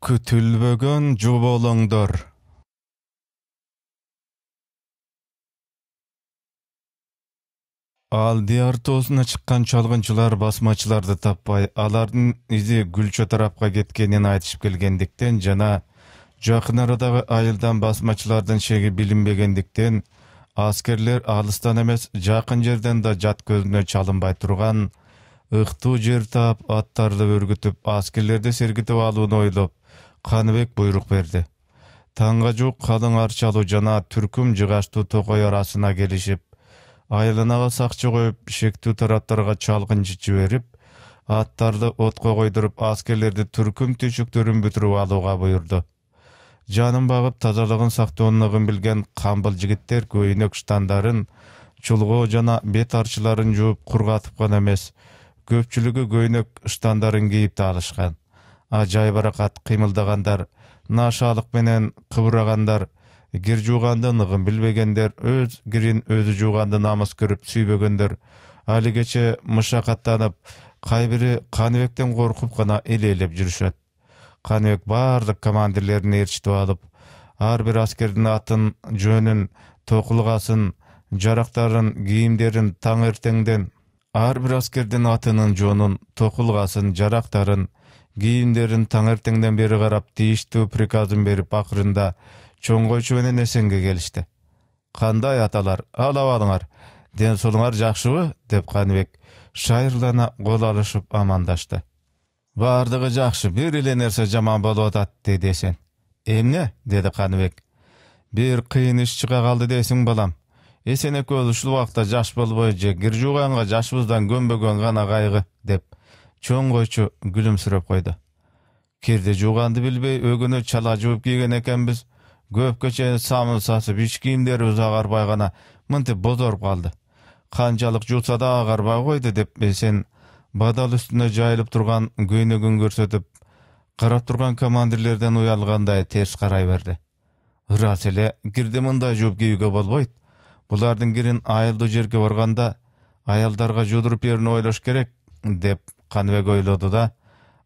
Kütülbögen jubolongdor. Ал диартосуна чыккан чалгынчылар басмачыларды таппай, алардын изи Гүлчө тарапка кеткенин айтышып келгендиктен жана жакын арадагы айылдан басмачылардын шеги билинбегендиктен аскерлер алыстан эмес жакын жерден да жат көзүнө чалынбай турган ыктуу жер таап аттарды өргүтүп аскерлерди сергитип алууну ойлоп Каныбек буйрук берди. Таңга жук калың арчалуу жана түркүм жыгаштуу токой арасына келишип, айылынага сакчы коюп, шектүү тараптарга чалгынчы жиберип, аттарды отко койдуруп, аскерлерди түркүм түйшүктөрүн бүтүрүп алууга буйрду. Жанын багып, тазалыгын сактоонугун билген камбыл жигиттер көйнөк штандарын, чулгоо жана бет арчыларын жууп кургатып гана эмес, көпчүлүгү көйнөк штандарын кийип да алышкан. Жайбаракат кыймылдагандар, нашаалык менен кыбырагандар, кир жууганды ныгын билбегендер, өз кирин өзү жууганды намыс көрүп сүйбөгөндөр, алигече мышакаттанып, кайбири Каныбектен коркуп гана элелеп жүрүшөт. Каныбек баардык командирлерин ээрчитип алып, ар бир аскердин атын, жөнүн, токулгасын, жарактарын, кийимдерин таң эртеңден, ар бир аскердин атынын, жонун, токулгасын, жарактарын, кийимдерин таң эртеңден бери карап, тийиштүү приказын берип, акырында чоң койчу менен эсенге келишти. Кандай аталар, алап алыңар, ден соолуңар жакшыбы? Деп Каныбек шайырлана кол алышып амандашты. Бардыгы жакшы, бир эле нерсе жаман болуп атат, деди Эсен. Эмне? Деди Каныбек. Бир кыйын иш чыга калды дейсиң балам. Эсен экөөбүз ушул убакта жаш болбой же кир жууганга жашыбыздан көнбөгөн гана кайгы, деп чоң койчу күлүмсүрөп койду. Кирди жууганды билбей өгүнү чала жууп кийген экенбиз. Көпкө чейин самын сасып, ич кийимдерибиз агарбай гана мынтип бозоруп калды. Канчалык жуутса да агарбай койду, деп Эсен бадал үстүнө жайылып турган көйнөгүн көрсөтүп, карап турган командирлерден уялгандай терс карай берди. Ырас эле кирди мындай жууп кийүүгө болбойт. Булардын кирин айылдуу жерге барганда аялдарга жуудуруп берүүнү ойлош керек, деп Каныбек ойлоду да,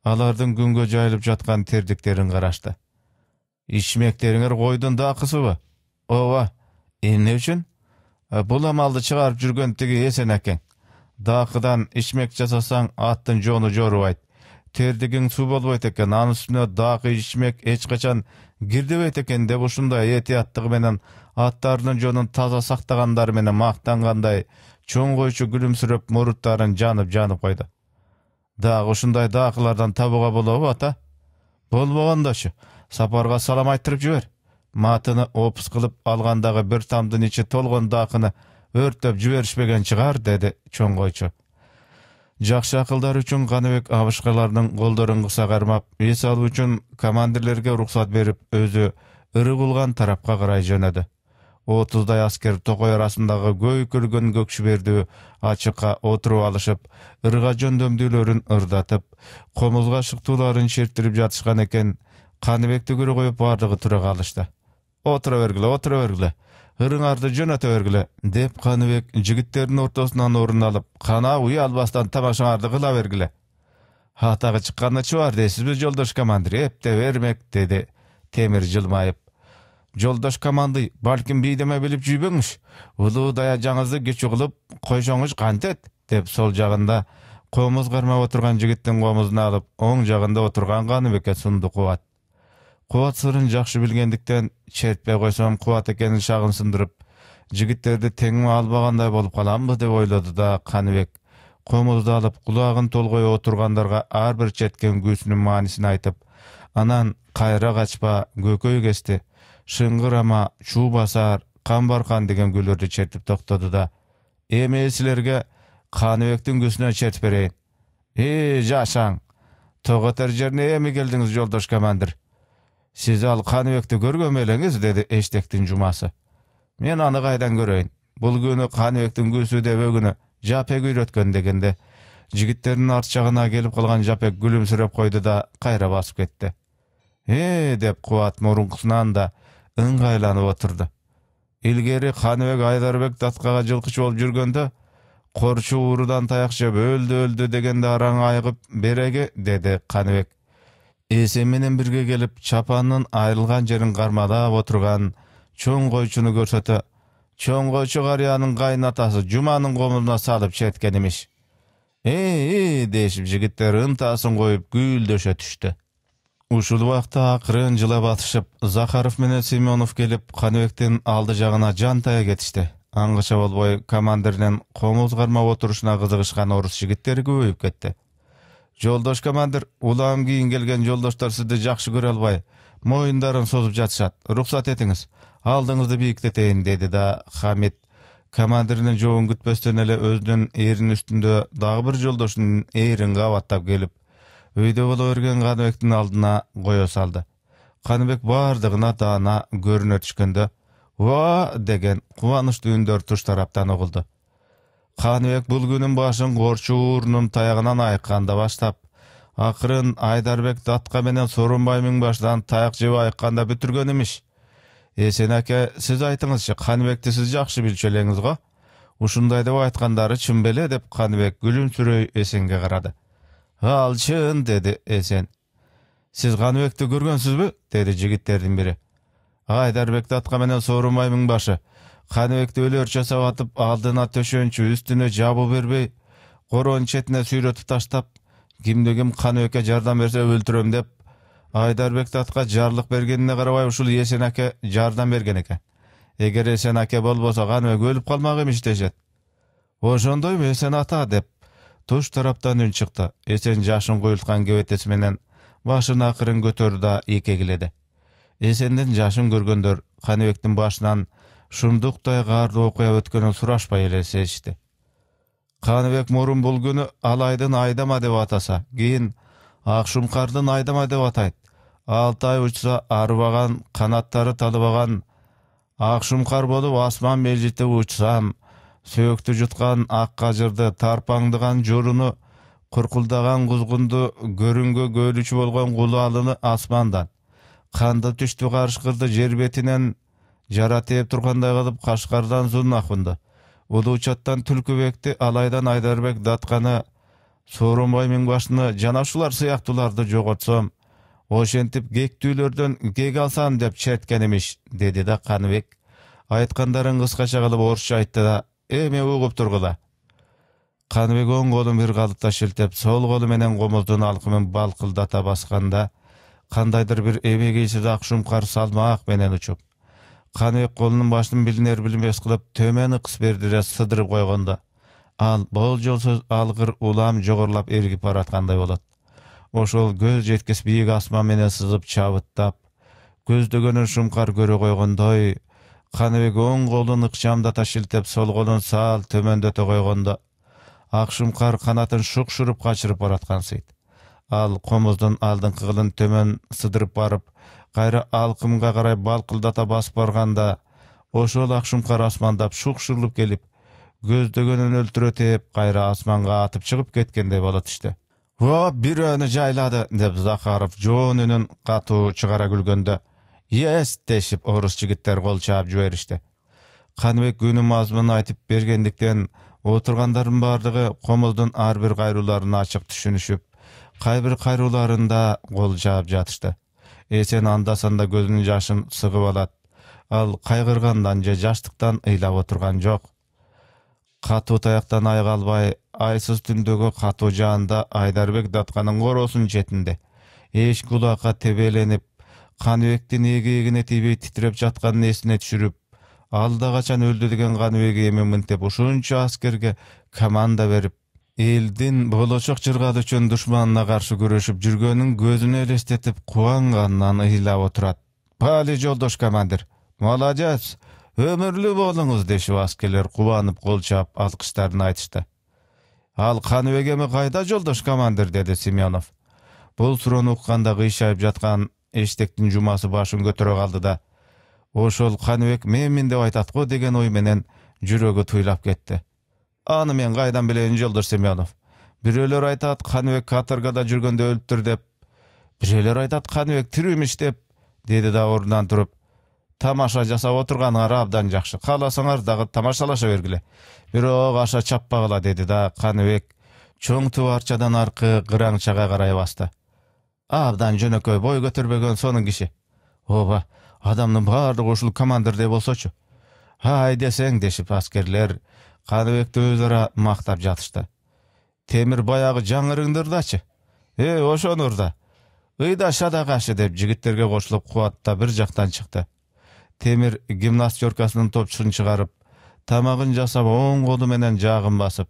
алардын күнгө жайылып жаткан тердиктерин карашты. Ичмектериңер койдун даакысыбы? Ооба. Эмне үчүн? Бул амалды чыгарып жүргөн тиги Эсен экең. Даакыдан ичмек жасасаң, аттын жону жорубайт. Тердигиң суу болбойт экен, анын үстүнө даакы ичмек эч качан кирдибейт экен, деп ушундай этияттыгы менен аттарынын жонун таза сактагандары менен мактангандай чоң койчу күлүмсүрөп муруттарын жанып койду. Дагы ушундай даакылардан табууга болобу, ата? Болбогондочу, сапарга салам айттырып жибер. Матыны опус кылып алгандагы бир тамдын ичи толгон даакыны өрттөп жиберишпеген чыгар, деди чоң койчу. Жакшы акылдар үчүн Каныбек абышкалардын колдорун кыса кармап, эс алуу үчүн командирлерге уруксат берип, өзү ыры булган тарапка карай жөнөдү. 30дай аскер токой арасындагы көйкөлгөн көкшүберди ачыкка отуруп алышып, ырга жөндөмдүүлөрүн ырдатып, комузга шыктууларын шерттирип жатышкан экен. Каныбекти көрө коюп бардыгы тура калышты. Отура бергиле, ырыңарды жөнөтө бергиле, деп Каныбек жигиттердин ортосунан орун алып, кана уялбастан тамашаңарды кыла бергиле. Атагы чыкканда чубар дейсизби, жолдош командир, эпте бермек, деди Темир жылмайып. Жолдош командир, балким бийдеме билип жүйбөңүш. Улуу дая жаңызды кечүү кылып койсоңуз кантет, деп сол жагында комуз кармап отурган жигиттин комузун алып, оң жагында отурган Каныбекке сунду Кубат. Кубат сырын жакшы билгендиктен, чертпей койсом Кубат экенин шагын сындырып, жигиттерди теңме албагандай болуп каламбы, деп ойлоду да Каныбек комузду алып, кулагын толгой отургандарга ар бир четкен күүсүнүн маанисин айтып, анан кайра качпа, көкөй кести, шыңгырама, чуу басар, кан баркан деген күлөрдү чертип токтоду да, эми силерге Каныбектин күүсүнө чертип берейин. Жашаң, тоготер жерине эми келдиңиз, жолдош командир. Сиз ал Каныбекти көргөн белеңиз, деди эштектин жумасы. Мен аны кайдан көрөйүн? Бул күнү Каныбектин күүсү деп өгүнү Жапек үйрөткөн, дегенде жигиттердин арт жагына келип калган Жапек күлүмсүрөп койду да кайра басып кетти. Деп Кубат мурункусунан да ыңгайланып отурду. Илгери Каныбек Айдарбек таткага жылкычы болуп жүргөндө, корчу уурудан таяк жеп өлдү дегенде араң айгып береги, деди Каныбек. Эсен менен бирге келип чапанын айрылган жерин кармалап отурган чоң койчуну көрсөтө, чоң койчу карыянын кайнатасы Жуманын комузуна салып четкен имиш. Дешип жигиттер ынтасын коюп гүлдөшө түштү. Ушул убакта акырын жылап атышып, Захаров менен Семенов келип Каныбектин алды жагына жантая кетишти. Аңгыча болбой командирдин комуз кармап отурушуна кызыгышкан орус жигиттери көбөйүп кетти. Жолдош командир, улам кийин келген жолдоштор сизди жакшы көрө албай, моюндарын созуп жатышат. Рухсат этиңиз, алдыңызды бийиктетейин, деди да Хамит командирдин жообун күтпөстөн эле өзүнүн эринин үстүндө дагы бир жолдошунун эрин кабаттап келип, өйдө боло берген Каныбектин алдына кое салды. Каныбек бардыгына даана көрүнө түшкөндө «Ва!» деген кубанычтуу үндөр туш тараптан угулду. Каныбек бул күнүн башын корчу уурунун таягынан айыкканда баштап, акырын Айдарбек Датка менен Сооронбай Миңбашдан таяк жеп айыкканда бүтүргөн имиш. Эсен аке, сиз айтыңызчы, Каныбекти сиз жакшы билчү элеңиз го? Ушундай деп айткандары чын беле, деп Каныбек күлүмсүрөй Эсенге карады. Ал чын, деди Эсен. Сиз Каныбекти көргөнсүзбү? Деди жигиттердин бири. Айдарбек Датка менен Сооронбай Миңбашы Каныбекти өлөр жасап атып, алдына төшөнчү үстүнө жабуу бербей, коронун четине сүйрөтүп таштап, кимде-ким Каныбекке жардам берсе өлтүрөм деп, Айдарбек Датка жарлык бергенине карабай ушул Эсен аке жардам берген экен. Эгер Эсен аке болбосо Каныбек өлүп калмак имиш дешет. Ошондойбу Эсен ата, деп туш тараптан үн чыкты. Эсен жашын коюлткан кебетеси менен башын акырын көтөрдү да экегиледи. Эсендин жашын көргөндөр Каныбектин башынан шумдуктай каардуу окуя өткөнүн сурашпай эле сезишти. Каныбек мурун бул күнү Алайдын айдама деп атаса, кийин Акшумкардын айдама деп атайт. 6 ай учса арбаган, канаттары талыбаган Акшумкар болуп асман мелжитип учсам, сөөктү жуткан ак кажырды, тарпаңдыган жоруну, куркулдаган кузгунду, көрүнгө көөлүчү болгон кулалыны асмандан, канды түштү карышкырды жер бетинен жара тээп тургандай кылып Кашкардан Зуннахунду, Улуу Чаттан Түлкүбекти, Алайдан Айдарбек Датканы, Сооронбай Миңбашны жана ушулар сыяктууларды жоготсом, ошентип кектүүлөрдөн кек алсам деп четкен имиш, деди да Каныбек. Айткандарын кыскача кылып орусча айтты да, эме угуп тургула. Каныбек оң колун бир калыпта шилтеп, сол колу менен комуздун алкымын балкылдата басканда, кандайдыр бир эбегейсиз Акшумкар салмак менен учуп, Каныбек колунун башын билинер билинбес кылып төмөн ыкс бердире сыдырып койгондо, ал болжолсуз алгыр улам жогорулап эргип бараткандай болот. Ошол көз жеткис бийик асман менен сызып чабыттап, көздөгөнүн Шумкар көрө койгондой, Каныбек оң колун ыкчамдата шилтеп, сол колун саал төмөндөтө койгондо, Акшумкар канатын шукшуруп качырып бараткансыйт. Ал комуздун алдыңкы кылын төмөн сыдырып барып, кайра алкымга карай балкылдата басып барганда, ошол Акшумкар асмандап шукшурулуп келип, көздөгөнүн өлтүрө тээп, кайра асманга атып чыгып кеткендей болот иште. «О, бирөөнү жайлады», деп Захаров жоон үнүн катуу чыгара күлгөндө, «Ес», дешип орус жигиттер кол чаап жиберишти. Каныбек күнү мазмунун айтып бергендиктен, отургандардын бардыгы комуздун ар бир кайрууларын ачык түшүнүшүп, кайбир кайрууларында кол чаап жатышты. Эсен анда-санда көзүнүн жашын сыгып алат. Ал кайгыргандан же жаштыктан ыйлап отурган жок. Катуу таяктан айга албай, айсыз түндөгү катуу жаанда Айдарбек Датканын коросунун четинде, эш кулакка тебеленип, Каныбектин эгегине тийбей титиреп жатканын эсине түшүрүп, алда качан өлдү деген Каныбек эми мынтип ушунча аскерге команда берип, элдин болочок жыргалы үчүн душманына каршы күрөшүп жүргөнүн көзүнө элестетип кубанганынан ыйлап отурат. «Пали жолдош командир, молодец, өмүрлүү болуңуз», дешип аскерлер кубанып кол чаап алкыштарын айтышты. «Ал Каныбек эми кайда жолдош командир?» деди Семенов. Бул суроону укканда кыйшайып жаткан эштектин жумасы башын көтөрө калды да, ошол Каныбек менмин деп айтат го деген ой менен жүрөгү туйлап кетти. «Аны мен кайдан билейин, жолдош Семенов? Бирөөлөр айтат Каныбек каторгада жүргөндө өлүптүр деп, бирөөлөр айтат Каныбек тирүүмүш деп», деди да ордунан туруп, «Тамаша жасап отурганыңар абдан жакшы. Кааласаңар дагы тамашалаша бергиле. Бирок аша чаппагыла», деди да Каныбек чоң туу арчадан аркы кыраңчага карай басты. Abdan jönököy boy götürbegen sonun kişi. Oba, adamның bardygy uşul komandyrday bolsaçu. Hay deseň deşip askerler Kanybekdi özara maktap jatışdy. Temir bayağı jaňyryňdyrdaçy. Oşonurda. Iyda şadagaşı dep jigitlerge goşulup Kuwatda bir jaktan çykdy. Temir gimnastyorkasynyň topçusyny çygaryp, tamagyn jasap oň golu menen jagyn basyp,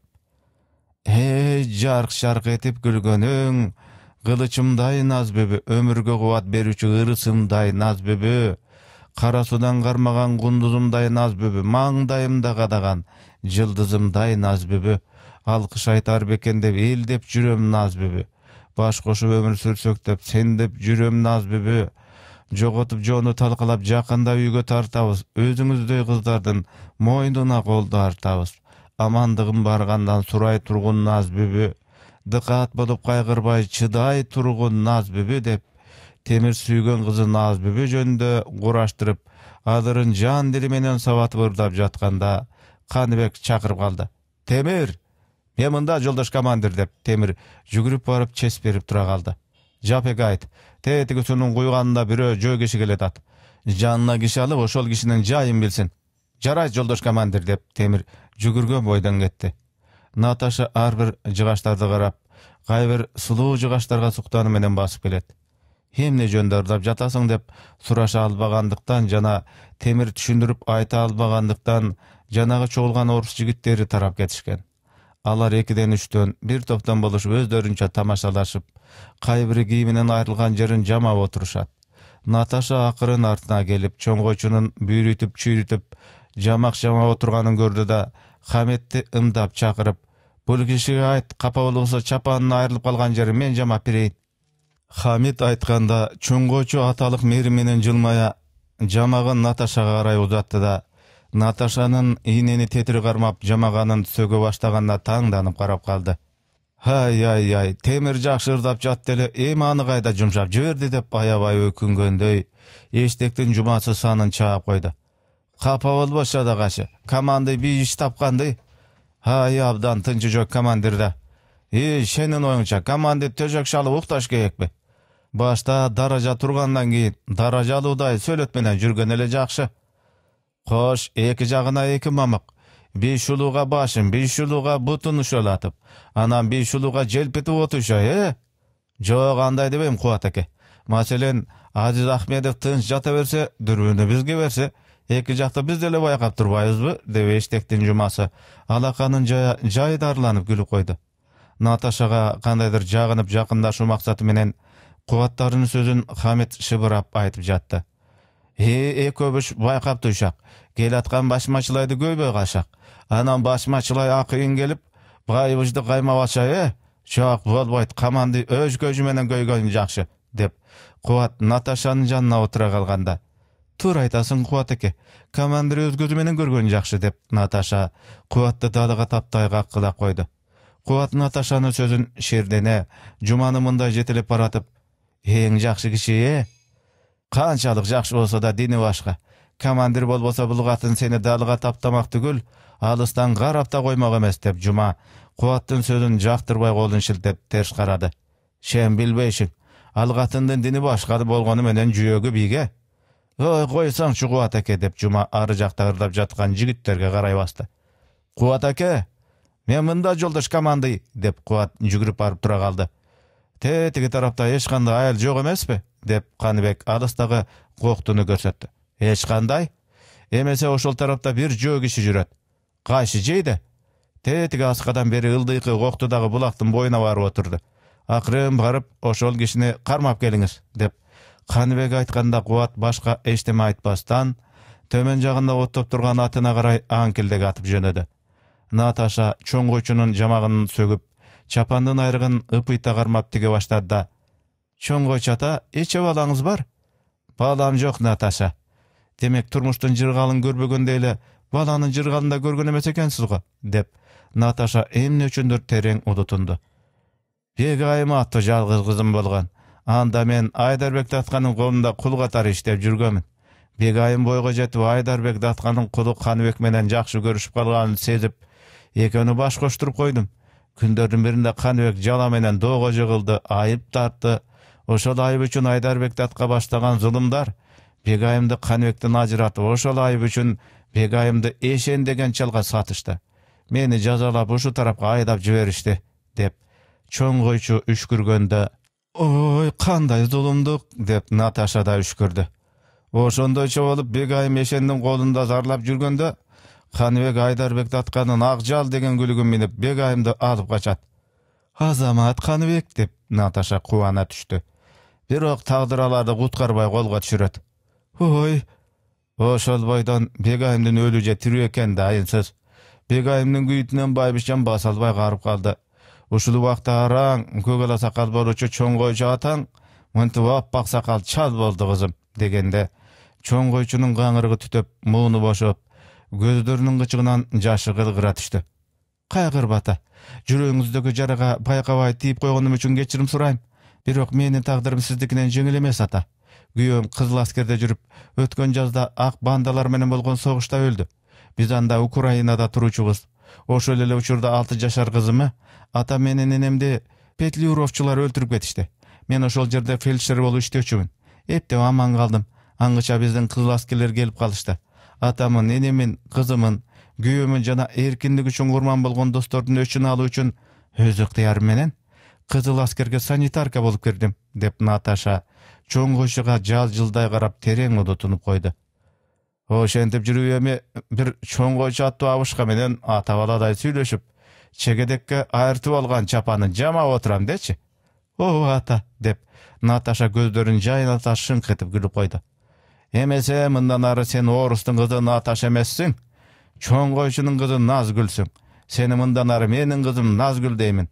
jark-şark etip gülgönüň, kılıçımday nazböbü, ömürge kuvat berüçü ırısımday nazböbü, karasudan karmagan kunduzumday nazböbü, mağdayımda kadagan jıldızımday nazböbü, alkış aytar beken dep el dep jüröm nazböbü, baş koşup ömür sürsök dep sen dep jüröm nazböbü, jogotup jonu talkalap jakында üýge tartabız, özüňizдөй kızdardın moýnuna kol tartabız, amandygym bargandan suray turgun nazböbü, dıkat bolup kaygırbay çıday turgun nazböbü dep Temir süýgen kızı nazböbü jönde guraştırıp adırın jan dili menen sabat bırdap jatkanda Kanybek çakırıp kaldı. Temir, men mында joldaş komandir dep Temir jügürüp barıp çes berip tura kaldı. Japek ayt, tetigi sunun kuyganında biri jö kişi geledat. Janına kişi alıp oşol kişinin jayын bilsin. Jarayt joldaş komandir dep Temir jügürgön boydan ketdi. Natasha ar bir jygaçtарды garap, gaýbir suluw jygaçtarga suktany menen basyp gelet. Hemne jönдөrdap jatasyň dep suraşa albagandykdan jana Temir түшүндүрүp ayta albagandykdan janagy çoğulgan orus jigitleri tarap ketişken. Alar 2-den 3-tön bir topdan boluşup özlörünçe tamaşalaşyp, gaýbiri giýiminden aýrylgan jerin jamap oturuşat. Natasha akırın artına gelip çoňgoçunun büýrütüp çüýrütüp jamak oturganyny gördü da Hametdi ımdap çakırıp, bul kişiге ayt, kapa bolsa çapanyny aýrylyp kalgan jeri men jamap bereýin. Hamit aytkanda çoňgoçu atalyk meri menen jılmaya jamagyn Natashaga garay uzatdy da, Natashanyň iňneni tetiri garmap jamaganyn söge başlaganda taňdanyp garap kaldy. Hay, Temir jakşyrdap jat dele, emany gaýda jumşap jiberdi dep aýabay öküngöndöy, eşdekden jumasy sanyn çaap goýdy. Kapa bolboşa da gaşy, komandy bir iş tapgandy. Hay abdan tınçı jok komandirda. Şenin oýunça komandy töjek şalyp uktaş gerekmi? Başta daraja turgandan keyin darajalyday sölet menen jürgen ele jakşy. Hoş, eki jagyna eki mamyk. Bir şuluğa başın, bir şuluğa butun uşalatıp, anan bir şuluğa jelpetip otuşa, Jok anday debem Kuwat eke. Maselen, Aziz Ahmedov tınç jata berse, dürbünü bizge berse, eki jakta biz dele bayakap turbayızbı, dep eştektin jumasy. Alakanın jayı darlanıp gülüp koydu. Natashaga kandaydır jagınıp jakyndaşуу maksаты menen Kuwatlaryň sözün Hamet şıbırap aytıp jatdy. Köbüş bayakap duyşak. Gelatkan başmaçylaydy göýböy gaşak. Anan başmaçylay akıyın gelip, gaýbyjdy gaýma başa, şak bolboýt, komandy öz gözü menen göýgön jakşy, dep Kuwat Natashanyň janına otura kalganda. Tur aytasyň Kuwat eke, komandy öz gözü menen görgön jakşy, dep Natasha Kuwatdy dalyga tapday gakkylap koydu. Kuwat Natashanyň sözün şerdene, jumany mында jetelep baratyp, eň jakşy kişi, kançalyk jakşy bolsa da dini başga. Komandir bolbosa bul gatyn seni dalyga taptamak tügül, alystan garap da goýmak emes dep Juma Kuwatdyň sözün jakdyrbay golun şiltep ters garady. Şen bilbeýsiň, al gatyndyň dini başga bolgany menen jüýegi bige. Goýsaň şu Kuwat eke dep Juma ary jakda ırdap jatgan jigitlerge garay bastı. Kuwat eke, men mында joldaş komandy dep Kuwat jügürüp baryp tura kaldy. Tegi tarapda eç kanday ayal jok emespi? Dep Kanybek alysdagy goktuny görsetdi. Eç kanday? Emese oşol tarapda bir jö kişi jüret. Gaýşy jeýdi? Tegi askadan beri ıldyky goktudagy bulaktyň boyuna baryp oturdy. Akrym baryp oşol kişini karmap geliňiz, dep Kanybek aytkanda Kuwat başka eşdeme aytbastan tömen jagynda oturup turgan atyna garay aňkildek atyp jönödü. Natasha çoňgoçunun jamagyny sögüp, çapandyn aýrygyn ıpyta garmap tige başlady da, "Çoňgoç ata, eçe balaňyz bar?" "Balam jok Natasha." "Demek turmuşdan jırgalyň görbegendeyle balanyň jırgalynda görgön emes ekensiz go," dep Natasha emne üçündir tereň udutundy. "Begaýym atdy jalgyz kızım bolgan. Anda men Aýdarbek datkanyň golunda kul gatary işlep jürgemin. Begaýym boýga jetip Aýdarbek datkanyň kulu Kanybek menen jakşy görüşüp kalganyny sezip, ekeni baş goşturup koydum. Kündörün birinde Kanybek jala menen doga jygyldy, aýyp tartdy. Ошол айып үчүн Айдарбекти атка баштаган зулумдар Бегайымды Каныбектен ажыратып, ошол айып үчүн Бегайымды эшендеген чалга сатышты. Мени жазалап ушу тарапка айдап жиберишти, деп чоң койчу үшкүргөндө, ой, кандай зулумдук, деп Наташа да үшкүрдү. Ошондойчо болуп Бегайым эшендин колунда зарлап жүргөндө, Каныбек Айдарбекти атканын Акжал деген күлүгүн минип Бегайымды алып качат. Азамат Каныбек, деп Наташа кубана түштү. Бирок тагдыр аларды куткарбай колго түшүрөт. Ой, ошол бойдон Бегайымдын өлү же тирүү экени да айынсыз. Бегайымдын күйүтүнөн Байбишжан баса албай карып калды. Ушул убакта араң көк ала сакал болчу чоң койчу атаң мынтип аппак сакал чал болду кызым, дегенде чоң койчунун каңырыгы түтөп, мууну бошоп, көздөрүнүн кычыгынан жашы кылгыра түштү. Кайгырба ата, жүрөгүңүздөгү жарага байкабай тийип койгонум үчүн кечирим сурайм. Бирок менин тагдырым сиздикинен жеңил эмес ата. Күйөөм Кызыл аскерде жүрүп, өткөн жазда ак бандалар менен болгон согушта өлдү. Биз анда Украинада туручубуз. Ошол эле учурда 6 жашар кызымы ата менен энемди петлюровчулар өлтүрүп кетишти. Мен ошол жерде фельдшер болуп иштөөчүмүн. Эптеп аман калдым. Аңгыча биздин кызыл аскерлер келип калышты. Атамын, энемин, кызымын, күйөөмүн жана эркиндик үчүн курман болгон достордун өчүн алуу үчүн өз ыктыярым менен кызыл аскерге санитарка болуп кирдим, деп Наташа чоң койчуга жылдай карап терең удутунуп койду. Ошентип жүрүп эми бир чоң койчу аттуу абышка менен ата баладай сүйлөшүп, чегедекке айыртып алган чапанын жамап отурам дечи. Ооба ата, деп Наташа көздөрүн жайната шыңк этип күлүп койду. Эмесе мындан ары сен орустун кызы Наташа эмессиң, чоң койчунун кызы Назгүлсүң. Сени мындан ары менин кызым Назгүл деймин.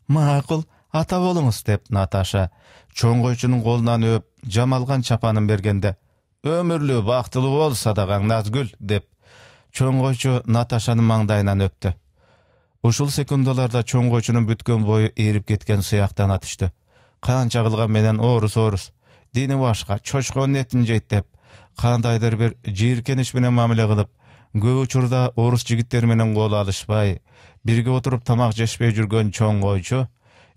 Макул, ата болуңуз, деп Наташа чоң койчунун колунан өп, жамалган чапанын бергенде, өмүрлүү бактылуу бол садагаң Назгүл, деп чоң койчу Наташанын маңдайынан өптү. Ушул секундаларда чоң койчунун бүткөн бою ээрип кеткен сыяктана түштү. Канча кылган менен орус, дини башка, чочконун этин жейт деп, кандайдыр бир жийиркенич менен мамиле кылып, көп учурда орус жигиттери менен кол алышпай, бирге отуруп тамак жешпей жүргөн чоң койчу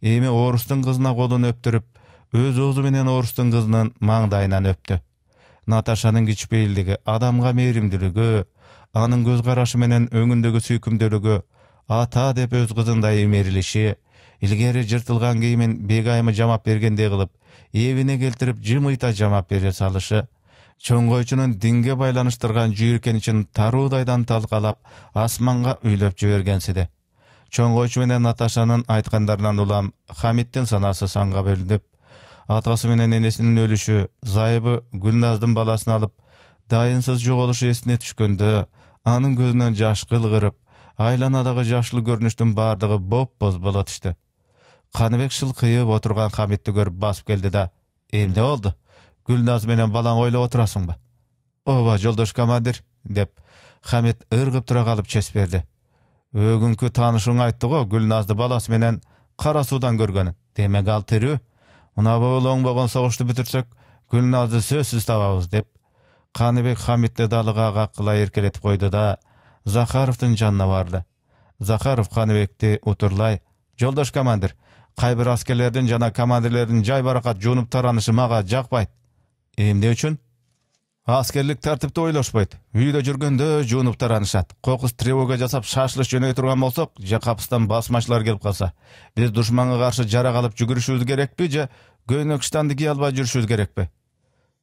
эми орустун кызына колун өптүрүп, өз оозу менен орустун кызынын маңдайынан өптү. Наташанын кичпейилдиги, адамга мээримдүүлүгү, анын көз карашы менен өңүндөгү сүйкүмдүүлүгү, ата деп өз кызындай эмерилиши, илгери жыртылган кийимин Бегайымы жамап бергендей кылып, эбине келтирип жымыйта жамап бере салышы, чоң койчунун динге байланыштырган жүйиркеничин таруудайдан талкалап, асманга үйлөп жибергенсиди. Чоң койчу менен Наташанын айткандарынан улам Хамиттин санасы санга бөлүнүп, атасы менен энесинин өлүшү, зайыбы Гүлназдын баласын алып, дайынсыз жоголушу эсине түшкөндө, анын көзүнөн жаш кылгырып, айланадагы жашлуу көрүнүштүн бардыгы боп-боз боло түштү. Каныбек шылкыйып отурган Хамитти көрүп басып келди да, эмне болду? Гүлназ менен балаң ойлоп отурасыңбы? Ооба, жолдош командир, деп Хамит ыргып тура калып чес берди. Өгүнкү таанышың айтты го, Гүлназды баласы менен Кара суудан көргөнүн. Демек ал тирүү. Мына бул оңбогон согушту бүтүрсөк, Гүлназды сөзсүз табабыз, деп Каныбек Хамитти далыга каккыла эркелетип койду да Захаровдун жанына барды. Захаров Каныбекти утурлай: "Жолдош командир, кайбир аскерлердин жана командирлердин жай баракат жуунуп таранышы мага жакпайт." Эмне үчүн? Аскерлик тартипти ойлошпойт. Үйдө жүргөндө жуунуп таранышат. Кокус тревога жасап шашылыш жөнөй турган болсок, же капыстан басмачылар келип калса, биз душманга каршы жарак алып жүгүрүшүбүз керекпи, же көйнөк штанды кие албай жүрүшүбүз керекпи?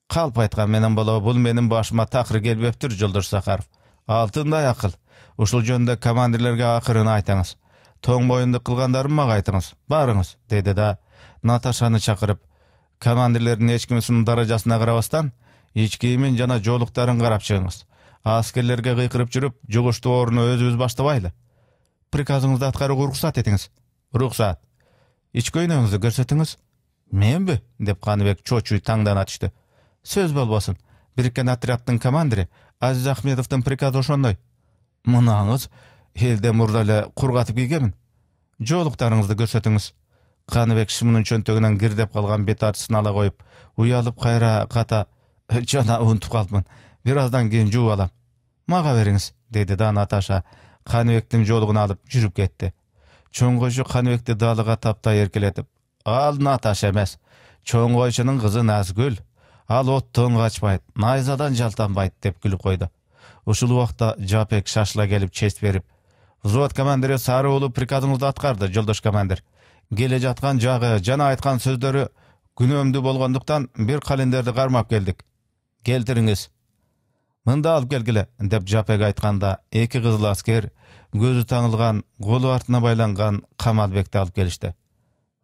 Калп айткан менен болобу, бул менин башыма такыр келбептир, жолдош Захаров. Алтындай акыл. Ушул жөндө командирлерге акырын айтыңыз. Тоң боюнду кылгандарым мага айтыңыз. Барыңыз, деди да Наташаны чакырып, командирлердин эч кимисинин даражасына карабастан, ич кийимин жана жоолуктарын карап чыгыңыз. Аскерлерге кыйкырып жүрүп, жугуштуу орунду өзүбүз баштабайлы. Приказыңызды аткарууга уруксат этиңиз. Уруксат. Ич көйнөгүңүздү көрсөтүңүз. Менби? Деп Каныбек чочуй таңдана түштү. Сөз болбосун. Бириккен отряддын командири Азиз Ахмедовдун приказы ошондой. Мынаңыз элде мурда эле кургатып кийгенмин. Жоолуктарыңызды көрсөтүңүз. Каныбек шымынын чөнтөгүнөн кирдеп калган бет артысын ала коюп, уялып кайра ката: "Жана унутуп калдымын. Бир аздан кийин жууп алам. Мага бериңиз", деди да Наташа Каныбектин жоолугун алып жүрүп кетти. Чоң койчу Каныбекти далыга таптай эркелетип: "Ал Наташа эмес. Çoң койчунун кызы Назгүл. Ал оттон качпайт, найзадан жалтанбайт деп күлүп койду. Ушул убакта Жапек шашыла келип чест берип: "Взвод командири Сары уулу приказыңызды аткарды, жолдош командир. Келе жаткан жагы жана айткан сөздөрү күнөөмдүү болгондуктан бир календерди кармап келдик. Келтириңиз." "Мында алып келгиле" деп Жапек айтканда, эки кызыл аскер көзү таңылган, колу артына байланган Камалбекти алып келишти.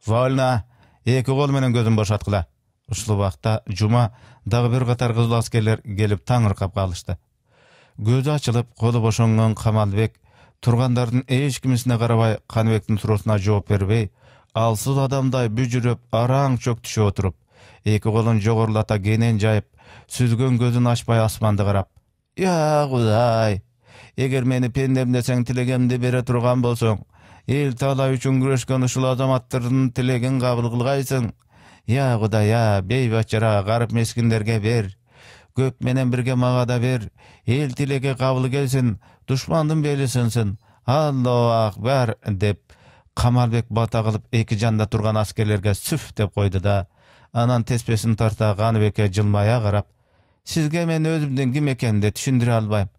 "Вольно, эки кол менен көзүн бошоткула." Ушул убакта Жума дагы бир катар кызыл аскерлер келип таңыркап калышты. Көзү ачылып, колу бошонгон Камалбек тургандардын эч кимисине карабай, Каныбектин суроосуна жооп бербей, алсыз адамдай бүжүрөп, араң чөк түшүп отуруп, эки колун жогорулата кенен жайып, сүзгөн көзүн ачпай асманды карап: "Я Кудай, эгер мени пендем десең тилегемди бере турган болсоң, эл талай үчүн күрөшкөн ушул азаматтардын тилегин кабыл кылгайсың. Я Кудай, я бейбачара карып мескиндерге бер. Көп менен бирге мага да бер. Эл тилеги кабыл келсин, душмандын бели сынсын. Аллаху акбар" деп Камалбек бата кылып эки жанда турган аскерлерге сүф деп койду да, анан теспесин тарта Каныбекке жылмая карап: "Сизге мен өзүмдүн ким экенимди түшүндүрө албайм.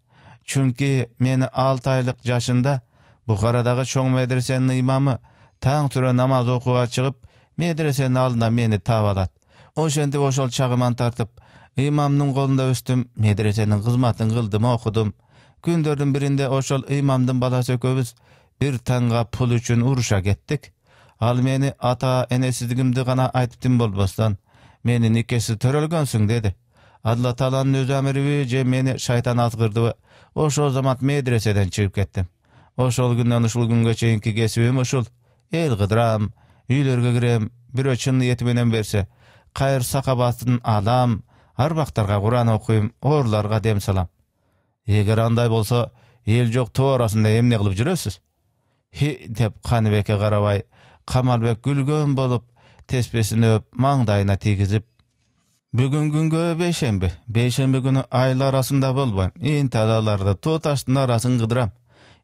Чүнки мени 6 айлык жашында Бухарадагы чоң медресенин имамы таң түрө намаз окууга чыгып, медресенин алдына мени таап алат. Ошентип ошол чагыман тартып, имамдын колунда өстүм, медресенин кызматын кылдым, окудум. Күндөрдүн биринде ошол имамдын баласы экөөбүз бир таңга пул үчүн уруша кеттик. Ал мени ата энесиздигимди гана айтыптын болбостон, мени никеси төрөлгөнсүң деди. Алла Тааланын өзү амириби же мени шайтан азгырдыбы, ошол замат медреседен чыгып кеттим. Ошол күндөн ушул күнгө чейинки кесибим ушул. Эл кыдырам, үйлөргө кирем, бирөө чын ниети менен берсе, кайыр сакабатын алам, арбактарга Куран окуйм, ооруларга дем салам. Эгер андай болсо, эл жок тоо арасында эмне кылып жүрөсүз?" "Хи" деп Каныбекке карабай, Камалбек күлгөн болуп, теспесин өп, маңдайына тийгизип: "Бүгүн күнгө бейшемби. Бейшемби күнү айыл арасында болбойм. Инталаларды, тоо таштын арасын кыдырам.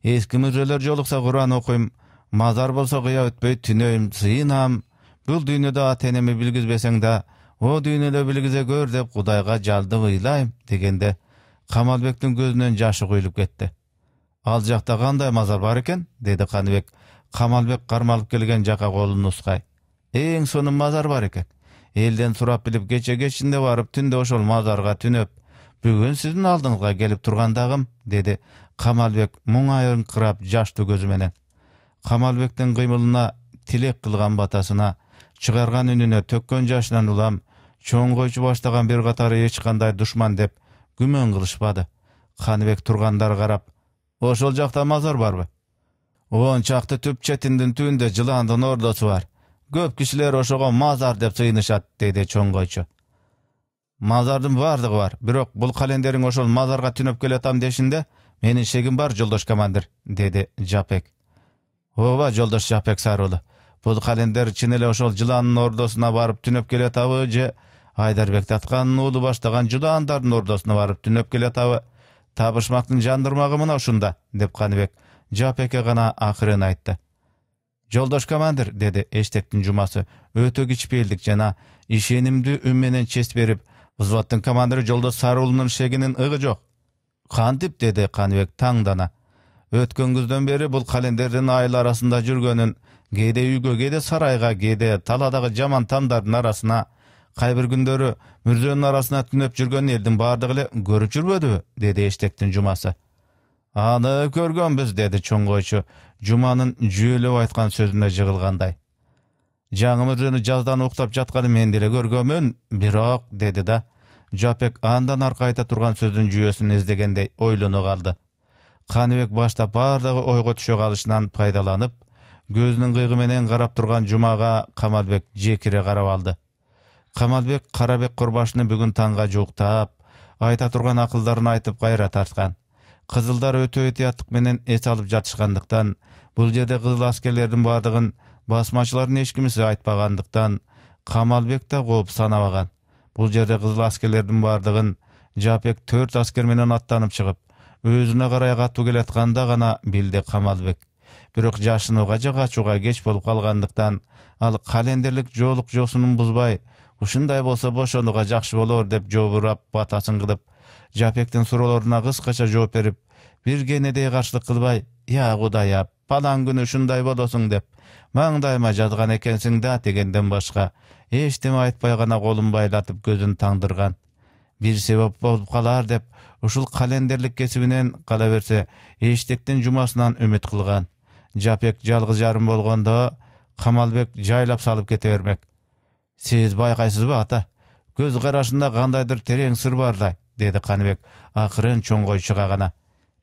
Эски мүрөлөр жолукса Куран окуйм, мазар болсо кыя өтпөй түнөйм, сыйынам. Бул дүйнөдө ата энеми билгизбесең да, о дүйнөдө билгизе көр деп Кудайга жалдып ыйлайм" дегенде, Камалбектин көзүнөн жашы куйулуп кетти. "Ал жакта кандай мазар бар экен?" деди Каныбек. Камалбек кармалып келген жака колун нускай. "Эң сонун мазар бар экен. Элден сурап билип кече-кечинде барып, түндө ошол мазарга түнөп, бүгүн сиздин алдыңызга келип тургандагым" деди Камалбек муңайыңкырап жаштуу көзү менен. Камалбектин кыймылына, тилек кылган батасына, чыгарган үнүнө, төккөн жашынан улам, чоң койчу баштаган бир катары эч кандай душман деп күмөн кылышпады. Каныбек тургандар карап: "Ошол жакта мазар барбы?" "Он чакты түп четиндин түбүндө жыландын ордосу бар. Көп кишилер ошого мазар деп сыйынышат" деди чоң койчу. "Мазардын бардыгы бар, бирок бул календериң ошол мазарга түнөп келатам дешинде менин шегим бар, жолдош командир" деди Жапек. "Ооба, жолдош Жапек Сарыуулу. Бул календер чын эле ошол жыландын ордосуна барып түнөп келатабы же Айдарбек Таткандын уулу баштаган жыландардын ордосуна барып түнөп келатабы? Табышмактын жандырмагы мына ушунда" деп Каныбек Жапекке гана акырын айтты. "Жолдош командир" деди эштектин Жумасы өтө кичпейилдик жана ишенимдүү үн менен чест берип, "Взводдун командири жолдош Сарыуулунун шегинин ыгы жок." "Кантип?" деди Каныбек таңдана. "Өткөн күздөн бери бул календердин айыл арасында жүргөнүн, кээде үйгө, кээде сарайга, кээде таладагы жаман тамдардын арасына, кайбир күндөрү мүрзөнүн арасына түнөп жүргөн элдин бардыгы эле көрүп жүрбөдүбү?" деди эштектин Жумасы. "Аны көргөнбүз" деди чоң койчу Жуманын жүйөлөп айткан сөзүнө жыгылгандай. "Жаңы мүрзөнү жаздан уктап жатканы мен деле көргөмүн, бирок" деди да Жапек андан арка айта турган сөздүн жүйөсүн издегендей ойлоно калды. Каныбек баштап бардыгы ойго түшө калышынан пайдаланып, көзүнүн кыйгы менен карап турган Жумага Камалбек жекире карап алды. Камалбек Карабек Курбашны бүгүн таңга жууктап, айта турган акылдарын айтып кайра тарткан. Кызылдар өтө этияттык менен эс алып жатышкандыктан, бул жерде кызыл аскерлердин бардыгын басмачылардын эч кимиси айтпагандыктан, Камалбек да кооп санабаган. Бул жерде кызыл аскерлердин бардыгын Жапек 4 аскер менен аттанып чыгып, өзүнө карай катуу келатканда гана билди Камалбек. Бирок жашынууга же качууга кеч болуп калгандыктан, ал календерлик жоолук жосунун бузбай, Ушундай болсо бошонууга жакшы болор деп жообурап батасын кылып, Жапектин суроолоруна кыскача жооп берип, бир кенедей каршылык кылбай, "Я Кудай ап, палан күнү ушундай болосуң" деп, "Маңдайыма жазган экенсиң да" дегенден башка эчтеме айтпай гана колун байлатып көзүн таңдырган. Бир себеп болуп калар деп, ушул календерлик кесибинен кала берсе, эчтектин жумасынан үмүт кылган. Жапек жалгыз жарым болгондо Камалбек жайлап салып кете бермек. "Сиз байкайсызбы, ата? Көз карашында кандайдыр терең сыр бардай", деди Каныбек акырын чоңгойчуга гана.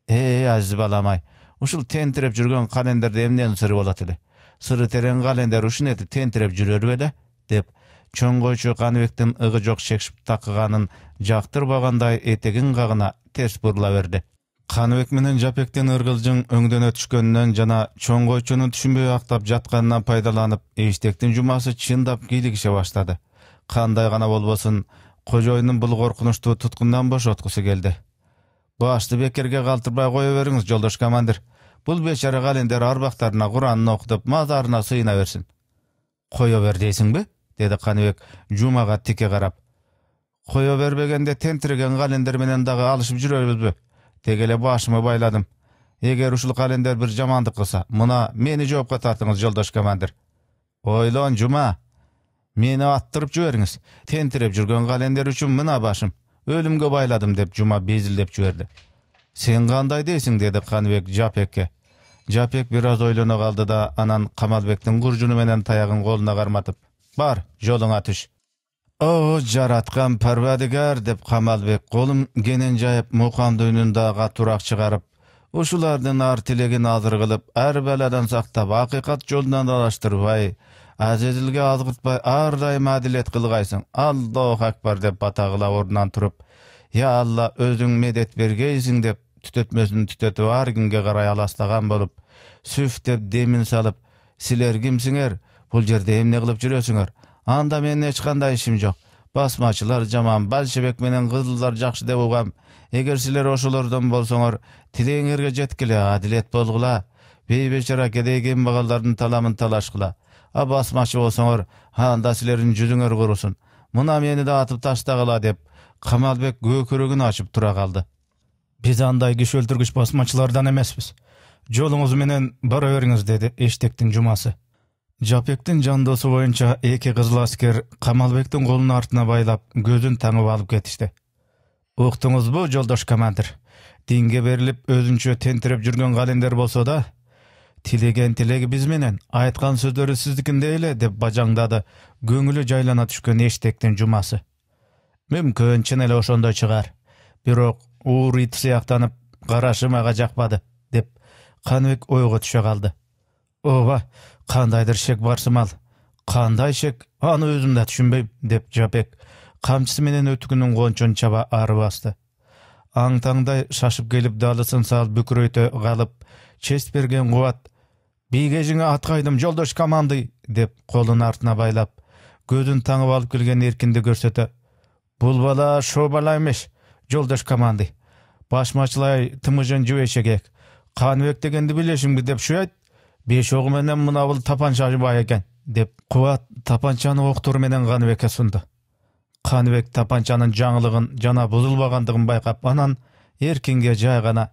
Азиз баламай, ушул тентиреп жүргөн календерде эмненин сыры болот эле? Сыры терең календер ушунети тентиреп жүрөр беле?" деп чоңгойчу Каныбектин ыгы жок шекшип такыганын жактырбагандай этегин кагына терс бурула берди. Каныбек менен Жапектин ыргылжың өңдөнө түшкөнүнөн жана чоңгойчунун түшүнбөй актап жатканынан пайдаланып, эчтектин жумасы чындап кийлигише баштады. Кандай гана болбосун, кожоюнун бул коркунучтуу туткундан бошоткусу келди. "Башты бекерге калтырбай кое бериңиз, жолдош командир. Бул бечара календер арбактарына Куранын окутуп, мазарына сыйына берсин." "Кое бер дейсиңби?" деди Каныбек жумага тике карап. "Кое бербегенде тентиреген календер менен дагы алышып жүрөбүзбү? Деги эле башымы байладым. Эгер ушул календер бир жамандык кылса, мына мени жоопко тартыңыз, жолдош командир." "Ойлон, Жума. Мени аттырып жибериңиз. Тентиреп жүргөн календер үчүн мына башым. Өлүмгө байладым" деп Жума безилдеп жиберди. "Сен кандай дейсиң?" деди Каныбек Жапекке. Жапек бир аз ойлоно калды да анан Камалбектин куржуну менен таягын колуна карматып, "Бар, жолуңа түш." "О, жараткан Парвадигар" деп Камалбек колун кенен жайып, мукамды үнүндө турак чыгарып, ушулардын ар тилегин азыр кылып, ар баладан сактап, акыйкат жолунан алаштырбай, Азизилге азгыртпай, ар дайым адилет кылгайсың. Аллаху акбар деп бата кыла ордунан туруп, "Я Алла, өзүң медет бергейсиң" деп түтөтмөсүн түтөтүп ар кимге карай аластаган болуп, "Сүф" деп демин салып, "Силер кимсиңер? Бул жерде эмне кылып жүрөсүңөр? Анда менин эч кандай ишим жок. Басмачылар жаман, большевик менен кызылдар жакшы деп угам. Эгер силер ошолордон болсоңор, тилеңерге жеткиле, адилет болгула. Бейбечара кедей кембагалдардын таламын талашкыла. А басмачы болсоңор, анда силердин жүзүңөр курусун. Мына мени да атып таштагыла" деп Камалбек көкүрөгүн ачып тура калды. "Биз андай киши өлтүргүч басмачылардан эмеспиз. Жолуңуз менен бара бериңиз" деди эчтектин жумасы. Жапектин жандосу боюнча эки кызыл аскер Камалбектин колун артына байлап, көзүн таңып алып кетишти. "Уктуңузбу, жолдош командир? Динге берилип, өзүнчө тентиреп жүргөн календер болсо да, тилеген тилеги биз менен, айткан сөздөрү сиздикиндей эле" деп бажаңдады көңүлү жайлана түшкөн эчтектин жумасы. "Мүмкүн чын эле ошондой чыгар. Бирок уур ит сыяктанып, карашы мага жакпады" деп Каныбек ойго түшө калды. "Ооба, кандайдыр шек барсымал. Кандай шек, аны өзүм да түшүнбөйм" деп Жапек камчысы менен өтүкүнүн кончон чаба ары басты. Аң-таңдай шашып келип далысын салып бүкүрөйтө калып, чест берген Кубат, "Бийгежиңе аткайдым, жолдош команды" деп колун артына байлап, көзүн таңып алып келген эркинди көрсөтө, "Бул бала шо бала эмес, жолдош команды. Башмачылай тымыжын жибешегек. Каныбек дегенди билесиңби деп шуйт. 5 огу менен мына бул тапанча бай экен" деп Кубат тапанчаны октор менен Каныбекке сунду. Каныбек тапанчанын жаңылыгын жана бузулбагандыгын байкап, анан эркинге жай гана,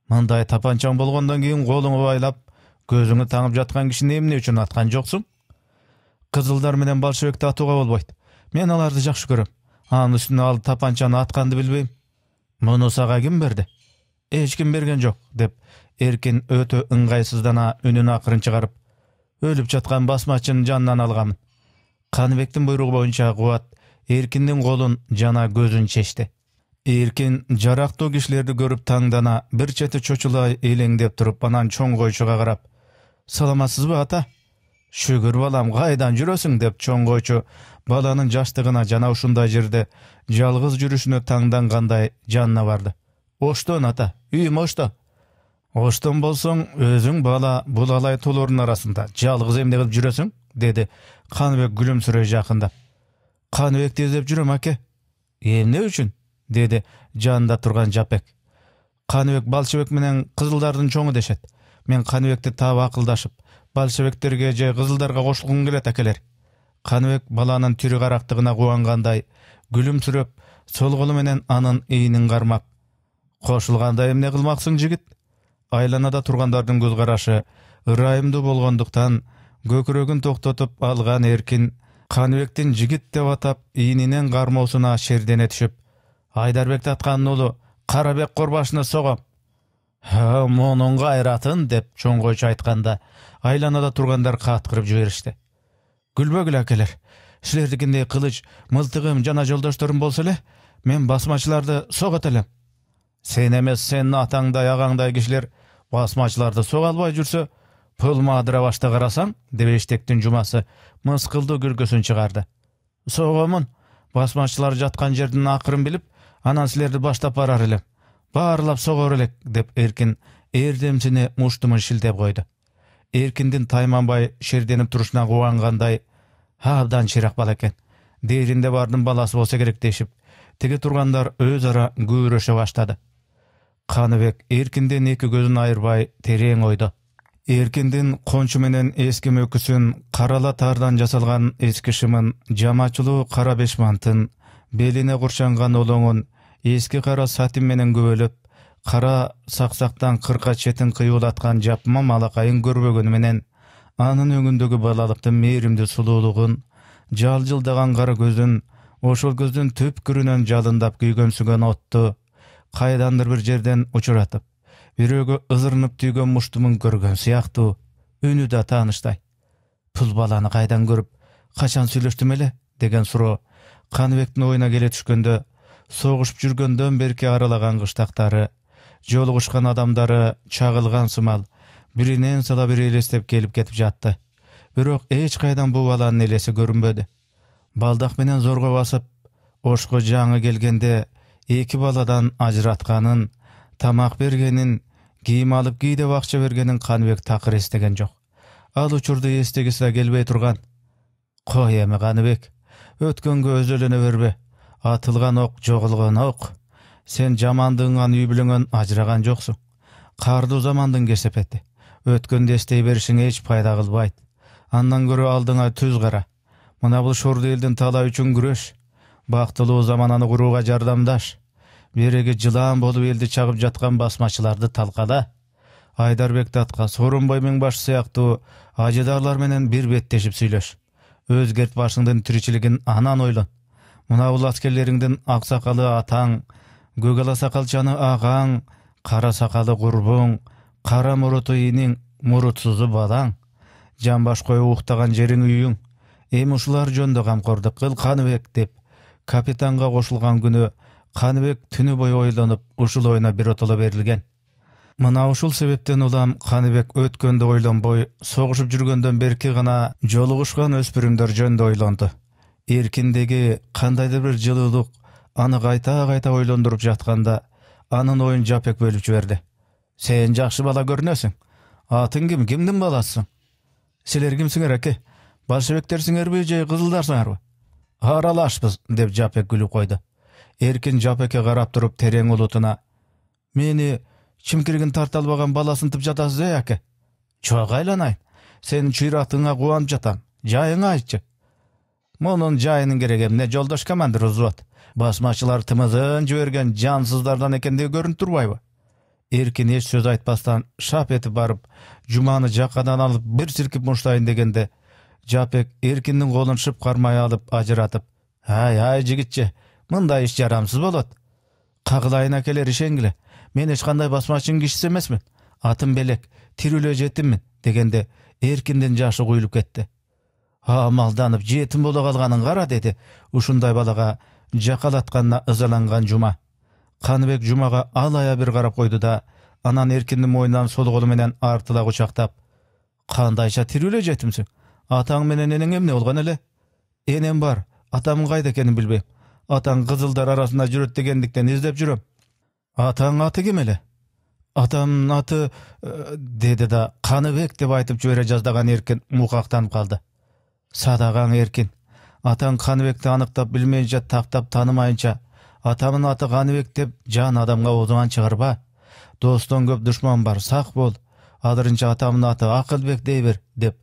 "Мындай тапанчаң болгондон кийин колуңу байлап, көзүңү таңып жаткан кишини эмне үчүн аткан жоксуң? Кызылдар менен большевикти атууга болбойт. Мен аларды жакшы көрөм. Анын үстүнө ал тапанчаны атканды билбейм. Муну сага ким берди?" "Эч ким берген жок" деп эркин өтө ыңгайсыздана үнүн акырын чыгарып, "Өлүп жаткан басмачынын жанынан алганмын." Каныбектин буйругу боюнча Кубат эркиндин колун жана көзүн чечти. Эркин жарактуу кишилерди көрүп таңдана, бир чети чочулай элеңдеп туруп, анан чоңгойчуга карап, "Саламатсызбы, ата?" "Шүгүр балам, кайдан жүрөсүң?" деп чоңгойчу баланын жаштыгына жана ушундай жерде жалгыз жүрүшүнө таңдангандай жанына барды. "Оштон, ата, үйүм Ошто." "Оштон болсоң, өзүң бала бул алай толордун арасында жалгыз эмне кылып жүрөсүң?" деди Каныбек күлүмсүрөй жакындап. "Каныбекти издеп жүрөм, аке." "Эмне үчүн?" деди жанында турган Жапек. "Каныбек большевик менен кызылдардын чоңу дешет. Мен Каныбекти таап акылдашып, большевиктерге же кызылдарга кошулгум келет, акелер. Каныбек баланын түрү карактыгына кубангандай күлүмсүрөп, сол колу менен анын ийинин кармап: "Кошулганда эмне кылмаксың, жигит?" Айланада тургандардын көз карашы ырайымдуу болгондуктан көкүрөгүн токтотуп алган Эркин Каныбектин жигит деп атап ийининен кармоосуна шердене түшүп: "Айдарбек татканын уулу Карабек Корбашны согом." "Мунун кайратын" деп чоңгойчу айтканда, айланада тургандар каткырып жиберишти. "Күлбөгүл акелер, силердикиндей кылыч, мылтыгым жана жолдошторум болсо эле, мен басмачыларды согот элем." "Сен эмес, сенин атаңдай агаңдай кишилер басмачыларды сога албай жүрсө, пул маадыра башта карасаң" деп Эштектин жумасы мыскылдуу күлкүсүн чыгарды. "Согомун, басмачылар жаткан жердин акырын билип, анан силерди баштап барар элем. Баарлап согор элек" деп Эркин эрдемсине муштумун шилтеп койду. Эркиндин тайманбай шерденип турушуна кубангандай: "Абдан чыйрак бала экен. Дээринде бардын баласы болсо керек" дешип, тиги тургандар өз ара күбүрөшө баштады. Каныбек Эркинден эки көзүн айырбай терең ойдо. Эркиндин кончу менен эски мөкүсүн, карала тардан жасалган эски шымын, жамачылуу кара бешмантын, белине курчанган олоңун эски кара сатин менен көбөлөп, кара саксактан кырка четин кыйуулаткан жапма малакайын көрбөгөнү менен, анын өңүндөгү балалыктын мээримдүү сулуулугун, жалжылдаган кара көзүн, ошол көздүн түпкүрүнөн жалындап күйгөнсүгөн отту кайдандыр бир жерден учуратып, бирөөгө ызырынып түйгөн муштумун көргөн сыяктуу, үнү да тааныштай. "Пул баланы кайдан көрүп, качан сүйлөштүм эле?" деген суроо Каныбектин оюна келе түшкөндө, согушуп жүргөндөн берки аралаган кыштактары, жолугушкан адамдары чагылган сымал биринен сала бири элестеп келип кетип жатты. Бирок эч кайдан бул баланын элеси көрүнбөдү. Балдак менен зорго басып, ошко жаңы келгенде эки баладан ажыратканын, тамак бергенин, кийим алып кий деп акча бергенин Каныбек такыр эстеген жок. Ал учурду эстегиси да келбей турган. "Кой эми Каныбек, өткөнгө өзөлөнө бербе. Атылган ок жоголгон ок. Сен жамандыгыңан үй бүлөңөн ажыраган жоксуң. Кардуу замандын кесепети. Өткөндү эстей беришиң эч пайда кылбайт. Андан көрө алдыңа түз кара. Мына бул шорду элдин талай үчүн күрөш. Бактылуу замананы курууга жардамдаш. Береги жылаан болуп элди чагып жаткан басмачыларды талкала. Айдарбек татка, Сооронбай Миңбаш сыяктуу ажыдарлар менен бир беттешип сүйлөш. Өзгерт башыңдын тиричилигин анан ойлон. Мына бул аскерлериңдин ак сакалы атаң, көк ала сакалчаны агаң, кара сакалы курбуң, кара муруту ийиниң, мурутсузу балаң, жамбаш коюп уктаган жериң үйүң. Эми ушулар жөнүндө камкордук кыл, Каныбек" деп капитанга кошулган күнү Каныбек түнү бою ойлонуп, ушул оюна биротоло берилген. Мына ушул себептен улам Каныбек өткөндү ойлонбой, согушуп жүргөндөн берки гана жолугушкан өспүрүмдөр жөнүндө ойлонду. Эркиндеги кандайдыр бир жылуулук аны кайта ойлондуруп жатканда, анын оюн Жапек бөлүп жиберди. "Сен жакшы бала көрүнөсүң. Атың ким, кимдин баласысың? Силер кимсиңер аке? Большевиктерсиңерби же кызылдарсыңарбы?" "Аралашпыз" деп Жапек күлүп койду. Эркин Жапекке карап туруп терең улутуна: "Мени чимкиригин тарта албаган баласынтып жатасыз аке?" "Жок айланайын. Сенин чыйрактыгыңа кубанып жатам. Жайыңы айтчы." "Мунун жайынын кереги эмне, жолдош командир взвод? Басмачылар тымызын жиберген жансыздардан экендиги көрүнүп турбайбы?" Эркин эч сөз айтпастан шап этип барып, жуманы жакадан алып бир силкип муштайын дегенде, Жапек Эркиндин колун шып кармай алып ажыратып: Ай жигитче, мындай иш жарамсыз болот. Кагылайын акелер, ишенгиле. Мен эч кандай басмачынын кишиси эмесмин. Атым белек, тирүүлө жетиммин" дегенде Эркиндин жашы куюлуп кетти. "Амалданып жетим боло калганын кара" деди ушундай балага жакалатканына ызаланган Жума. Каныбек Жумага алая бир карап койду да, анан Эркиндин мойнунан сол колу менен артыла кучактап: "Кандайча тирүүлө жетимсиң? Атаң менен энең эмне болгон эле?" "Энем бар, атамын кайда экенин билбейм. Атаң кызылдар арасында жүрөт дегендиктен издеп жүрөм." "Атаң аты ким эле?" "Атамдын аты..." деди да Каныбек деп айтып жибере жаздаган Эркин мукактанып калды. "Садаган Эркин, атаң Каныбекти аныктап билмейинче, тактап таанымайынча, атамдын аты Каныбек деп жан адамга оозуңан чыгарба. Достон көп душман бар, сак бол. Азырынча атамдын аты Акылбек дей бер" деп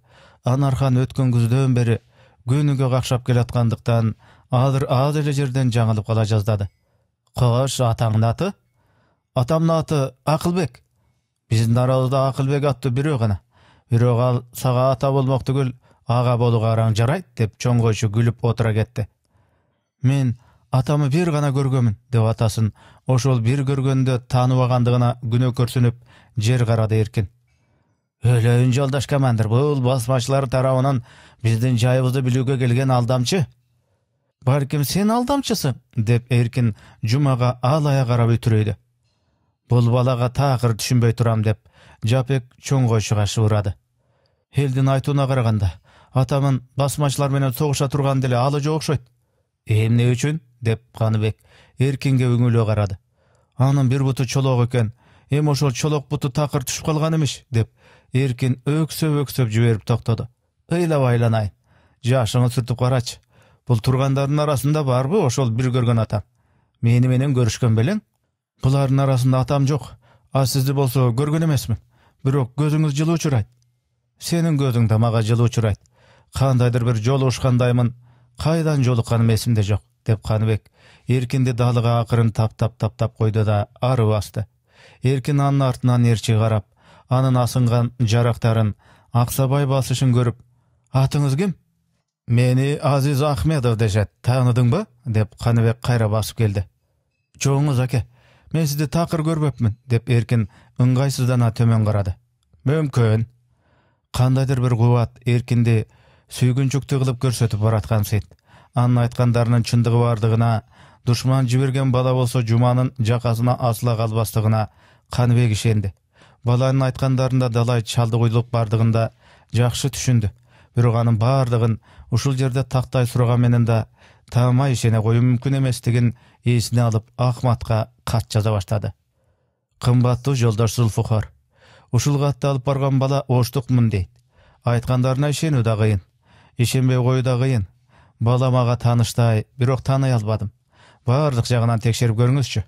Анархан өткөн күздөн бери Günüge kakşap kelatkandyktan azыр az ele жерден жаңылып кала жаздады. Koş, ataňyň aty? Atamyň aty Akylbek. Biziň arabızda Akylbek atdy biri gana. Biri gal saga ata bolmak tügül aga bolugaraň jarayt dep çoňgoýşy gülüp otura ketdi. Men atamy bir gana görgömün dep atasyn oşol bir görgende tanybagandygyna güne körsünüp jer garady erkin. Öleýin joldaş komandir, bul basmaçylar tarabyndan biziň jaýybızdy bilүүge gelgen aldamçy. Balkim sen aldamçysyň dep erkin Jumaga alaya garap ötüreydi. Bul balaga taýyr düşünbey turam dep Japek çoňgoýşyga şurady. Heldin aýtuuna garaganda atamyň basmaçylar menen soguşa turgan dile alyjy okşoýt. Emne üçin dep Kanybek erkinge öňüle garady. Anyň bir butu çolok eken, hem oşol çolok butu taýyr düşüp kalgan emiş dep erkin öksöp jiberip toktady. Öýlep aýlanaýyn. Jaşyňy sürtüp garaç. Bul turgandaryň arasynda barby oşol bir görgen atam? Meni menen görüşken beleň? Bularyň arasynda atam jok. A sizdi bolsa görgen emesmin. Birok gözüňiz jyly uçurayt. Seniň gözüňde maga jyly uçurayt. Kandaýdyr bir jol uşkandaýmyn. Kaýdan jolukkanym esimde jok dep Kanybek erkindi dalyga akyryn tap koýdu da ary bastı. Erkin anın artынан erçi garap, anın asyngan jaraktaryn Aksabay basışyn görüp, "Atyňyz kim?" "Meni Aziz Ahmedow deşet, tanydyňby?" dep Kanybek kaýra basyp geldi. "Joňuz ake, men sizdi takyr görbepmin" dep erkin ыңгайсыздана tömen garady. "Möмкün." Kandaýdyr bir guwat erkindi süýgünçükdi kılıp görsetip baratkan seyt. Anın aýtgandarynyň çyndygy bardygyna, duşman jibergen bala bolsa Jumanyň jakasyna asla galbastygyna Kanybek işendi. Balanyň aýtgandarynda dalay çaldy goýulup bardygynda jakşy düşündi. Birok anyň bardygyn uşul jerde taktay suragan menen da tamay işene goýum mümkin emesdigin esine alyp Ahmatka kat jaza başlady. "Kymbatly joldaş Zulfuhar, uşul gatty alyp bargan bala oşdukmyn" diýdi. Aýtgandaryna işenүү da gıyyn. İşenbey goýu da gıyyn. Bala maga tanıştay, birok tanaý albadym. Bardyk jagынан tekşerip görüňizçi.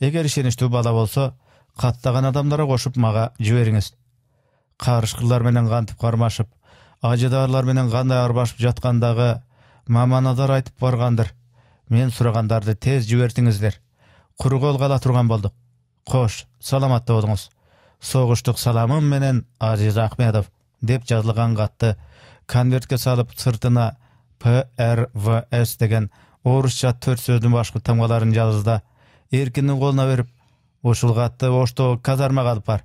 Eger işenişli bala bolsa, katlagan adamlara goşup maga jiberiňiz. Karışkılar menen gantyp garmaşyp, ajydarlar menen gandaý arbaşyp jatgandagy mamanadar aýtyp bargandyr. Men suragandardy tez jibertiňizler. Kuru gol gala turgan boldyk. Hoş, salamat boldunuz. Soguşdyk salamym menen Aziz Ahmedow dep жазылган gatty konvertke salyp sırtyna PRVS degen orusça 4 sözdün başka tamgalaryny yazdy. Erkiniň goluna berip, "Oşul gatty oşto kazarmaga alyp bar."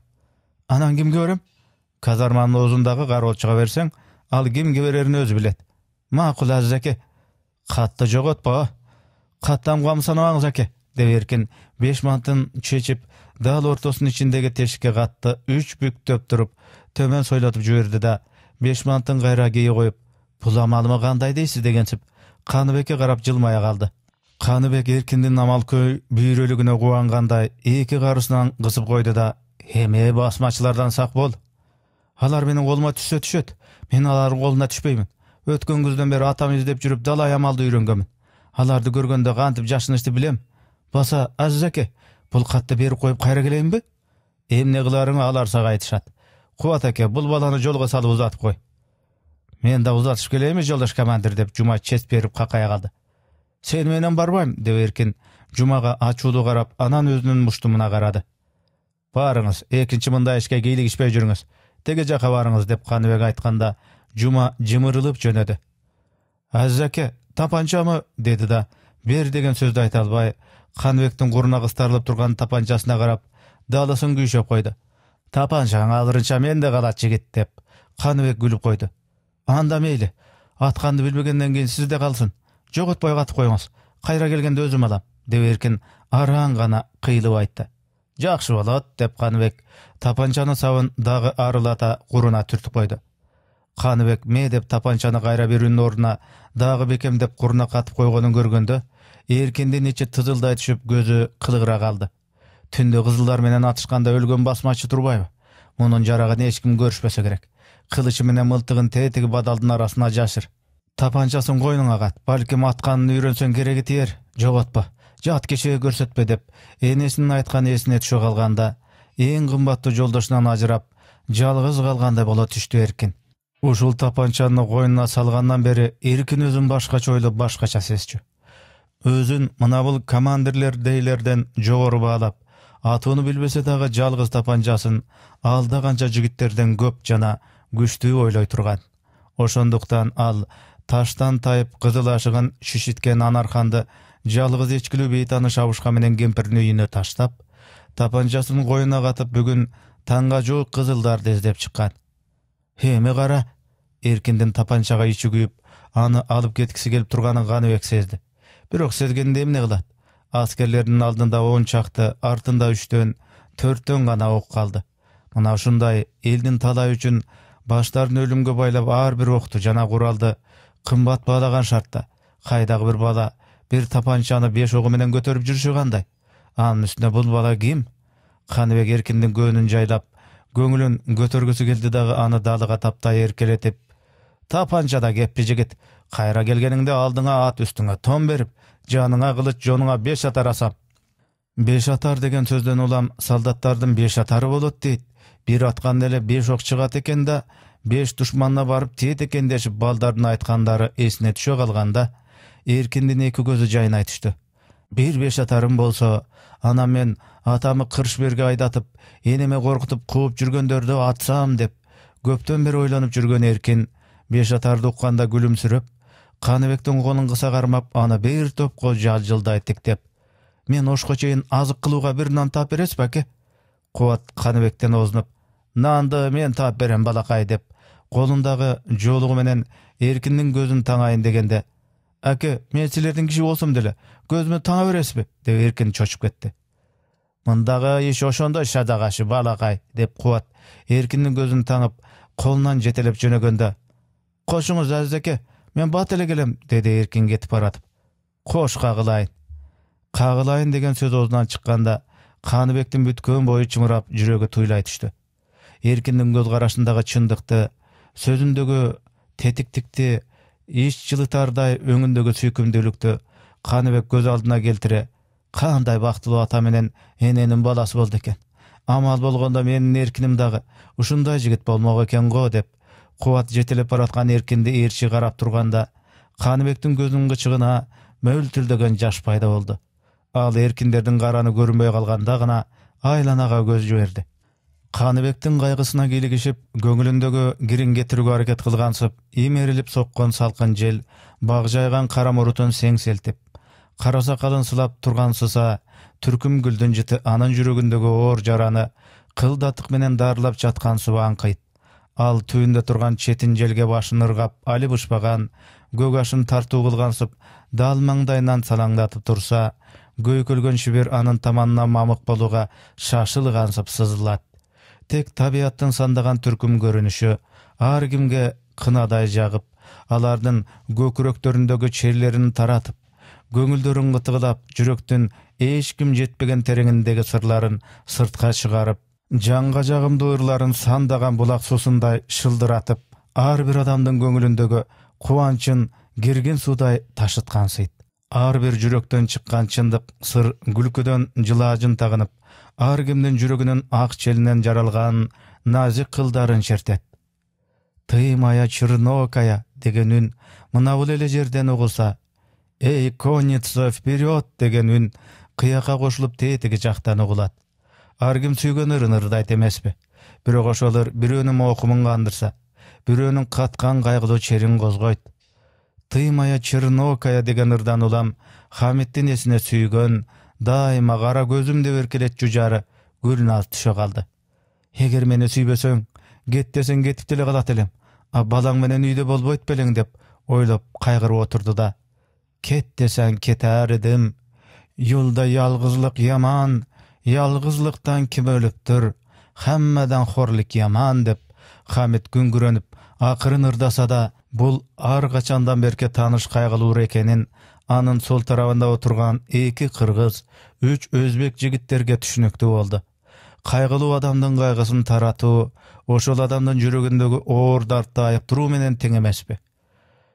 "Anan kim görüm?" "Kazarmanyň ozundagy garolçuga berseň, al kimge bererini özü bilet." "Makul Aziz ake." "Katty jogotpa. Kattam gamsanaňyz ake." dep erkin 5 mantyn çeçip dal ortosynyň içindegi teşikke gatty 3 büktöp turup tömen soýlatyp jiberdi da 5 mantyn gaýra geýi goýup, "Pul amalymy gandaý diýsiz?" degensip Kanybek'e garap jylmaýa galdy. Kanybek erkindin amalköy büýreligine guwanganday iki garysyndan gysyp goýdy da, "Heme basmaçylardan sak bol. Alar meniň goluma düşet. Men alaryň goluna düşpeýmin. Ötken güzden beri atam izlep jürüp dalay amaldy öýrengemmin. Alardy görgende gantyp jaşynyşdy bilem. Basa Aziz ake, bul katty berip goýup kaýra geleýinbi? Emne gylaryň alar saga aýtышat. Kuwat ake, bul balany jolga salyp uzatyp goý." "Men da uzatyp geleýimi joldaş komandir" dep Juma çes berip kakaýa galdy. "Sen menen barbaým" dep erkin Jumaga açuwly garap anan özünün muştumuna garady. "Baryňyz, ekinçi mында işke geýlik işpej jürüňiz. Tege jaka baryňyz" dep Kanybek aýtkanda Juma jymyrylyp jönedi. "Aziz ake, tapançamy?" dedi da ber degen sözdü aýta albay Kanybekden guruna gystarlyp turgan tapançasyna garap dalysyn güýşep goýdy. "Tapançaň alyrynça mende galat jigit" dep Kanybek gülüp goýdy. "Anda meýli. Atkandy bilmegenden keyin sizde kalsın. Jogotpoy gatyp goýuňuz. Kaýra gelgende özüm alam" dep erkin araň gana kıyılıp aýtdy. "Jakşy bolat" dep Kanybek tapançany sabyn dagy arylata guruna türtüp goýdy. Kanybek me dep tapançany gaýra berүүnün orduна dagy bekem dep guruna katyp goýganyny görgende erkinde neçe tyzylday düşüp gözü kılıgra kaldı. Tünde kızıllar menen atışkanda ölgön basmaçı turbayby. Onun jaragyn hiç kim görüşmese gerek. Kılıçı menen mıltygyn tetigi badaldın arasına jaşır. "Tapançasyn goýnuňa gat, balkim atkanyny öýrenseň keregi tiýer. Jogotpa, jat keşege görsetpe" dep enesinin aýtkany esine düşe galganda eň gymbatly joldaşyndan ajyrap, jalgyz galganda bola düşdi erkin. Ушул тапанчаны койнуна салгандан бери эркин өзүн башкача ойлоп башкача сезчү. Өзүн мына бул командирлердейлерден жогору баалап, атууну билбесе дагы жалгыз тапанчасын алда канча жигиттерден көп жана күчтүү ойлой турган. Ошондуктан ал таштан тайып кызыл ашыгын шишиткен Анарханды жалгыз эчкилүү бейтаныш абышка менен кемпирдин үйүнө таштап, тапанчасын койнуна катып бүгүн таңга жуук кызылдарды издеп чыккан. Эми кара, эркиндин тапанчага ичи күйүп, аны алып кеткиси келип турганын Каныбек сезди. Бирок сезгенде эмне кылат? Аскерлердин алдында 10 чакты, артында 3төн, 4төн гана ок калды. Мына ушундай элдин талай үчүн баштарын өлүмгө байлап ар бир окту жана куралды кымбат баалаган шартта кайдагы бир бала бир тапанчаны 5 огу менен көтөрүп жүрүшү кандай? Анын үстүнө бул бала ким? Каныбек эркиндин көөнүн жайлап, көңүлүн көтөргүсү келди дагы аны далыга таптай эркелетип, "Тапанчада кеппи жигит, кайра келгениңде алдыңа ат, үстүңө тон берип, жаныңа кылыч, жонуңа 5 атар асам." 5 атар деген сөздөн улам солдаттардын 5 атары болот дейт. Бир атканда эле 5 ок чыгат экен да, 5 душманына барып тиет экен дешип балдардын айткандары эсине түшө калганда, эркиндин эки көзү жайын айтышты. "Бир 5 атарым болсо, анан мен атамы Кыршберге айдатып, энеме коркутуп кууп жүргөндөрдү атсам" деп көптөн бери ойлонуп жүргөн эркин 5 атарды укканда күлүмсүрөп, Каныбектин колун кыса кармап, аны бир топко жалжылдай тиктеп, "Мен ошко чейин азык кылууга бир нан таап бересиз беке?" Кубат Каныбектен оозунуп, "Нанды мен таап берем балакай" деп колундагы жоолугу менен эркиндин көзүн таңайын дегенде, "Аке, мен силердин киши болсом деле көзүмө таңа бересизби?" деп эркин чочуп кетти. "Мындагы иш ошондой шадагашы балакай" деп Кубат эркиндин көзүн таңып, колунан жетелеп жөнөгөндө, "Кошуңуз Азиз, мен бат эле келем" деди эркин кетип баратып. "Кош кагылайын." Кагылайын деген сөз оозунан чыкканда, Каныбектин бүткөн бою чымырап, жүрөгү туйлай түштү. Эркиндин көз карашындагы чындыкты, сөзүндөгү тетиктикти, ич жылытардай өңүндөгү сүйкүмдүүлүктү Каныбек көз алдына келтире, кандай бактылуу ата менен эненин баласы болду экен. Амал болгондо менин эркиним дагы ушундай жигит болмок экен го деп Кубат жетелеп бараткан эркинди ээрчи карап турганда, Каныбектин көзүнүн кычыгына мөлтүлдөгөн жаш пайда болду. Ал эркиндердин караны көрүнбөй калганда гана айланага көз жиберди. Каныбектин кайгысына кийлигишип, көңүлүндөгү кирин кетирүүгө аракет кылгансып, имерилип соккон салкын жел баг жайган кара мурутун сеңселтип, кара сакалын сылап тургансыса, түркүм гүлдүн жыты анын жүрөгүндөгү оор жараны кылдатык менен дарылап жаткансыбы аңкыйт. Ал түбүндө турган четин желге башын ыргап, али бышпаган, көк ашын тартуу кылгансып, дал маңдайынан салаңдатып турса, көйкөлгөн шибер анын таманына мамык болууга шашылгансып сызылат. Тек табияттын сандаган түркүм көрүнүшү ар кимге кынадай жагып, алардын көкүрөктөрүндөгү черлерин таратып, көңүлдөрүн кытыгылап, жүрөктүн эч ким жетпеген тереңиндеги сырларын сыртка чыгарып, жанга жагымдуу ырларын сандаган булак суусундай шылдыратып, ар бир адамдын көңүлүндөгү кубанчын киргин суудай ташыткансыйт. Ар бир жүрөктөн чыккан чындык сыр күлкүдөн жылаажын тагынып, ар кимдин жүрөгүнүн ак челинен жаралган назик кылдарын чертет. "Ты моя чернокая" деген үн мына бул эле жерден угулса, "Эй, конница, вперед" деген үн кыякка кошулуп тетиги жактан угулат. Ар ким сүйгөн ырын ырдайт эмеспи? Бирок ошол ыр бирөөнүн окумун кандырса, бирөөнүн каткан кайгылуу черин козгойт. "Ты моя чернокая" деген ырдан улам Хамиттин эсине сүйгөн, дайыма кара көзүм деп эркелетчү жары Гүлназ түшө калды. "Эгер мени сүйбөсөң, кет десең кетип деле калат элем. А балаң менен үйдө болбойт белең" деп ойлоп кайгырып отурду да, "Кет десең кетер эдим. Юлда ялгызлык яман, ялгызлыктан ким өлүптүр, хаммадан хорлук яман" деп Хамит күңгүрөнүп, акырын ырдаса да, бул ар качандан берки тааныш кайгылуу экенин анын сол тарабында отурган 2 кыргыз, 3 өзбек жигиттерге түшүнүктүү болду. Кайгылуу адамдын кайгысын таратуу ошол адамдын жүрөгүндөгү оор дартты айыктыруу менен тең эмеспи?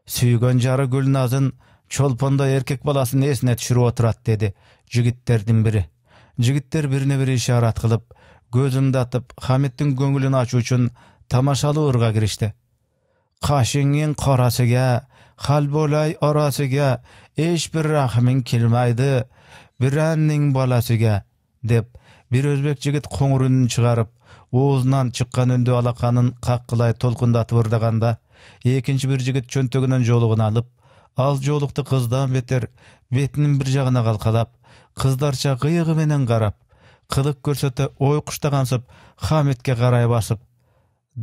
Сүйгөн жары Гүлназын чолпондой эркек баласын эсине түшүрүп отурат, деди жигиттердин бири. Жигиттер бирине бири ишарат кылып, көзүн датып, Хамиттин көңүлүн ачуу үчүн тамашалуу ырга киришти. Kaşıngın qarasıga, halbolay arasıga eş bir rahmin kilmaydı, biranning balasıga, dep bir özbek jigit qoňurun çıgarıp, oğuzundan çıkkan öndü alakanın kakkılay tolkundatıp ırdaganda, ekinci bir jigit çöntögünden jolugunu alıp, al joluktu kızdan beter, betinin bir jagına kalkalap, kızdarça gıyıgı menen garap, kılık görsete oy kuştagansıp, Hamitke garay basıp,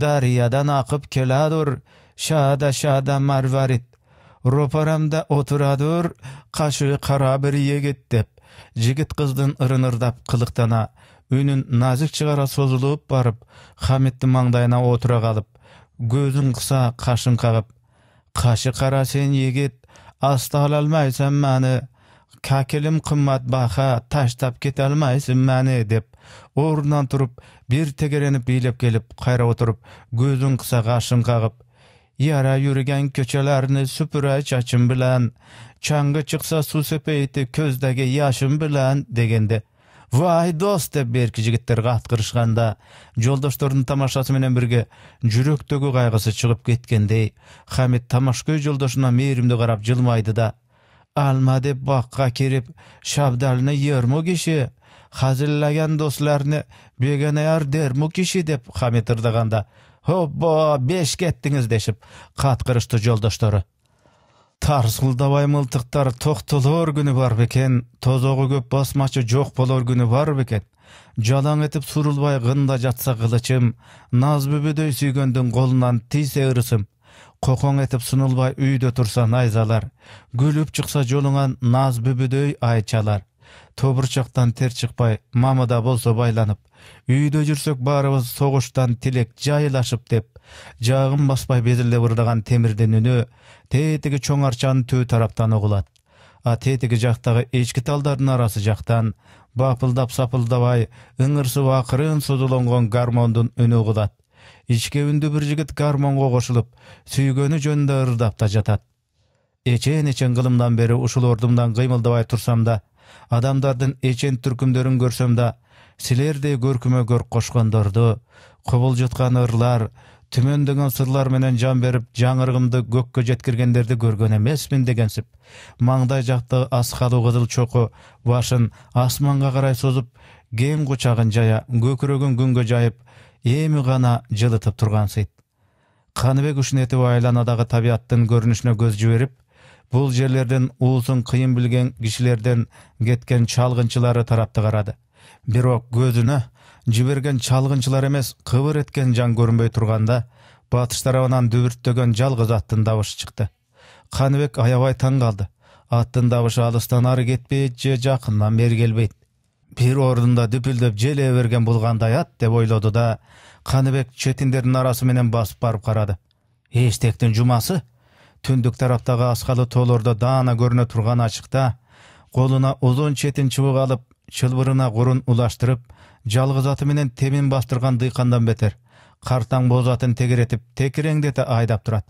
Dariyadan akıp keladur, şada şada marvarit, roparamda oturadur, kaşı kara bir yegit dep, jigit kızdın ırınırdap kılıktana, ünün nazik çıgara sozulup barıp, Hamit'in mangdayına otura kalıp, gözün kısa kaşın kağıp, kaşı kara sen yegit, asla alalmaysan mani, kakelim kımmat baha, taştap ketalmaysan mani dep, orundan turup, bir tegerenip bilep gelip, kayra oturup, gözün kısa kaşın kağıp, yara yürügen köçelerini süpüre çaçın bilen, çangı çıksa su sepeyti közdagi yaşın bilen degende. Vay dost dep berki jigitler gaht kırışganda, joldaşlarının tamaşası menen birge jürekdegi kaygısı çıkıp ketgendey, Hamit tamaşköy joldaşına merimde garap jılmaydı da, alma dep bakka kirip, şabdalyny ýermo kişi, hazırlayan dostlarını begenayar dermo kişi dep Hamit ırdaganda, hoppa beş kettiňiz deşip kat kırıştı joldaşları. Tarsıldabay mıltıktar toktolor günü bar beken, tozogu köp basmaçı jok bolor günü bar beken. Jalan etip surulbay gında jatsa kılıçım, naz bübüdöy süýgöndüň golundan tiyse ırısım. Kokon etip sunulbay üýde tursa nayzalar, gülüp çıksa joluňan naz bübüdöy ayçalar. Toburçaktan ter çıkpay, mamada bolsa baylanıp, üýde jürsek barыбыз soguştan tilek jaýlaşyp dep, jagym baspay bezilde vırdagan temirden ünü, tetigi çoň arçanyň tö taraptan ogulat. A tetigi jakdagy eçki taldaryň arasy jakdan, bapıldap sapıldabay, ıňırsy wakyryn sozulangan garmondun ünü ogulat. İçke ündü bir jigit garmonga goşulyp, süýgeni jönde ırdapda jatat. Eçen gılımdan beri uşul ordumdan gıymıldabay tursamda, adamdardın eçen türkümlerin görsemda, silerde görküme görk koşkandordu, kobul jutkan ırlar, tümendegen sırlar menen jan berip, jaňyrgymdy gökke jetkirgenderdi görgen emesmin degensip, maňday jakda asgaly gyzyl çoku, başyn asmanga garay sozup, geň guçagyn jaya, göküregen güngö jaýyp, emi gana jylytyp turgansyt. Kanybek uşneti aylanadagy tabiatyň görünüşine göz jüberip, bul jerlerden ulusun kıyın bilgen kişilerden getken çalgınçılары tarapta garady. Birok gözüne jibergen çalgınçılar emes, kıvır etken jan görünbey turganda, batış tarabынан dübürttegen jalgyz attın dawyşy çykdy. Kanybek ayabay taň kaldy. Attın dawyşy alystan ary getbeyt je jakyndan beri gelbeyt. Bir ordunda düpüldep jele bergen bulganday at dep oýlady da, Kanybek çetinlerin arası menen basyp baryp garady. Eştektin jumasy, tündük taraptagy asgaly tolorda dana görüne turgan açykda, goluna uzun çetin çubuq alıp, çılbırına gurun ulaştırıp, jalgyz aty menen temin bastırgan dıykandan beter, kartaň boz atyn tegeretip, tekireňdete aýdap durat.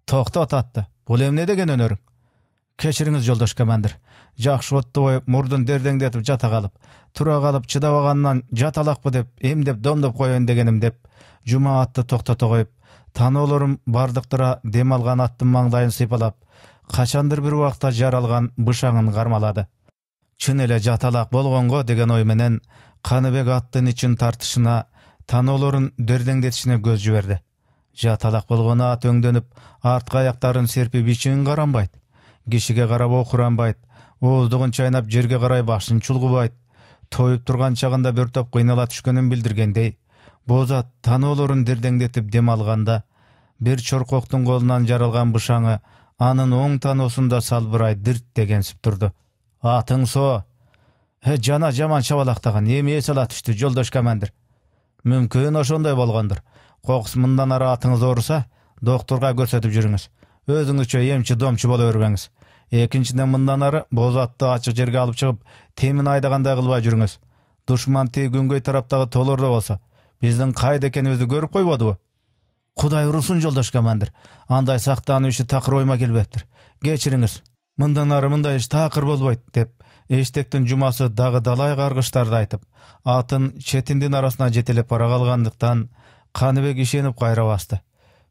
Toktat atdy, bul emne degen önörüň? Keçiriňiz joldaş komandir. Jakşy otdy boýup, murdun derdeňdetip jata galyp, tura galyp çydabagandan jatalakpy dep, emdep domdop goýan degenim dep, juma atdy toktata goýup, tanolorym bardykdyra dem algan attyň maňdaýyn sypalap, kaçandır bir wagtda jaralgan bışaňyn garmalady. Çyn ele jatalak bolgongo degen oý menen Kanybek attyn için tartışyna, tanolorun derdeňdetişine göz jüberdi. Jatalak bolgona at öňdenip, artky ayaklaryn serpip için garanbayt. Kişige garap okuranbayt, oğuzdugun çaynap jerge garay başyn çulgubayt, toyup turgan çagында bir top kıynala düşkönün bildirgendey, bozat tanolorun derdeňdetip dem alganda, bir çorkoktun golundan jaralgan bışaňy anın oň tanosunda salbyray dirt degensip turdu. Atyň so. Jana jaman çabalaktagan, emi esalat düştü joldaş komandir. Mümkin oşonday bolgandyr. Koks mından ara atyňyz orusa, doktorga görsetip jürüňiz. Özüňizçe emçi domçu bola berbeňiz. Ekinçinden mından ara bozatty açyk jerge alyp çygyp, temin aýdaganday kılbay jürüňiz. Duşman te güngöy taraptagy tolorda bolsa, bizden kaýda ekenimizi görüp koýbodyby? Kuday urusun joldaş komandir. Anday saktanyp işi takır oýma gelbepdir. Geçiriňiz. Mından ara mınday iş takır bolboýt dep, eştektin jumasy dagy dalay gargıştardy aýtyp, atyn çetindin arasına jetelep bara galgandykdan Kanybek işenip gaýra bastı.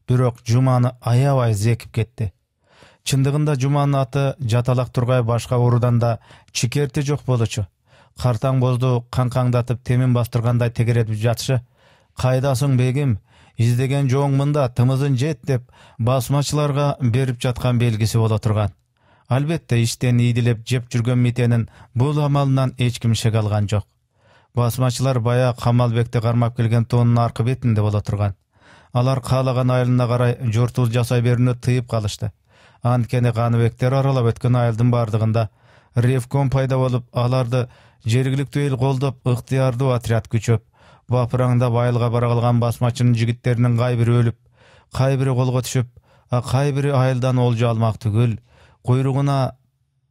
Бирок Жуманы аябай зекип кетти. Чындыгында Жуманын аты жаталак тургай башка урудан да чикерти жок болчу. Картаң бозду канкаңдатып темин бастыргандай тегеретип жатышы. Кайдасың бегим, издеген жоң мында тымызын жет деп басмачыларга берип жаткан белгиси боло турган. Албетте иштен ийдилеп жеп жүргөн Митенин бул амалынан эч ким шек алган жок. Басмачылар бая Камалбекти кармап келген тоонун аркы бетинде боло турган. Алар каалаган айылына карай жортул жасай берүүнү тыйып калышты. Анткени Каныбектер аралап өткөн айылдын бардыгында ревком пайда болуп, аларды жергиликтүү эл колдоп, ыктыярдуу отряд күчөп, бапыраңда айылга бара калган басмачынын жигиттеринин кай бири өлүп, кай бири колго түшүп, кай бири айылдан олжо алмак түгүл, куйругуна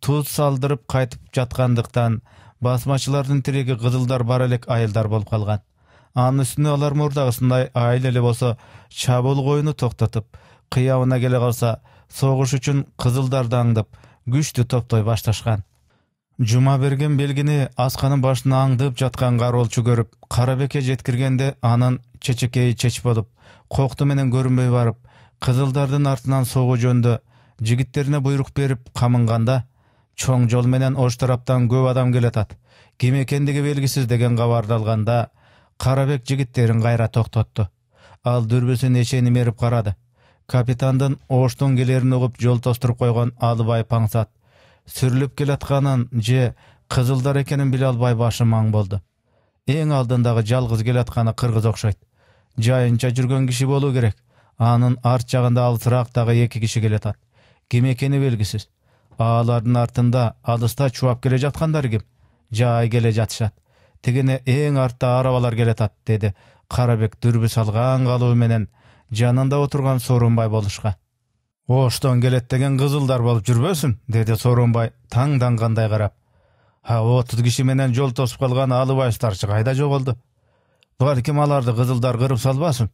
туз салдырып кайтып жаткандыктан басмачылардын тиреги кызылдар бар элек айылдар болуп калган. Анын үстүнө алар мурдагысындай айыл эле болсо чабуул коюну токтотуп, кыябына келе калса согуш үчүн кызылдарды аңдып, күчтү топтой башташкан. Жума берген белгини асканын башына аңдып жаткан кароолчу көрүп, Карабекке жеткиргенде анын чечекейи чеч болуп, кокту менен көрүнбөй барып, кызылдардын артынан согуу жөндө жигиттерине буйрук берип камынганда, чоң жол менен ош тараптан көп адам келатат. Ким экендиги белгисиз деген кабарды алганда, Карабек жигиттерин кайра токтотту. Ал дүрбүсүн эчени мерип карады. Капитандын оштон келерин угуп жол тостуруп койгон Алыбай Паңсат сүрүлүп келатканын же кызылдар экенин биле албай башы маң болду. Эң алдындагы жалгыз келатканы кыргыз окшойт. Жайынча жүргөн киши болуу керек. Анын арт жагында алысыраак дагы эки киши келатат. Ким экени белгисиз. Алардын артында алыста чубап келе жаткандар ким? Жай келе жатышат. Тигине эң артта арабалар келатат, деди Карабек дүрбүс алган калыбы менен жанында отурган Сооронбай болушка. Оштон келет деген кызылдар болуп жүрбөсүн, деди Сооронбай таңдангандай карап. 30 киши менен жол тосуп калган Алыбай старчы кайда жоголду? Балким аларды кызылдар кырып салбасын.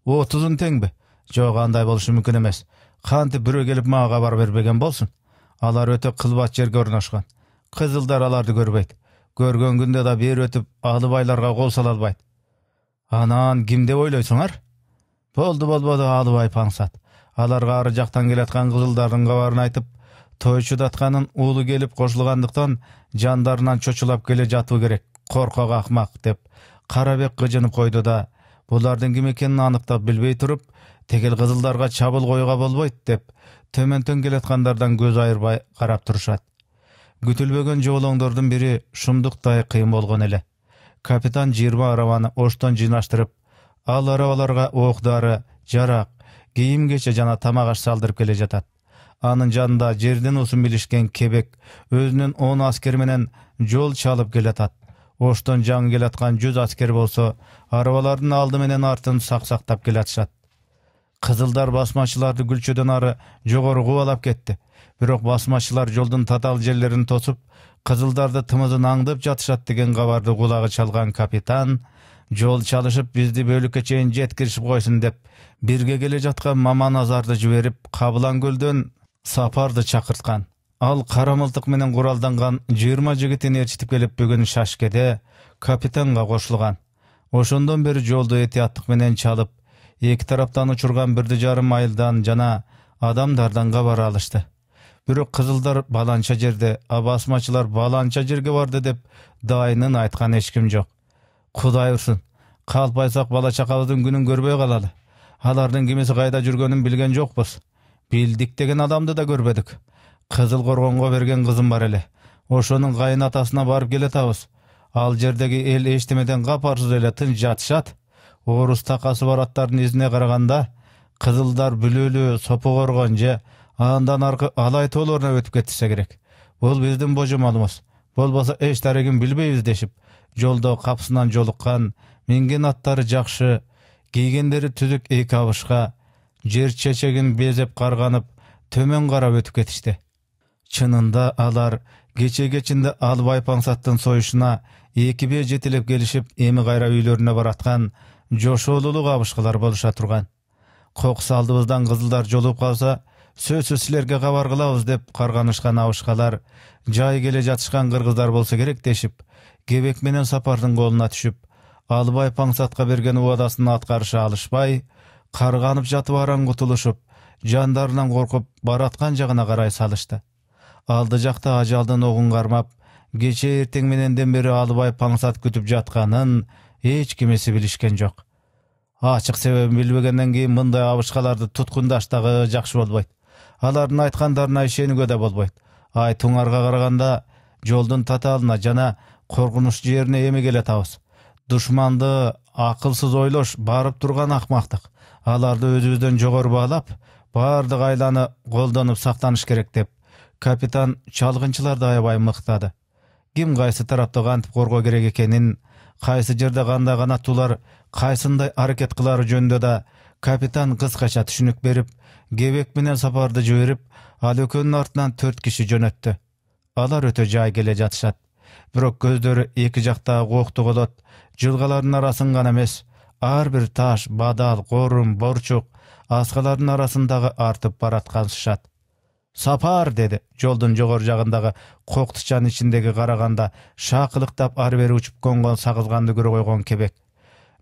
30-ун теңби? Жок, андай болушу мүмкүн эмес. Кантип бирөө келип мага кабар бербеген болсун? Алар өтө кылбат жерге орношкон. Кызылдар аларды көрбөйт. Көргөн күндө да бери өтүп Алыбайларга кол сала албайт. Анан ким деп ойлойсуңар? Болбоду Алыбай Паңсат. Аларга ары жактан келаткан кызылдардын кабарын айтып, тойчудатканын уулу келип кошулгандыктан жандарынан чочулап келе жатуу керек. Коркок акмак деп Карабек кыжынып койду да, булардын ким экенин аныктап билбей туруп, тегил кызылдарга чабуул коюуга болбойт деп төмөндөн келаткандардан көз айырбай карап турушат. Күтүлбөгөн жоолоңдордун бири шумдуктай кыйын болгон эле. Капитан 20 арабаны оштон жыйнаштырып, ал арабаларга ок-дары, жарак, кийим-кече жана тамак аш салдырып келе жатат. Анын жанында жердин усун билишкен Кебек өзүнүн 10 аскер менен жол чалып келатат. Оштон жаңы келаткан 100 аскер болсо, арабалардын алды менен артын саксактап келатышат. Кызылдар басмачыларды Гүлчөдөн ары жогору кубалап кетти. Бирок басмачылар жолдун татаал жерлерин тосуп, кызылдарды тымызын аңдып жатышат деген кабарды кулагы чалган капитан, жол чалышып бизди бөлүккө чейин жеткиришип койсун деп, бирге келе жаткан Маманазарды жиберип, Кабылан көлдөн Сапарды чакырткан. Ал кара мылтык менен куралданган 20 жигитин ээрчитип келип бүгүн Шашкеде капитанга кошулган. Ошондон бери жолду этияттык менен чалып, эки тараптан учурган 1,5 майылдан жана адамдардан кабар алышты. Бирок кызылдар баланча жерде, басмачылар баланча жерге барды деп дайынын айткан эч ким жок. Кудай урсун, калпайсак бала чакабыздын күнүн көрбөй калалы. Алардын кимиси кайда жүргөнүн билген жокпуз. Билдик деген адамды да көрбөдүк. Кызыл Коргонго берген кызым бар эле. Ошонун кайнатасына барып келатабыз. Ал жердеги эл эчтемеден капарсыз эле тынч жатышат. Орус такасы бар аттардын изине караганда, кызылдар Бүлөлү, Сопу Коргон же андан аркы Алай тоолоруна өтүп кетишсе керек. Бул биздин божомолубуз. Болбосо эч дарегин билбейбиз дешип, жолдо капсынан жолуккан, минген аттары жакшы, кийгендери түзүк эки абышка, жер чечегин безеп карганып, төмөн карап өтүп кетишти. Чынында алар кече-кечинде Алыбай Паңсаттын союшуна 2 жетилеп келишип, эми кайра үйлөрүнө бараткан жошоолулук абышкалар болуша турган. Кокус алдыбыздан кызылдар жолуп калса, сөзсүз силерге кабар кылабыз деп карганышкан абышкалар жай келе жатышкан кыргыздар болсо керек дешип, Кебек менен Сапардын колуна түшүп, Алыбай Паңсатка берген убадасына аткарыша алышпай, Карганып жатып араңгутулушуп, жандарынан коркуп бараткан жагына карай салышты. Алды жакта ажалдын огун кармап, кече эртең мененден бери албай паңсат күтүп жатканын эч кимеси билишкен жок. Ачык себебин билбегенден кийин мындай абышкаларды туткундаштагы жакшы болбойт. Алардын айткандарына ишенүүгө да болбойт. Ай туңарга караганда жолдун татаалына жана коркунуч жерине эми келатабыз. Душманды акылсыз ойлош барып турган акмактык. Аларды өзүбүздөн жогору баалап, бардык айланы колдонуп сактаныш керек деп капитан чалгынчыларды аябай мыктады. Ким кайсы тарапты кантип коргоо керек экенин, кайсы жерде кандай канаттуулар кайсындай аракет кылары жөнүндө да капитан кыскача түшүнүк берип, Кебек менен Сапарды жиберип, ал экөөнүн артынан 4 киши жөнөттү. Алар өтө жай келе жатышат. Бирок көздөрү эки жактагы окту колот, жылгалардын арасын гана эмес, ар бир таш, бадал, корум, борчук, аскалардын арасындагы артып бараткансышат. Сапар деди, жолдун жогору жагындагы коктучанын ичиндеги караганда шакылыктап ары бери учуп конгон сагызганды көрө койгон Кебек.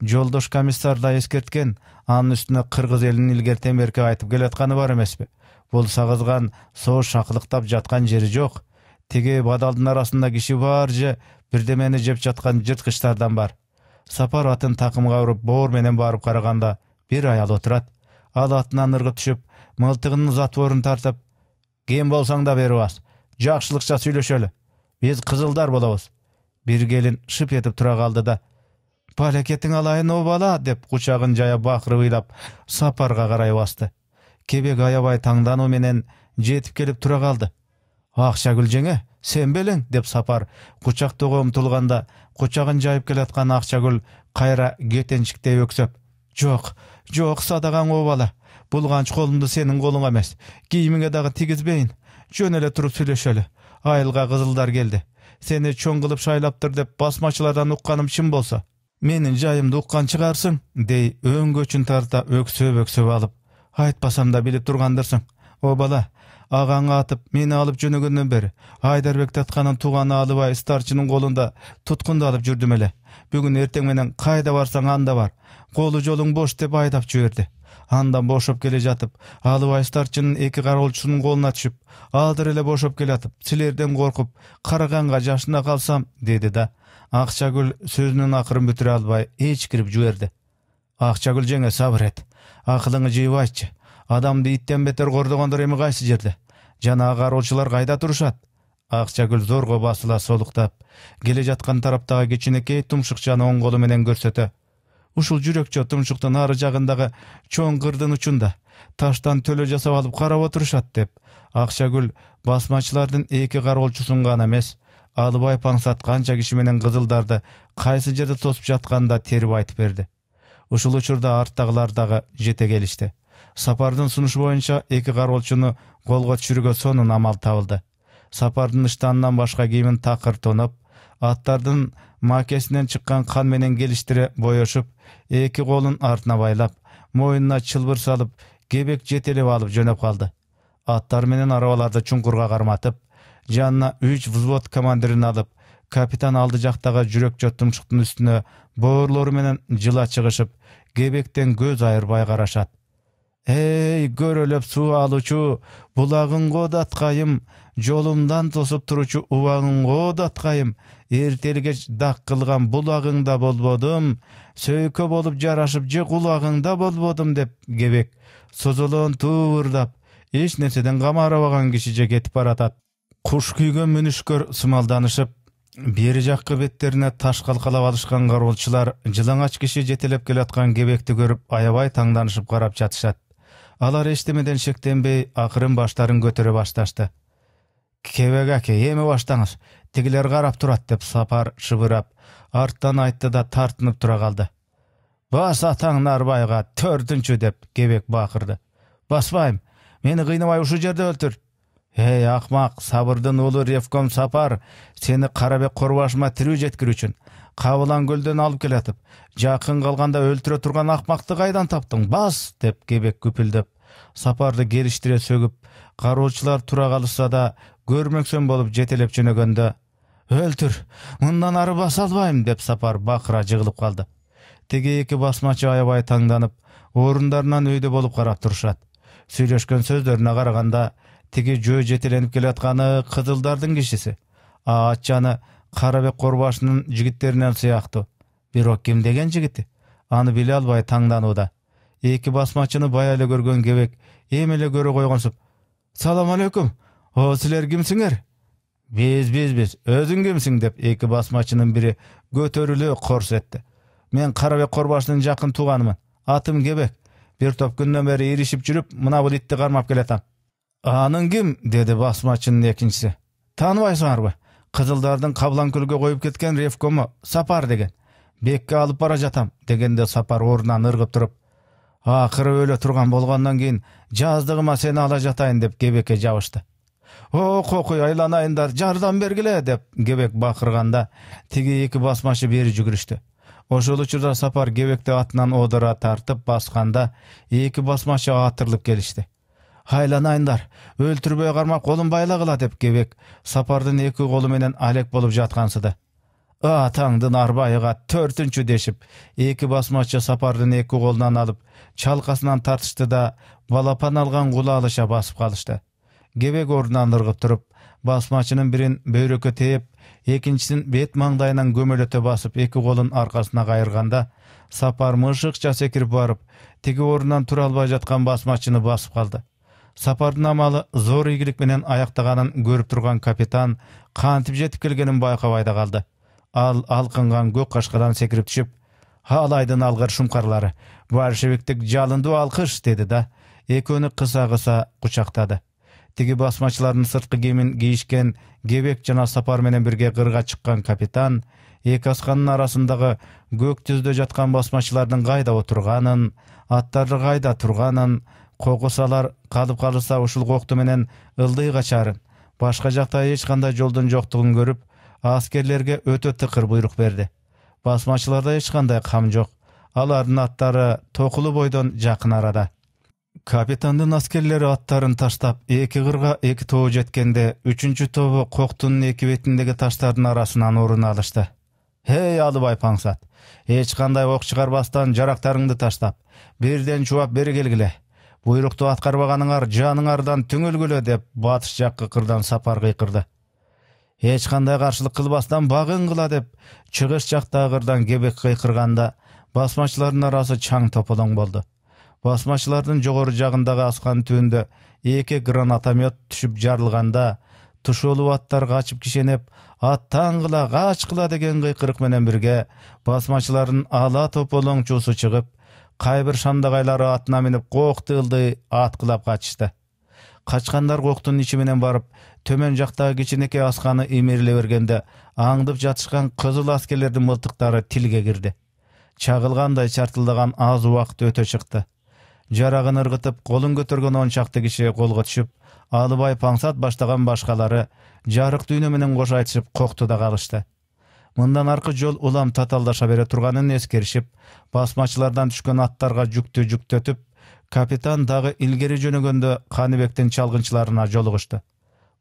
Жолдош комиссар да эскерткен, анын үстүнө кыргыз элинин илгертен берки айтып келатканы бар эмеспи? Бул сагызган соо шакылыктап жаткан жери жок. Тиги бадалдын арасында киши бар же бирдемени жеп жаткан жырткычтардан бар. Сапар атын такымга уруп боор менен барып караганда бир аял отурат. Ал атынан ыргып түшүп, мылтыгынын затворун тартып, "Кем болсоң да бери бас. Жакшылыкча сүйлөшөлү. Биз кызылдар болобуз." Бир келин шып этип тура калды да, "Палекетиң алайын о бала" деп кучагын жая бакырып ыйлап Сапарга карай басты. Кебек аябай таңдануу менен жетип келип тура калды. "Акчагүл жеңе, сен белең" деп Сапар кучактоого умтулганда, кучагын жайып келаткан Акчагүл кайра кетенчиктей өксөп, "Жок, жок садагаң о бала. Булганч колумду сенин колуңа эмес, кийимиңе дагы тигизбейин. Жөн эле туруп сүйлөшөлү. Айылга кызылдар келди. Сени чоң кылып шайлаптыр деп басмачылардан укканым чын болсо, менин жайымды уккан чыгарсың" дей өңгөчүн тарта өксөп алып, "Айтпасам да билип тургандырсың. О бала, агаңа атып мени алып жөнөгөндөн бери Айдарбек татканын тууганы Алыбай старчынын колунда туткундалып жүрдүм эле. Бүгүн эртең менен кайда барсаң анда бар. Колу жолуң бош деп айдап жиберди. Андан бошоп келе жатып, Алыбай старчынын эки кароолчусунун колуна түшүп, азыр эле бошоп келатып, силерден коркуп, караганга жашына калсам" деди да, Акчагүл сөзүнүн акырын бүтүрө албай эчкирип жиберди. "Акчагүл жеңе, сабыр эт. Акылыңы жыйып айтчы. Адамды иттен бетер кордогондор эми кайсы жерде? Жана кароолчулар кайда турушат?" Акчагүл зорго басыла солуктап, келе жаткан тараптагы кичинекей тумшукчаны оң колу менен көрсөтө. Ушул жүрөкчө тумшуктун ары жагындагы чоң кырдын учунда таштан төлө жасап алып карап отурушат деп, Акчагүл басмачылардын эки кароолчусун гана эмес, Алыбай паңсат канча киши менен кызылдарды кайсы жерде тосуп жатканда терип айтып берди. Ушул учурда арттагылар дагы жете келишти. Сапардын сунушу боюнча эки кароолчуну колго түшүрүүгө сонун амал табылды. Сапардын ыштанынан башка кийимин такыр тоноп, аттардын макесинен чыккан кан менен келиштире боешуп, эки колун артына байлап, мойнуна чылбыр салып, Кебек жетелеп алып жөнөп калды. Аттар менен арабаларды чуңкурга карматып, жанына 3 взвод командирин алып, капитан алды жактагы жүрөкчө тумшуктун үстүнө боорлору менен жыла чыгышып, Кебектен көз айырбай карашат. "Эй, көрөлөп суу алуучу, булагыңго даткайым, жолумдан тосуп туручу убагыңго даткайым, эртелгеч дак кылган булагыңда болбодум, сөйкө болуп жарашып же кулагыңда болбодум" деп Кебек созолон туурдап, эч нерседен камарабаган кишиже кетип баратат. Куш күйгөн мүнүшкөр сымалданышып, бери жаккы беттерине таш калкалап алышкан кароолчулар жылаңач киши жетелеп келаткан Кебекти көрүп аябай таңданышып карап жатышат. Алар эчтемеден шектенбей, акырын баштарын көтөрө башташты. "Кебек аке, эми баштаңыз. Тигилер карап турат" деп Сапар шыбырап, арттан айтты да тартынып тура калды. "Бас атаң Нарбайга 4-чү" деп Кебек бакырды. "Баспайм. Мени кыйнабай ушул жерде өлтүр." "Эй акмак, Сабырдын уулу Ревком Сапар сени Карабек корбашыма тирүү жеткирүү үчүн Кабылан көлдөн алып келатып, жакын калганда өлтүрө турган акмакты кайдан таптың? Бас" деп Кебек күпүлдөп, Сапарды келиштире сөгүп, кароолчулар тура калышса да көрмөксөн болуп жетелеп жөнөгөндө, "Өлтүр, мындан ары баса албайм" деп Сапар бакыра жыгылып калды. Тиги эки басмачы аябай таңданып, орундарынан өйдө болуп карап турушат. Сүйлөшкөн сөздөрүнө караганда, тиги жөө жетеленип келатканы кызылдардын кишиси. Атчаны Карабек Корбашынын жигиттеринен сыяктуу. Бирок ким деген жигити? Аны биле албай таңданууда. Эки басмачыны бая эле көргөн Кебек эми эле көрө койгонсуп: "Салам алейкум. О, силер кимсиңер?" Biz, өзүң кимсиң?" деп эки басмачынын бири көтөрүлө корс этти. "Мен Карабек Корбашынын жакын тууганымын. Атым Кебек. Бир топ күндөн бери иришип жүрүп, мына бул итти кармап келатам." "Анын ким?" деди басмачынын экинчиси. "Тааныбайсыңарбы? Кызылдардын Каблан көлгө коюп кеткен ревкому Сапар деген. Бекке алып бара жатам" дегенде Сапар ордунан ыргып туруп: "Акыры өлө турган болгондон кийин жаздыгыма сени ала жатайын" деп Кебекке жабышты. "О, кокуй, айланайындар, жардам бергиле" деп Кебек бакырганда, тиги эки басмачы бери жүгүрүштү. Ошол учурда Сапар Кебекти атынан одура тартып басканда, эки басмачы атырылып келишти. "Айланайындар, өлтүрбөй кармап колун байлагыла" деп Кебек Сапардын эки колу менен алек болуп жаткансыды. "Атаңдын арбайыга 4-түнчү" дешип, эки басмачы Сапардын эки колунан алып, чалкасынан тартышты да балапан алган кулалыша басып калышты. Кебек ордунан ыргып туруп, басмачынын бирин бөйрөккө тээп, экинчисин бет маңдайынан көмөлөтө басып, эки колун аркасына кайырганда, Сапар мышыкча секирип барып, тиги ордунан тура албай жаткан басмачыны басып калды. Сапардын амалы зор ийгилик менен аяктаганын көрүп турган капитан кантип жетип келгенин байкабай да калды. Ал алкынган көк кашкадан секирип түшүп: "Алайдын алгыр шумкарлары, большевиктик жалындуу алкыш" деди да, экөөнү кыса кучактады. Тиги басмачылардын сырткы кийимин кийишкен Кебек жана Сапар менен бирге кырга чыккан капитан эки асканын арасындагы көк түздө жаткан басмачылардын кайда отурганын, аттары кайда турганын, кокусалар калып калышса ушул кокту менен ылдый качарын, башка жакта эч кандай жолдун жоктугун көрүп, аскерлерге өтө тыкыр буйрук берди. Басмачыларда эч кандай кам жок. Алардын аттары Токулу бойдон жакын арада. Капитандын аскерлери аттарын таштап, эки кырга эки тобу жеткенде, үчүнчү тобу коктун эки бетиндеги таштардын арасынан орун алышты. "Эй, Алыбай Паңсат, эч кандай ок чыгарбастан жарактарыңды таштап, бирден чубап бери келгиле. Буйрукту аткарбаганыңар жаныңардан түңөлгүлө" деп батыш жаккы кырдан Сапар кыйкырды. "Эч кандай каршылык кылбастан багыңгыла" деп чыгыш жактагы кырдан Кебек кыйкырганда, басмачылардын арасы чаң тополоң болду. Басмачылардын жогору жагындагы асканын түбүндө эки гранатомет түшүп жарылганда, тушоолуу аттар качып кишенеп, "Аттаңгыла, качкыла" деген кыйкырык менен бирге басмачылардын ала тополоң чуусу чыгып, кайбир шандагайлары атына минип кокты ылдый аткылап качышты. Качкандар коктун ичи менен барып, төмөн жактагы кичинекей асканы имирле бергенде, аңдып жатышкан кызыл аскерлердин мылтыктары тилге кирди. Чагылгандай чартылдаган аз убакыт өтө чыкты. Жарагын ыргытып, колун көтөргөн 10 чакты киши колго түшүп, Алыбай Паңсат баштаган башкалары жарык дүйнө менен кош айтышып коктуда калышты. Мындан аркы жол улам таталдаша бере турганын эскеришип, басмачылардан түшкөн аттарга жүктү жүктөтүп, капитан дагы илгери жөнөгөндө Каныбектин чалгынчыларына жолугушту.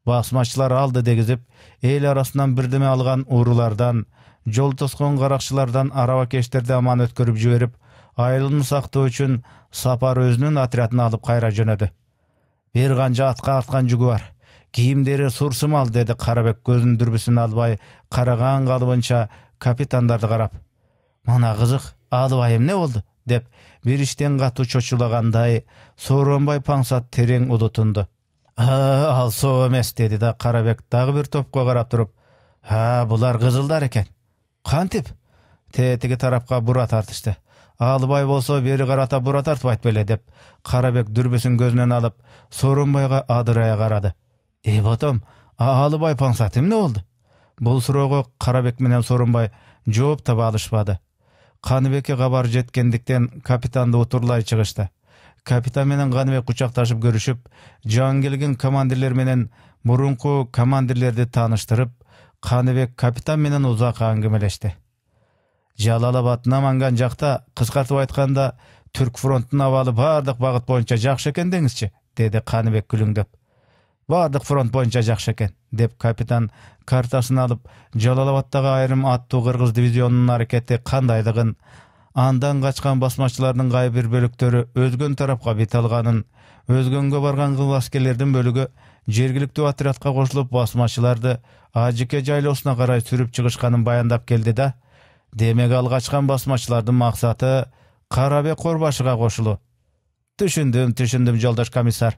Басмачылар алды дегизип, эл арасынан бирдеме алган уурулардан, жол тоскон каракчылардан арабакештерди аман өткөрүп жиберип, айылын сактоо үчүн Сапар өзүнүн отрядын алып кайра жөнөдү. "Бир канча атка арткан жүгү бар. Кийимдери сурсумал" деди Карабек көзүнүн дүрбүсүн албай караган калыбынча капитандарды карап. "Мына кызык, Алыбай эмне болду?" деп бир иштен катуу чочулагандай Сооронбай Паңсат терең улутунду. Ал соо эмес" деди да Карабек дагы бир топко карап туруп: "Булар кызылдар экен. Кантип?" Тетиги тарапка бура тартышты. "Алыбай болсо бери карата бура тартпайт беле" деп Карабек дүрбүсүн көзүнөн алып Сооронбайга адырая карады. "Ботом, Алыбай Паңсат эмне болду?" Бул суроого Карабек менен Сооронбай жооп таба алышпады. Каныбекке кабар жеткендиктен капитанды утурлай чыгышты. Капитан менен Каныбек кучакташып көрүшүп, жан келген командирлер менен мурунку командирлерди тааныштырып, Каныбек капитан менен узак аңгемелешти. "Жалалабад Наманган жакта, кыскартып айтканда, Түрк фронтунун абалы бардык багыт боюнча жакшы экен деңизчи" деди Каныбек күлүңдөп. "Бардык фронт боюнча жакшы экен" деп капитан картасын алып, Жалалабадтагы айрым аттуу кыргыз дивизионунун аракети кандайлыгын, Andan kaçkan basmaçılarının bir bölüktörü özgön tarapka bit alganın, özgөнгө bargan kıl askerlerden bölügü jergilikti otryadka koşulup basmaçılardı Ajike jaylosuna karay sürüp çıkışkanın bayandap geldi da, demek algaçkan basmaçılardın maksatı Karabek Korbaşıga koşulu. Düşündüm joldaş komissar.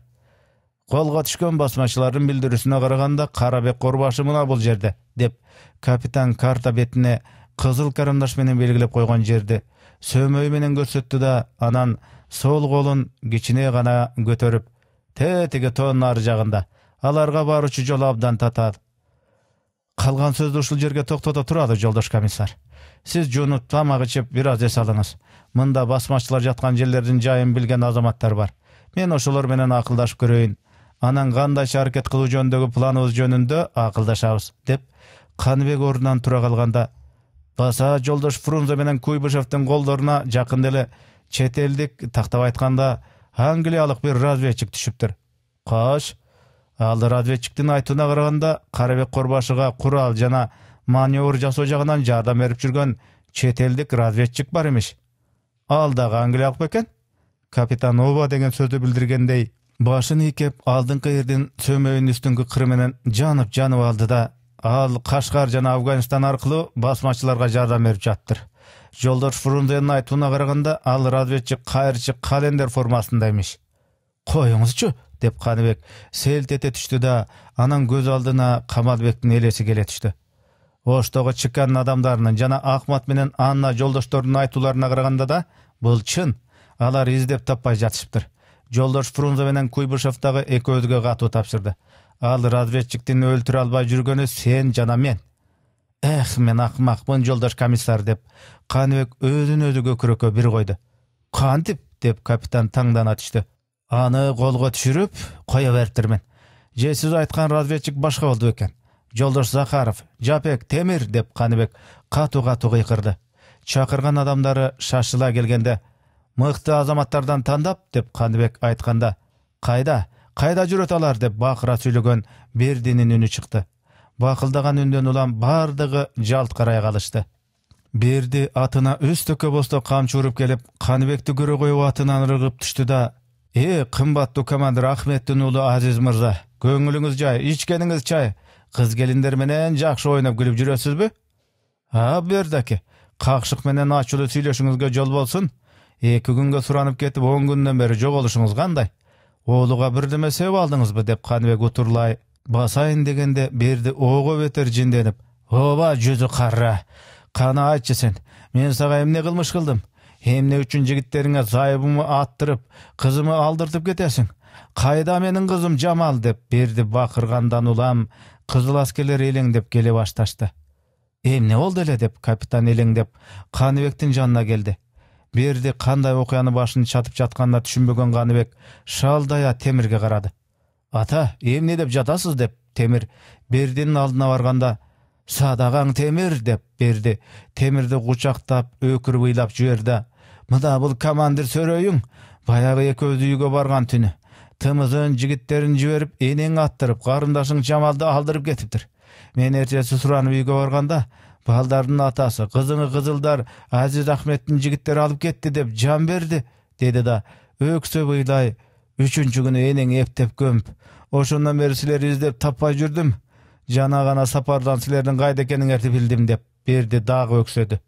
Kolga düşkön basmaçıların bildirisine karaganda Karabek Korbaşı mına bul jerde, dep kapitan karta betine kızıl karandaş menen belgilep koygan жерди sömöy menen görsöttü da, anan sol kolun giçine gana götörüp tetiге тоонун ары жагында аларга баруучу жол абдан татаал. Калган сөздү ушул жерге токтото туралы жолдош комиссар. Сиз жуунуп тамак ичип бир аз эс алыңыз. Мында басмачылар жаткан жерлердин жайын билген азаматтар бар. Мен ошолор менен акылдашып көрөйүн. Анан кандайча аракет кылуу жөнүндөгү планыбыз жөнүндө акылдашабыз, деп Каныбек ордунан тура калганда, баса жолдош Фрунзе менен Куйбышевдин колдоруна жакын эле чет элдик, тактап айтканда Англиялык бир разведчик түшүптүр. Кош, ал разведчиктин айтууна караганда Карабек Корбашыга курал жана маневр жасоо жагынан жардам берип жүргөн чет элдик разведчик бар эмиш. Ал дагы англиялык бекен? Капитан Оба деген сөздү билдиргендей, башын ийкеп алдыңкы эрдин сөмөйүнүн үстүнгү кыры менен жанып алды да, ал Кашкар жана Афганистан аркылуу басмачыларга жардам берип жаттыр. Жолдош Фрунзенин айтууна караганда ал разведчик кайрчы календер формасында эмиш. Коюңузчу, деп Каныбек селт эте түштү да, анан көз алдына Камалбектин элеси келе түштү. Оштогу чыккан адамдарынын жана Ахмат менен Анна жолдошторунун айтууларына караганда да, бул чын. Алар издеп таппай жатышыптыр. Жолдош Фрунзе менен Куйбышев дагы экөөбүзгө катуу тапшырды. Ал разведчиктин өлтүрө албай жүргөнү сен жана мен. Эх, мен акмакмын жолдош комиссар, деп Каныбек өзүн өзү көкүрөккө бир койду. Кантип, деп капитан таңдана түштү. Аны колго түшүрүп кое бериптирмин. Же сиз айткан разведчик башка болду экен. Жолдош Захаров, Жапек, Темир, деп Каныбек катуу кыйкырды. Чакырган адамдары шашыла келгенде, мыкты азаматтардан тандап, деп Каныбек айтканда, кайда жүрөт алар, деп бакыра сүйлөгөн Бердинин үнү чыкты. Бакылдаган үндөн улам бардыгы жалт карай калышты. Берди атына өстөккө босто камчы уруп келип, Каныбекти көрө коюп атынан ыргып түштү да, кымбаттуу командир Ахметтин уулу Азиз мырза, көңүлүңүз жай, ичкениңиз чай, кыз келиндер менен жакшы ойноп күлүп жүрөсүзбү? Бердаке, какшык менен ачуулуу сүйлөшүңүзгө жол болсун. 2 күнгө суранып кетип 10 күндөн бери жоголушуңуз кандай? Оолуга бирдеме себеп алдыңызбы, деп Каныбек утурлай басайын дегенде Берди ого бетер жинденип, Оба жүзү кара, кана айтчы сен, мен сага эмне кылмыш кылдым? Эмне үчүн жигиттериңе зайыбымы аттырып, кызымы алдыртып кетесиң? Кайда менин кызым Жамал, деп Берди бакыргандан улам кызыл аскерлер элеңдеп келе башташты. Эмне болду эле, деп капитан элеңдеп Каныбектин жанына келди. Берди кандай окуяны башын чатып жатканда түшүнбөгөн Каныбек шалдая Темирге карады. Ата, эмне деп жатасыз, деп Темир Бердинин алдына барганда, садаган Темир, деп Берди Темирди кучактап өкүрүп ыйлап жиберди. Мына бул командир сөрөйүң, баягы экөөбүз үйгө барган түнү тымызын жигиттерин жиберип, энең аттырып, карындашың Жамалды алдырып кетиптир. Мен эртеси суранып үйгө барганда, балдардын атасы, кызыңы кызылдар Азиз Ахметтин жигиттери алып кетти, деп жан берди, деди да, өксөп ыйлай, 3-чү күнү энең эптеп көмүп, ошондон бери силерди издеп таппай жүрдүм. Жана гана сапардан силердин кайда экениңерди билдим, деп Берди дагы өксөдү.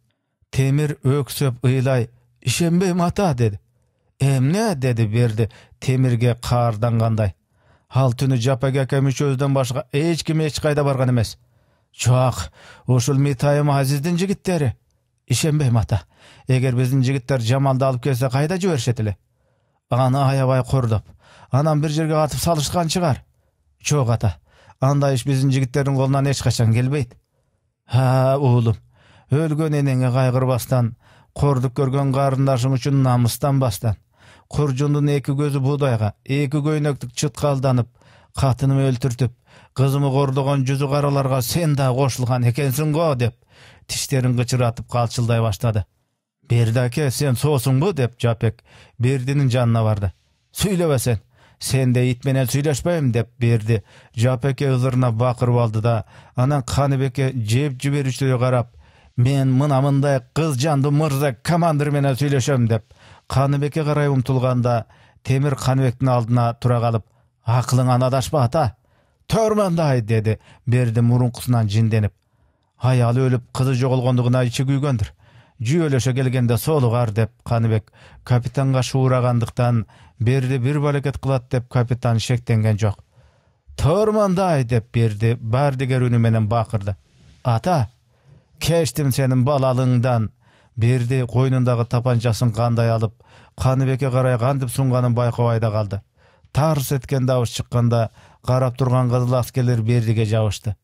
Темир өксөп ыйлай, ишенбейм ата, деди. Эмне, деди Берди Темирге каардангандай. Ал түнү Жапек акем үчөөбүздөн башка эч ким эч кайда барган эмес. Жок, ушул Митайым Азиздин жигиттери. Ишенбейм ата. Эгер биздин жигиттер Жамалды алып келсе кайда жиберишет эле? Аны аябай кордоп, анан бир жерге атып салышкан чыгар. Жок ата. Андай иш биздин жигиттердин колунан эч качан келбейт. Уулум, өлгөн энеңе кайгырбастан, кордук көргөн карындашың үчүн намыстанбастан, куржундун 2 көзү буудайга, 2 көйнөктүк чыткалданып, катынымы өлтүртүп, кызымы кордогон жүзү караларга сен да кошулган экенсиң го, деп тиштерин кычыратып калчылдай баштады. Берди аке, сен соосуңбу, деп Жапек Бердинин жанына барды. Сүйлөбө сен де ит менен сүйлөшпөйм, деп Берди Жапекке ызырына бакырып алды да, анан Каныбекке жеп жиберүүчүгө карап, Men mınday kız jandı mırza komandir menen söyleşem dep Kanыбekке карай умтулганда Темир Каныбектин алдына тура калып, "Акылың адашпа ата. Төрмандай" dedi. Берди мурункусунан жинденип. Аялы өлүп, кызы жоголгондугуна ичи күйгөндүр. Жүйөлөшө келгенде солугар деп Каныбек капитанга шуурагандыктан Берди бир балекет кылат деп капитан шектенген жок. "Төрмандай" деп Берди бардыгер үнү менен бакырды. "Ата, кештим сенин балалыңдан." Берди койнундагы тапанчасын кандай алып, Каныбекке карай кантип сунганын байкабай да калды. Тарс эткен дабыш чыкканда карап турган кызыл аскерлер Бердиге жабышты.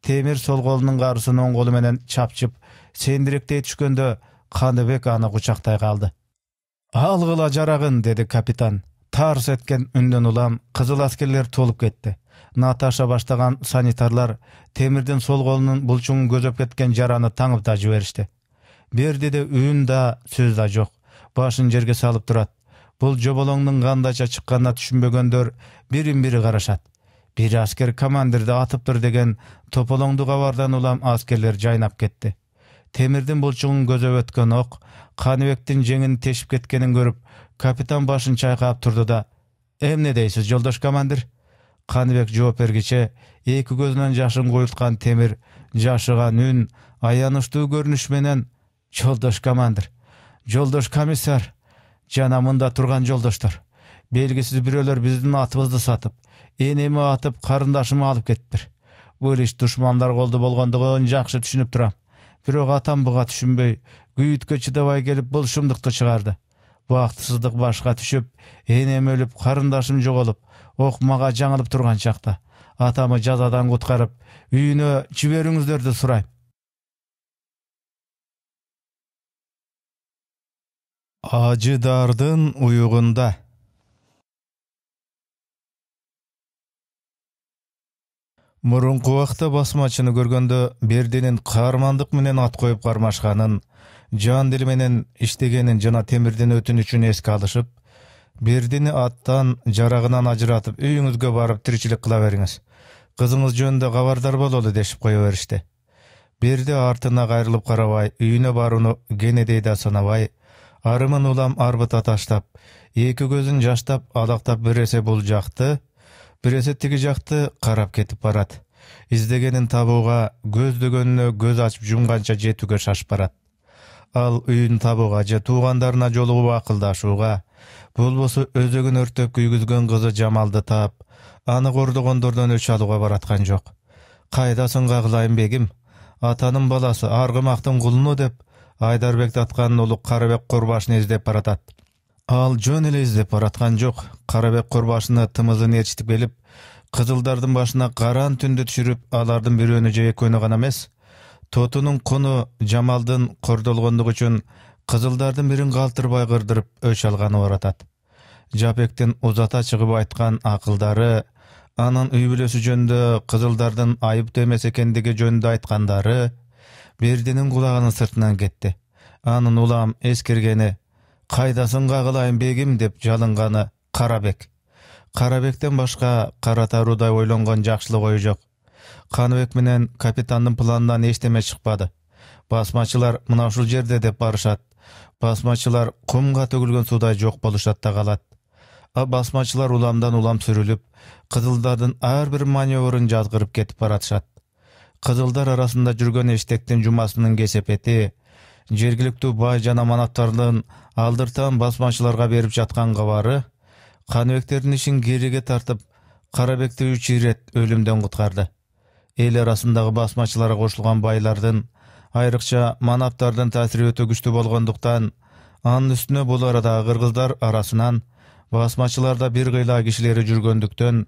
Темир сол колунун карысын оң колу менен чапчып, сендиректей түшкөндө Каныбек аны кучактай калды. "Алгыла жарагын" dedi капитан. Тарс эткен үндөн улам кызыл аскерлер толуп кетти. Наташа баштаган санитарлар Темирдин сол колунун булчуңун көзөп кеткен жараны таңып да жиберишти. Бердиде үн да сөз да жок. Башын жерге салып турат. Бул жоболоңдун кандайча чыкканына түшүнбөгөндөр бирин-бири карашат. Бир аскер командирди атыптыр деген тополоңду кабардан улам аскерлер жайнап кетти. Темирдин булчуңун көзөп өткөн ок Каныбектин жеңин тешип кеткенин көрүп, капитан башын чайкап турду да: "Эмне дейсиз, жолдош командир?" Каныбек жооп бергиче эки көзүнөн жашын коюлткан Темир жашыган үн, аянычтуу көрүнүш менен: "Жолдош командир, жолдош комиссар, жана мында турган жолдоштор. Белгисиз бирөөлөр биздин атыбызды сатып, энеми атып, карындашымы алып кетиптир. Бул иш душмандар колдо болгондугун жакшы түшүнүп турам. Бирок атам буга түшүнбөй, күйүткө чыдабай келип бул шумдукты чыгарды. Бактысыздык башка түшүп, энем өлүп, карындашым жоголуп, окмага жаңылып турган чакта атамы жазадан куткарып, үйүнө жибериңиздерди сурайм." Acıdardın uyuğunda. Murunku вакытта басмачыны көргөндө Бердинин каармандык менен ат коюп кармашканын, жан дили менен иштегенин жана Темирдин өтүнүчүн эске алышып, Бердини аттан жарагынан ажыратып үйүңүзгө барып тиричилик кыла бериңиз. Кызыңыз жөнүндө кабардар бололу дешип кое беришти. Берди артына кайрылып карабай, үйүнө барууну кенедей да санабай, арымын улам арбыта таштап, эки көзүн жаштап, алактап биресе бул жакты, биресе тиги жакты карап кетип барат. Издегенин табууга, көздөгөнүнө көз ачып жумганча жетүүгө шашып барат. Ал үйүн табууга же туугандарына жолугуп акылдашууга, болбосо өзөгүн өртөп күйгүзгөн кызы Жамалды таап, аны кордогондордон өч алууга бараткан жок. "Кайдасың кагылайым бегим? Атанын баласы аргымактын кулуну" деп Айдарбекти аткан улук Карабек Курбашын издеп баратат. Ал жөн эле издеп бараткан жок. Карабек Курбашыны тымызын ээрчитип келип, кызылдардын башына караан түндү түшүрүп, алардын бирөөнү же экөөнү гана эмес, тотунун куну Жамалдын кордолгондугу үчүн кызылдардын бирин калтырбай кырдырып өч алганы баратат. Жапектин узата чыгып айткан акылдары, анын үй бүлөсү жөнүндө кызылдардын айыптуу эмес экендиги жөнүндө айткандары Бердинин кулагынын сыртынан кетти. Анын улам эскергени, "Кайдасың кагылайым бегим" деп жалынганы Карабек. Карабектен башка кара таруудай ойлонгон жакшылык ою жок. Каныбек менен капитандын планынан эчтеме чыкпады. Басмачылар мына ушул жерде деп барышат. Басмачылар кумга төгүлгөн суудай жок болушат да калат. Басмачылар уламдан улам сүрүлүп, кызылдардын ар бир маневрын жазгырып кетип баратышат. Кызылдар арасында жүргөн эштектин жумасынын кесепети, жергиликтүү бай жана манаптардын алдыртан басмачыларга берип жаткан кабары Каныбектердин ишин кериге тартып, Карабекти 3 ирет өлүмдөн куткарды. Эл арасындагы басмачыларга кошулган байлардын, айрыкча манаптардын таасири өтө күчтүү болгондуктан, анын үстүнө бул арадагы кыргыздар арасынан басмачыларда бир кыйла кишилери жүргөндүктөн,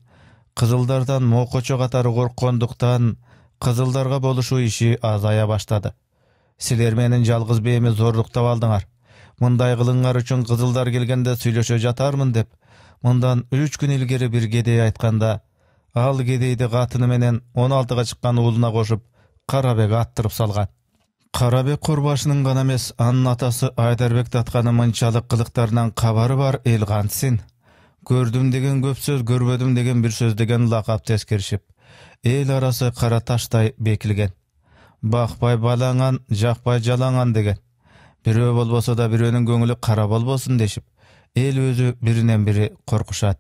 кызылдардан мокочо катары корккондуктан, кызылдарга болушуу иши азая баштады. "Силер менин жалгыз бээми зордуктап алдыңар. Мындай кылыңар үчүн кызылдар келгенде сүйлөшө жатармын" деп, мындан 3 күн илгери бир кедей айтканда, ал кедейди катыны менен 16га чыккан уулуна кошуп, Карабек аттырып салган. Карабек Курбашынын гана эмес, анын атасы Айдарбекти атканы мынчалык кылыктарынан кабары бар эл кантсин. Көрдүм деген көп сөз, көрбөдүм деген бир сөз деген лакап тескеришип, эл арасы кара таштай бекилген. Bakpay balaňan, jakpay jalaňan degen. Birөө bolbosa da biröөнүň göňüli kara bolbosun deşip, el özü birinden biri korkuşat.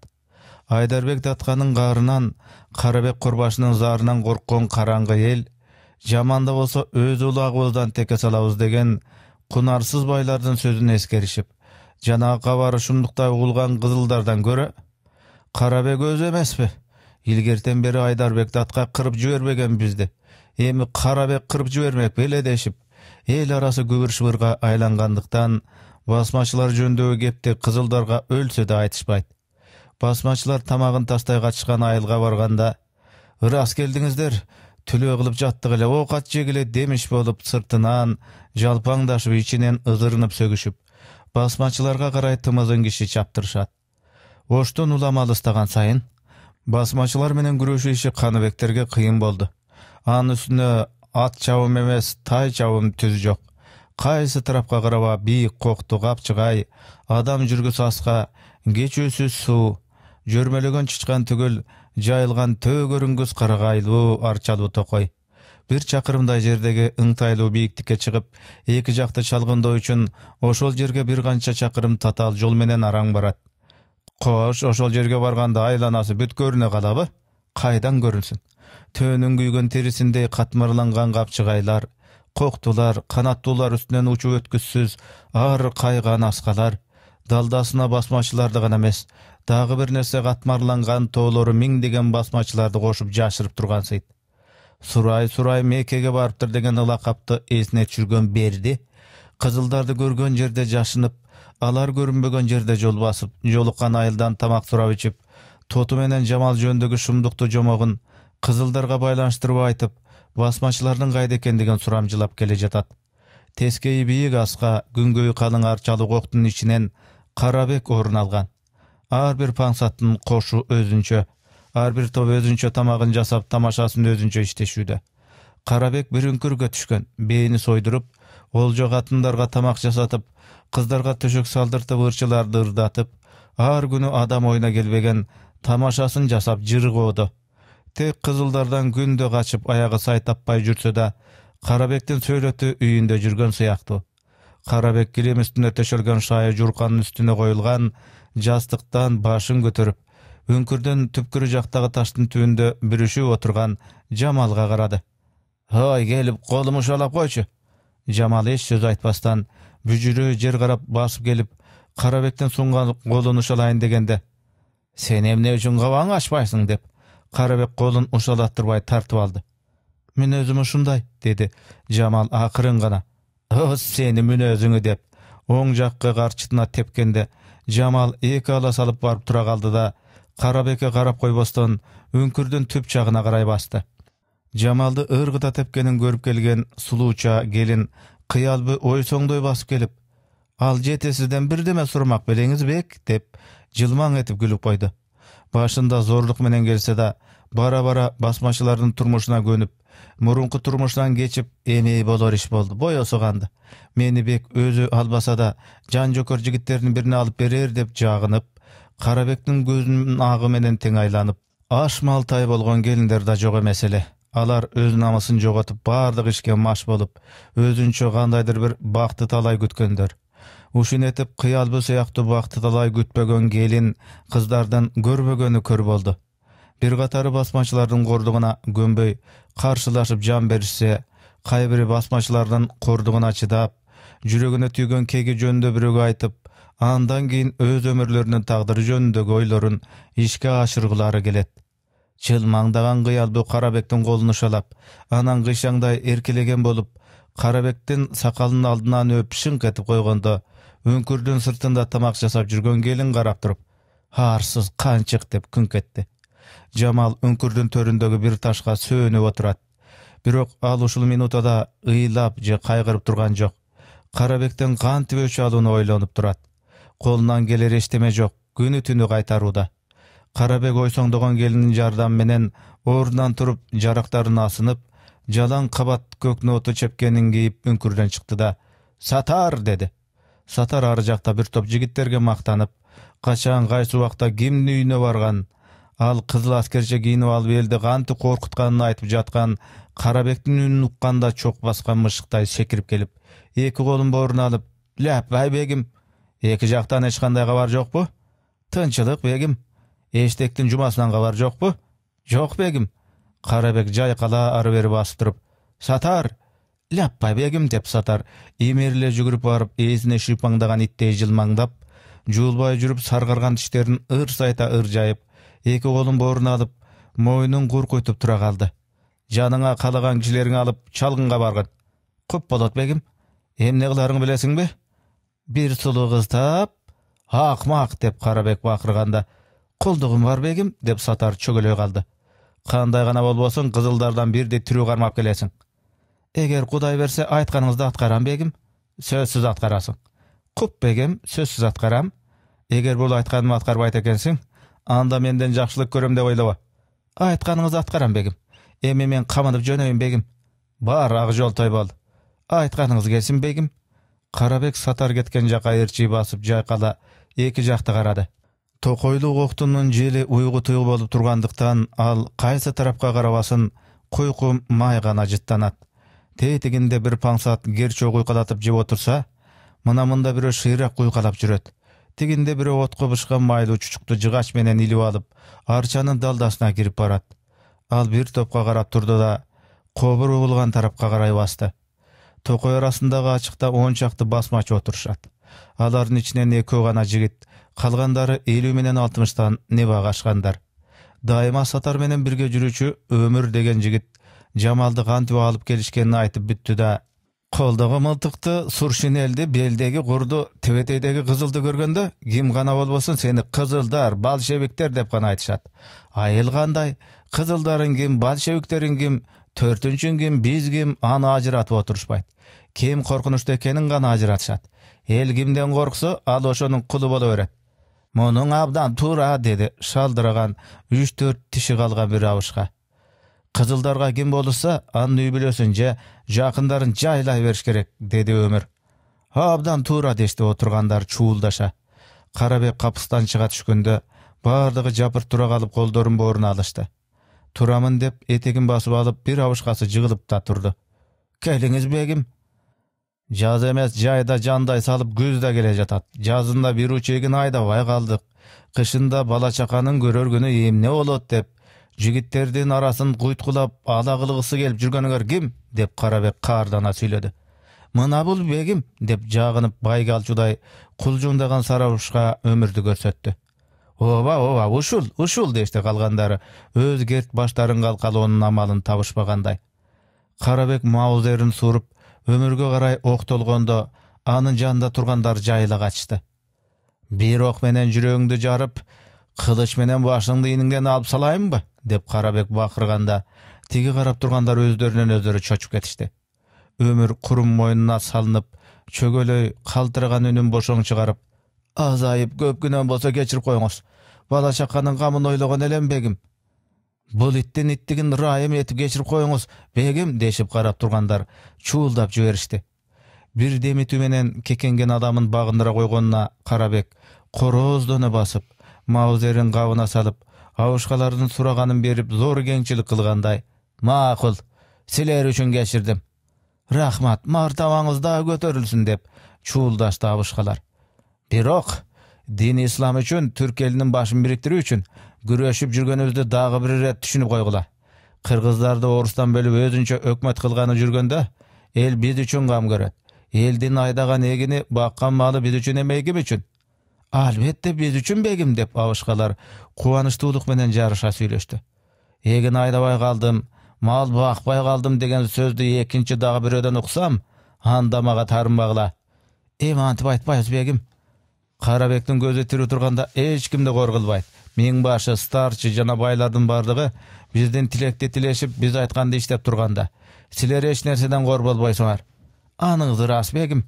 Aydarbek datkanyň garынан, Karabek Kurbaşynyň zarынан korkkan karaňgy el, jamanda bolsa öz ulagybızdan teke salabız degen kunarsyz baylardan sözüni eskerişip, jana kabary şundukda ugulgan kızıldardan göre, Karabek öz emespi? İlgerten beri Aydarbek datka kırıp jübermegen bizdi. Emi Karabek kırıp jübermek bele deşip, el arası gübür-şыбырga aylangandyktan basmaçylar jönündögi gepti kızıldarga ölse de aytışpayt. Basmaçylar tamagyn taştay kaçışkan ayılga barganda, "Ras geldiňizler, tülö kılıp jatdyk ele, okat jegile" demiş bolup sırtынан jalpaňdaşyp içinen ızırınıp sögüşüp, basmaçylarga karay tymyzyn kişi çaptırşat. Oşton ulamaly istagan sayın, basmaçylar menen güreşi işi Kanybekterge kıyın boldu. Anın üstüne at çabım emes, tay çabım tüz jok. Kaysı tarapka karaba biik koktu kapçıgay, adam jürgüs aska, geçösüz su, jörmelegen çıçkan tügül, jayılgan tögörüngüs karagayluu arçaluu tokoy. Bir çakırımday jerdegi ыңтайлуу biiktikке çıgıp, eki jakty çalgındoo üçün oşol jerge bir kança çakırım tatal jol menen araň barat. Koş, oşol jerge barganda aylanasy büt görüne kalaby, kaydan görülsün. Tönün güýgen terisinde katmarlangan kapçıgaylar, koktular, kanattular üstünden uçup ötküsüz, ağır kaygan askalar, daldasyna basmaçylardy gana emes, dagı bir nerse katmarlangan toğloru miňdegen basmaçylardy koşup jaşyryp turgan syt. Suray Mekke'ge barıptır degen ılakapty esine çürgön berdi, kızıldardy görgön jerde jaşynyp, alar görünbegen jerde jol basyp, jolukkan ayıldan tamak surap içip, totu menen Jamal jönündögi şumduktu jomogун kızıldarga baylanıştırıp aytıp, basmaçylaryň gaýda ekendigen suramjylap kele jatat. Teskeyi biýik aska, güngöýü kalyň arçaly koktunun içinen Karabek orun algan. Ar bir paňsatdyň koşu özünçe, ar bir top özünçe tamagyn jasap tamaşasyny özünçe işleşүүде. Karabek bir ünkürge düşkön, beýini soýdurup, oljo gatyndarga tamak jasatyp, kızdarga töşök saldyrtyp ırçylарды ırdatyp, ar günü adam oyuna gelbegen tamaşasyn jasap jyrgodu. Tek kızıldardan günde kaçıp ayağı say tappay jürse da, Karabek'ten söylötü üyünde jürgen syakty. Karabek kilim üstüne teşelgen şaya jurkanın üstüne koyulgan jastyktan başın götürüp, ünkürden tüpkürü jaktagy taştın tübünde bürüşüp oturgan Jamalga karady. "Hay gelip kolumu şalap koyçu." Jamal hiç söz aytpastan büjürü jer karap basıp gelip Karabek'ten sungan kolunu şalayın degende, "Sen emne üçün gabaň açpaýsyň" dep Karabek kolun uşalattırбай tartıp aldı. "Men özüm şunday" dedi Jamal akırın gana. "O seni münözüňi" dep oň jakka garçytyna tepkende Jamal eki ala salıp barıp tura kaldı da Karabek'e karap koybostan ünkürdün tüp çağına karay bastı. Jamaldy ırgıda tepkenin görüp gelgen suluça gelin kıyalby oy soňdoy basıp gelip, "Al jetesizden bir deme surmak beleňiz bek" dep jylmaň etip gülüp koydu. Başında zorluk menen gelse da bara basmaçylaryň turmuşuna gönüp, murunku turmuşdan geçip emeği bolar iş boldu. Boy osogandy. Meni bek özü albasa da jan jokor jigitlerini birini alıp berer dep jagыныp, Karabek'tin gözünün ağı menen teň aylanyp, aşmaltay bolgon gelinler da jok mesele. Alar öz namasyn jogatyp bardyk işke maş bolup, özünçe gandaydyr bir bakty talay gütkönдөр. Uşun etip kıyalby syakty bakty talay gütbegen gelin kızlardan görmegeni kör boldu. Bir gatarı basmaçylaryň gorduguna gömböy karşılaşıp jan berişse, kaybiri basmaçylardan korduguna çydap, jüregine tüýgen kegi jönünde biröge aytyp, andan keyin öz ömürleriniň tagdyry jönündägi oýlaryn işke aşyrgylary gelet. Çylmaňdagan kıyalby Karabek'tin golunu şalap, anan gışaňday erkelegen bolup, Karabek'tin sakalynyň aldyndan öpüşüň etip koýganda, önkürdün sırtında tamak jasap jürgen gelin garap turup, "Harsyz kançyk" dep künketdi. Jamal önkürdün töründägi bir taşga söönüp oturat. Birok al uşul minutada ыйлап je kaýgyryp turgan jok. Karabek'ten kanty öç alyny oýlanyp turat. Kolundan geler eşdeme jok, günü tünü gaýtaruda. Karabek oýsoňdogan gelinin jardam menen orundan turup jaraktaryny asynyp, jalan kabat kök notu çepkenin giyip önkürden çykdy da, "Satar" dedi. Satar arı jakta bir top jigitlerge maktanyp, kaçan gaýsy wagtda kimni üýüne bargan, Ал кызыл аскерче кийинип алып элди кантип коркутканын айтып жаткан Карабектин үнүн укканда чок баскан мышыктай секирип келип, эки колун бооруна алып: "Ляппай бегим, эки жактан эч кандай кабар жокпу? Тынчылык бегим. Эштектин жумасынан кабар жокпу?" "Жок бегим." Карабек жайкала ары бери басып туруп: "Сатар, ляппай бегим" деп Сатар имериле жүгүрүп барып, эзине шыпаңдаган иттей жылмаңдап, жуулбай жүрүп саргарган тиштерин ырсайта ыржайып, эки колун бооруна алып, мойнун куркуйтуп тура калды. "Жаныңа каалаган кишилериңи алып чалгынга баргын." "Куп болот бегим. Эмне кыларыңы билесиңби?" "Бир сулуу кыз таап." "Акмак" деп Карабек бакырганда, "Кулдугум бар бегим" деп Сатар чөгөлөй калды. "Кандай гана болбосун, кызылдардан бирди тирүү кармап келесиң." "Эгер Кудай берсе, айтканыңызды аткарам бегим." "Сөзсүз аткарасың." "Куп бегим, сөзсүз аткарам. Эгер бул айтканымды аткарбайт экенсиң, анда менден жакшылык көрөм деп ойлоба." "Айтканыңызды аткарам бегим. Эми мен камынып жөнөйүн бегим." "Бар, ак жолтой бол." "Айтканыңыз келсин бегим." Карабек Сатар кеткен жака ээрчи басып жайкала эки жакты карады. Токойлук октунун жели уйгу-туйгу болуп тургандыктан ал кайсы тарапка карабасын куйку май гана жыттанат. Тетигинде бир паңсат герчөө куйкалатып жеп отурса, мында бирөө шыйрак куйкалап жүрөт. Тигинде бирөө отко бышкан майлуу чучукту жыгач менен илип алып, арчанын далдасына кирип барат. Ал бир топко карап турду да, кобур угулган тарапка карай басты. Токой арасындагы ачыкта 10 чакты басмачы отурушат. Алардын ичинен экөө гана жигит, калгандары 50 менен 60тан неба кашкандар. Дайыма Сатар менен бирге жүрүүчү Өмүр деген жигит Жамалды кантип алып келишкенин айтып бүттү да, колдогу мылтыкты, сур шинелди, белдеги курду, тебетейдеги кызылды көргөндө, ким гана болбосун сени кызылдар, большевиктер деп гана айтышат. Айыл кандай, кызылдарың ким, большевиктериң ким, төртүнчүң ким, биз ким, аны ажыратып отурушпайт. Ким коркунучтуу экенин гана ажыратышат. Эл кимден корксо, ал ошонун кулу боло берет. "Мунун абдан туура" деди шалдыраган 3-4 тиши калган бир абышка. "Кызылдарга ким болурса, анын үй бүлөсүн же жакындарын жайлай бериш керек" деди Өмүр. "Абдан туура" дешти отургандар чуулдаша. Карабек капыстан чыга түшкөндө бардыгы жапырт тура калып колдорун бооруна алышты. "Турамын" деп этегин басып алып, бир абышкасы жыгылып да турду. "Келиңиз бегим." Жаз эмес, жайда жандай салып күз да келе жатат. Жазында бир учегин айдабай калдык. Кышында бала чаканын көрөр күнү эмне болот деп жигиттердин арасын куйткулап ала кылгысы келип жүргөнүңөр ким? Деп Карабек каардана сүйлөдү. "Мына бул бегим" деп жагынып байга алчудай кулжуңдаган сарабышка Өмүрдү көрсөттү. Ооба, ушул" дешти калгандары, өз керт баштарын калкалоонун амалын табышпагандай. Карабек маузерин суруп Өмүргө карай октолгондо, анын жанында тургандар жайыла качышты. "Бир ок менен жүрөгүңдү жарып, кылыч менен башыңды ийниңден алып салайынбы?" деп Карабек бакырганда, тиги карап тургандар өздөрүнөн өздөрү чочуп кетишти. Өмүр курум мойнуна салынып, чөгөлөй калтыраган үнүн бошоң чыгарып: "Азайып көп күнөө болсо кечирип коюңуз. Бала чаканын камын ойлогон элем бегим. Бул иттин иттигин ырайым этип кечирип коюңуз бегим" дешип карап тургандар чуулдап жиберишти. Бир демитүү менен кекенген адамын багындыра койгонуна Карабек корооздоно басып, маузерин кабына салып, абышкалардын сураганын берип зор кеңчилик кылгандай: "Макул, силер үчүн кечирдим. Рахмат, мартабаңыз дагы көтөрүлсүн" деп чуулдашты абышкалар. Бирок дин ислам үчүн, түрк элинин башын бириктирүү үчүн күрөшүп жүргөнүбүздү дагы бир ирет түшүнүп койгула. Кыргыздарды орустан бөлүп өзүнчө өкмөт кылганы жүргөндө, эл биз үчүн кам көрөт. Элдин айдаган эгини, баккан малы биз үчүн эме ким үчүн? "Албетте биз үчүн бегим" деп абышкалар кубанычтуулук менен жарыша сүйлөштү. "Эгин айдабай калдым, мал бакпай калдым" деген сөздү экинчи дагы бирөөдөн уксам, анда мага таарынбагыла. "Эми антип айтпайбыз бегим." Карабектин көзү тирүү турганда эч кимди кор кылбайт. Миңбашы, старчы жана байлардын бардыгы биздин тилекти тилешип, биз айтканды иштеп турганда, силер эч нерседен кор болбойсуңар. "Аныңыз ырас бегим.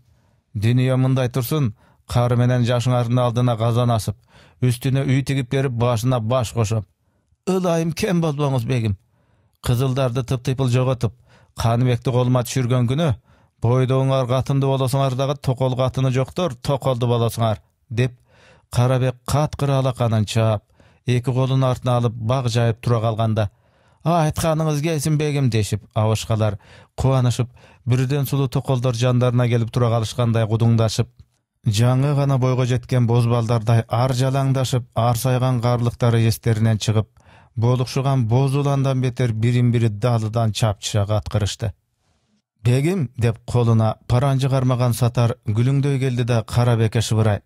Дүнүйө мындай турсун, кары менен жашыңардын алдына казан асып, үстүнө үй тигип берип, башына баш кошом. Ылайым кем болбоңуз бегим. Кызылдарды тып-тыйпыл жоготуп, Каныбекти колума түшүргөн күнү, бойдоңар катынды болосуңар дагы токол катыны жоктор, токолду болосуңар" деп Карабек каткыр алаканын чаап, эки колун артына алып баг жайып тура калганда, айтканыңыз келсин бегим дешип, абышкалар кубанышып, бирден сулуу токолдор жандарына келип тура калышкандай кудуңдашып, жаңы гана бойго жеткен боз балдардай ар жалаңдашып, арсайган карлыктары эстеринен чыгып, болукшуган боз уландан бетер бирин-бири далыдан чапчыша каткырышты. Бегим деп колуна паранжы кармаган Сатар күлүңдөй келди да Карабекке шыбырай: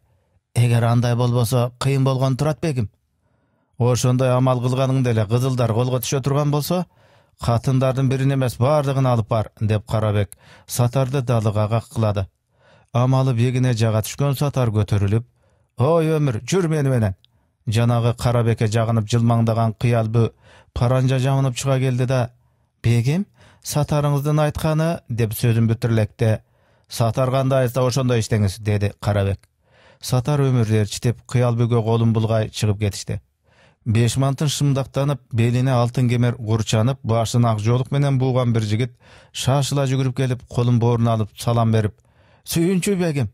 "Эгер андай болбосо кыйын болгон турат бегим. Ошондой амал кылганыңда эле кызылдар колго түшө турган болсо, катындардын бирин эмес бардыгын алып бар" деп Карабек Сатарды далыга каккылады. Амалы бегине жага түшкөн Сатар көтөрүлүп: "Ой өмүр, жүр мени менен." Жанагы Карабекке жагынып жылмаңдаган кыялбы паранжа жамынып чыга келди да: "Бегим, Сатарыңыздын айтканы" деп сөзүн бүтүрлекте. "Сатар кандай айтса ошондой иштеңиз" деди Карабек. Сатар өмүрдү ээрчитип, кыялбүгө колун булгай чыгып кетишти. Бешмантын шымдактанып, белине алтын кемер курчанып, башын ак жоолук менен бууган бир жигит шашыла жүгүрүп келип, колун бооруна алып салам берип: "Сүйүнчү бегим."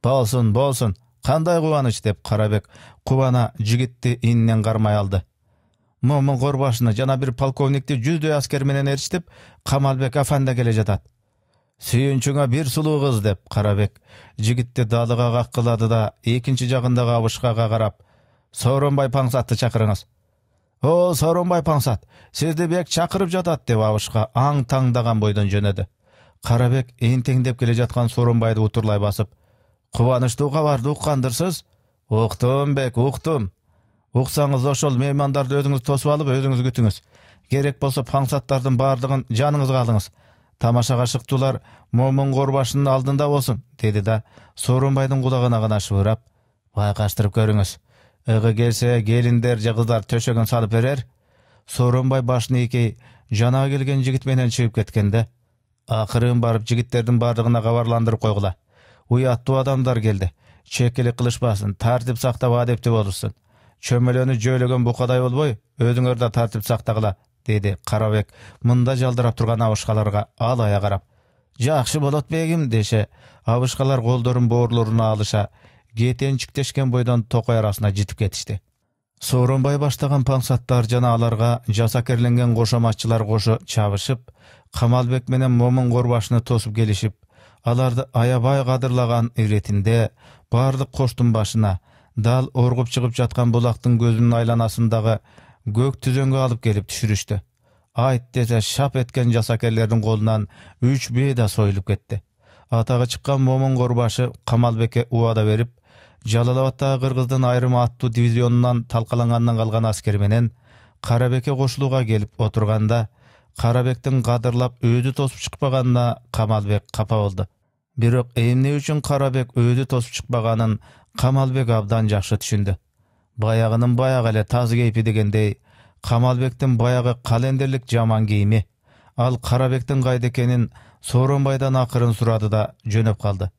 "Болсун, болсун. Кандай кубаныч" деп Карабек кубана жигитти ининен кармай алды. Момун Корбашыны жана бир полковникти 100дөй аскер менен ээрчитип, Камалбек афанди келе жатат. "Сүйүнчүңө бир сулуу кыз" деп Карабек жигитти далыга каккылады да экинчи жагындагы абышкага карап: "Сооронбай Паңсатты чакырыңыз." "О, Сооронбай Паңсат, сизди бек чакырып жатат" деп абышка аң таңдаган бойдон жөнөдү. Карабек энтеңдеп келе жаткан Сооронбайды утурлай басып: "Кубанычтуу кабарды уккандырсыз?" "Уктум бек, уктум." "Уксаңыз ошол меймандарды өзүңүз тосуп алып, өзүңүз күтүңүз. Керек болсо паңсаттардын бардыгын жаныңызга алыңыз. Тамашага шыктуулар Момун Корбашынын алдында болсун" деди да Сооронбайдын кулагына гана шыбырап: "Байкаштырып көрүңүз. Ыгы келсе келиндер же кыздар төшөгөн салып берер." Сооронбай башын ийкей жана келген жигит менен чыгып кеткенде: "Акырын барып жигиттердин бардыгына кабарландырып койгула. Уяттуу адамдар келди. Чекелик кылышпасын, тартип сактап адептүү болушсын. Чөмөлөнү жөөлөгөн букадай болбой, өзүңөр да тартип сактагыла" деди Карабек мында жалдырап турган абышкаларга алая карап. "Жакшы болот бегим" деше, абышкалар колдорун боорлоруна алыша, кетенчиктешкен бойдон токой арасына житип кетишти. Сооронбай баштаган паңсаттар жана аларга жасакерленген кошоматчылар кошо чабышып, Камалбек менен Момун Корбашыны тосуп келишип, аларды аябай кадырлаган иретинде бардык коштун башына, дал оргуп чыгып жаткан булактын көзүнүн айланасындагы көк түзөнгө алып келип түшүрүштү. Айт десе шап эткен жасакерлердин колунан 3 бейда союлуп кетти. Атагы чыккан Момун Корбашы Камалбекке убада берип, Жалал-Абадтагы кыргыздын айрым аттуу дивизионунан талкалангандан калган аскер менен Карабекке кошулууга келип отурганда, Карабектин кадырлап өзү тосуп чыкпаганына Камалбек капа болду. Бирок эмне үчүн Карабек өзү тосуп чыкпаганын Камалбек абдан жакшы түшүндү. Баягынын баягы эле тазы кейпи дегендей, Камалбектин баягы календерлик жаман кийими, ал Карабектин кайда экенин Сооронбайдан акырын сурады да жөнөп калды.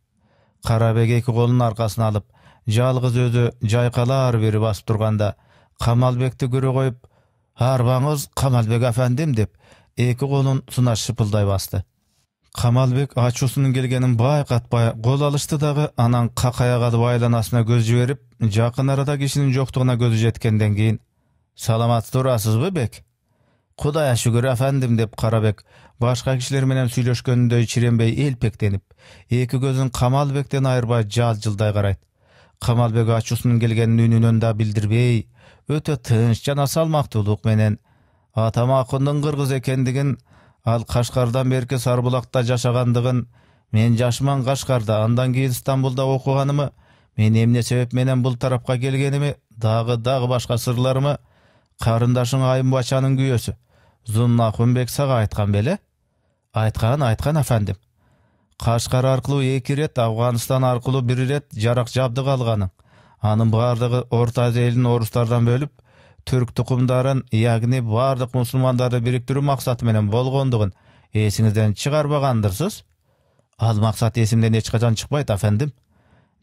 Карабек эки колун аркасына алып, жалгыз өзү жайкалар бери басып турганда, Камалбекти көрө коюп: "Арбаңыз, Камалбек афандим" деп эки колун суна шыпылдай басты. Камалбек ачуусунун келгенин байкатпай кол алышты дагы, анан какая калып айланасына көз жиберип, жакын арада кишинин жоктугуна көзү жеткенден кийин: "Саламат турасызбы бек?" "Кудайга шүгүр афандим" деп Карабек башка кишилер менен сүйлөшкөнүндөй чиренбей элпектенип, эки көзүн Камалбектен айырбай жалт-жылдай карайт. Камалбек ачуусунун келгенин үнүнөн да билдирбей, өтө тынч жана салмактуулук менен: "Атам Акундун кыргыз экендигин, ал Кашкардан берки Сарбулакта жашагандыгын, мен жашыман Кашкарда, андан кийин Стамбулда окуганымы, мен эмне себеп менен бул тарапка келгеними, дагы башка сырларымы карындашың Айымбачанын күйөөсү Зунна Ахунбек сага айткан беле?" Айткан афандим. Кашкар аркылуу 2 ирет, Афганистан аркылуу 1 ирет жарак жабдык алганың. Анын бардыгы Орто Азия элин орустардан бөлүп, түрк тукумдарын, ягни бардык мусулмандарды бириктирүү максаты менен болгондугун эсиңизден чыгарбагандырсыз? Ал максат эсимден эч качан чыкпайт афандим.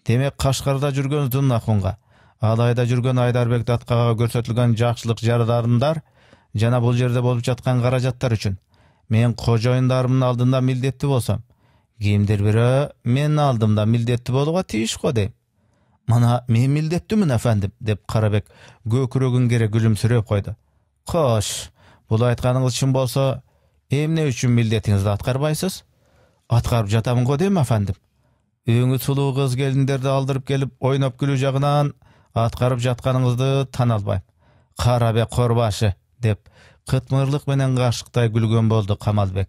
Демек Кашкарда жүргөн Зунна Ахунга, Алайда жүргөн Айдарбек Даткага көрсөтүлгөн жакшылык жарадарымдар жана бул жерде болуп жаткан каражаттар үчүн мен кожоюндарымдын алдында милдеттүү болсом, кимдир бирөө менин алдымда милдеттүү болууга тийиш го дейм. Mana men mildettimин efendim, dep Karabek gökürөгün gere gülümsürep koydu. Koş, bul aytkanыңыз çyn bolsa, emne üçün mildetiňizdi atkarbaysız? Atkarıp jatamın go dem efendim. Öňü suluw kız gelinderdi aldırıp gelip oynap gülü jagынан atkarıp jatkanыңızdy tana albaým. Karabek korbaşı, dep kıtmırlık menen gaşıktay gülgön boldu Kamalbek.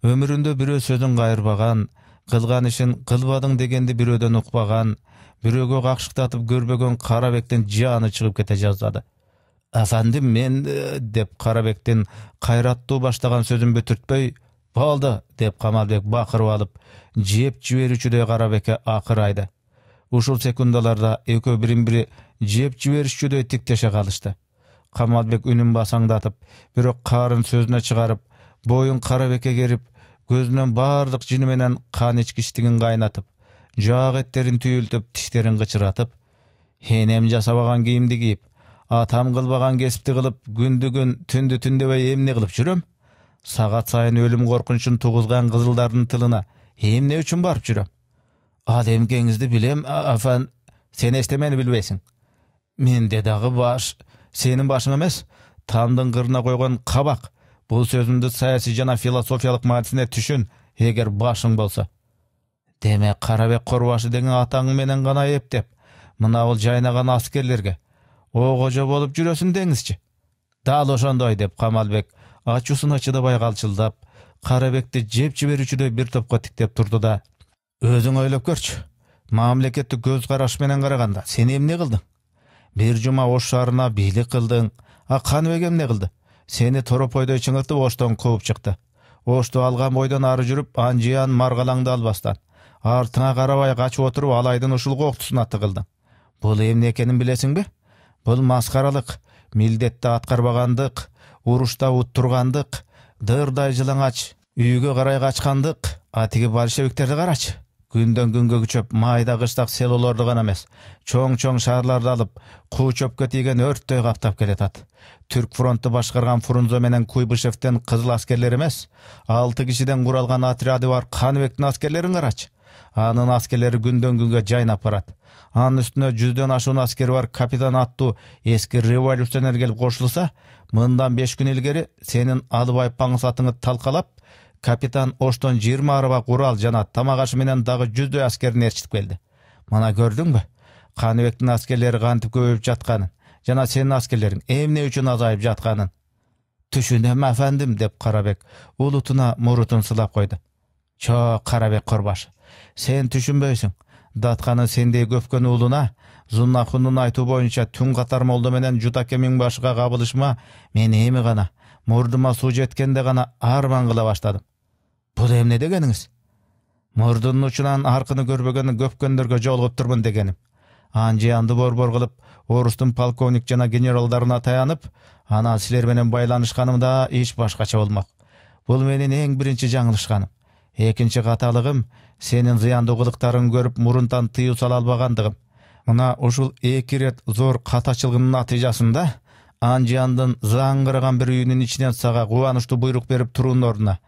Ömüründe birö sözün gaýyrbagan, kılgan işin kılbadyň degendi biröden ukbagan, biröge gakşyktatyp görbegen Karabekden jany çygyp kete жаздады. Efendim men, dep Karabekden kayrattуу başlagan sözün bötürtpöy, boldu, dep Kamalbek bakırıp alıp, jep jiberүүчүдөй Karabek'e akır aydı. Uşul sekundalarda ekö birin-biri jep jiberişçüдөй tikteşe kalıştı. Kamalbek ünün basaňdatyp, birok karın sözüne çıgarıp, boyun Karabek'e gerip, gözünden bardyk jini menen kan içkiçdigin gaýnatyp, jağ etlerin tüýültüp, tişlerin gıçıratyp, henem jasabagan giyimdi giyip, atam kılbagan kesipti kılıp, gündü-gün, tündü-tündebey emne kılıp jürem? Sagat sayın ölüm korkunçun tuguzgan kızıldarının tılına emne üçün barıp jürem? Ademkeňizdi bilem, afan, sen estemeni bilbeysin. Mende dagı baş, senin başın emes, tamdın kırına koygan kabak. Bu sözümdü sayasi jana filosofiyalık manisine tüşün, eger başın bolsa. Demek Karabek korbaşı degen ataňy menen gana epdep, mına ol jaýnagan askerlerge, o goja bolup jüresin deňizçi. Dal oşondoy, dep Kamalbek açusyna çydabay galçyldap, Karabekti jep jiberүүчүдөй bir topga tiktep turdu da, özüň öýlep görçü. Mamleketde göz karaş menen garaganda sen emne kıldın? Bir juma Oş şahrına bilik kıldın. Kanbek emne kıldı? Seni Toropoydoy çıngırtıp Oşton kovup çıktı. Oştu algan boydan arı jürüp anjiyan margalaňdy albastan. Artyňa karabay kaçıp oturup alaydın uşul goktusuna tıkıldın. Bul emne ekenin bilesiňbi? Bul maskaralyk, mildetde atkarbagandyk, uruşta utturgandyk, dırday jylaňaç, üýge garay kaçkandyk, atigi bolşeviklerdi garaç. Günden günge güçöp mayda kıştak selolardy gana emes, çoň-çoň şaharlarda alıp, kuw çöpke tigen örttöy kaptap keletat. Türk frontu başkargan Frunzo menen Kuybышевden kızıl askerler emes, 6 kişiden kuralgan atriady var Kanbek'tin askerlerin garaç. Anın askerleri günden günge jaýnap barat. Anın üstüne 100'den aşuun askeri var kapitan attуу eski revolюционер gelip koşulsa, mından 5 gün ilgeri senin alıp aypaňy satyňy talkalap, kapitan Oşton 20 araba kural jana tamagaşı menen dagı 100'döy askerini erçitip geldi. Mana gördüňbü? Kanbek'tin askerleri gantyp köpüp jatkanyn, jana senin askerlerin emne üçün azaýyp jatkanyn. Tüşünem efendim, dep Karabek ulutuna murutun sılap koydu. Çok Karabek korbaşı, sen tüşünböýsüň. Datkany sende köpkön uluna, Zunnakunun aytуу boýunça tün katar moldu menen Jutakemiň başyga kabylışma men emi gana, murduma suw jetkende gana arman kıla başladım. Bul emne degeniňiz? Murdunun uçunan arkyny görbegen köpkönderge jolgup turmun degenim. Anjiyandy borbor kılıp, Orustun polkovnik jana generaldaryna taýanyp, ana siler menen baýlanışkanymda iş başgaça bolmak. Bul menin eň birinçi jaňylyşkanym. Ekinci katalygym, senin ziyandy kılyktaryňy görüp murundan tyýyp sala albagandygym. Mına uşul eki ret zor kataçylgynyň natijasynda Anjiýandyn zaňgyragan bir üýünün içinden saga guwançly buyruk berip turuun orduна,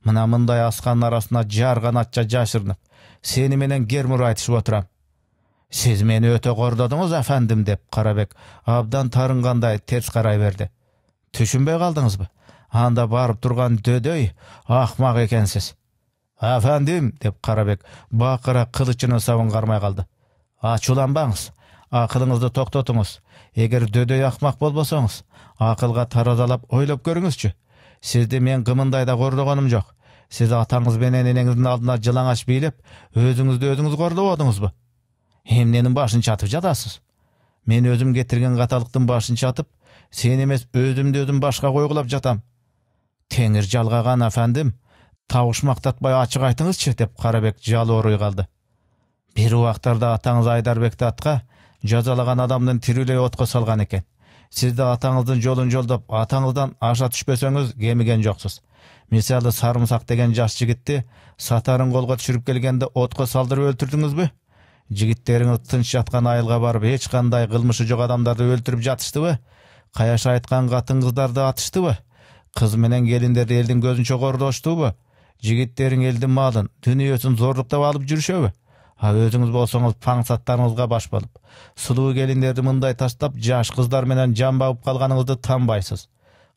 mına mınday askanın arasyna jargan atça jaşyrynyp, seni menen germur aýtyşyp oturam. Siz meni öte gordodyňyz efendim, dep Karabek abdan tarınganday ters garay berdi. Tüşünbey kaldyňyzby? Anda barıp turgan dödöy ahmak ekensiz. Efendim, dep Karabek bakyra kılıçyny savungarmay kaldı. Açulanbaňyz, akylyňyzdy toktotuňuz. Eger dödöy ahmak bolbosoňuz, akylga tarazalap oýlap görüňizçi. Sizdi men gymyndaýda gordoganym jok. Siz ataňyz menen eneňizdin aldyna jylaňaç beýlep, özüňizdi özüňiz gordowadyňyzby? Emnenin başyn çatyp jatasyz. Men özüm getirgen gatalykdyn başyn çatyp, sen emes özümdi özüm başga goýgulap jatam. Teňir jalgagan efendim, tawuşmaktatbay açyk aýtyňyzçy, dep Karabek jaly oruy kaldı. Bir wagtlarda ataňyz Aýdarbekdi atga jazalagan adamdyn tiriley otga salgan eken. Siz de ataňyzdyn jolun joldap, ataňyzdan aşa düşpeseňiz gemigen joksuz. Misалы Sarımsak degen jaş jigitdi sataryn golga düşürüp gelgende otga saldyryp öldürdiňizbi? Jigitteriňiz tınç jatgan ayılga barıp hiç kanday kılmışy jok adamdарды öldürüp jatışdyby? Kayaşa aytgan gатын kızdardy atışdyby? Kız menen gelinderdi eldin gözünçe gordoşdyby? Jigitteriň eldin malyn, dünýösün zorlukda alıp jürüşebi? Өзүңүз болсоңуз паңсаттарыңызга баш болуп, сулуу келиндерди мындай таштап, жаш кыздар менен жан багып калганыңызды танбайсыз.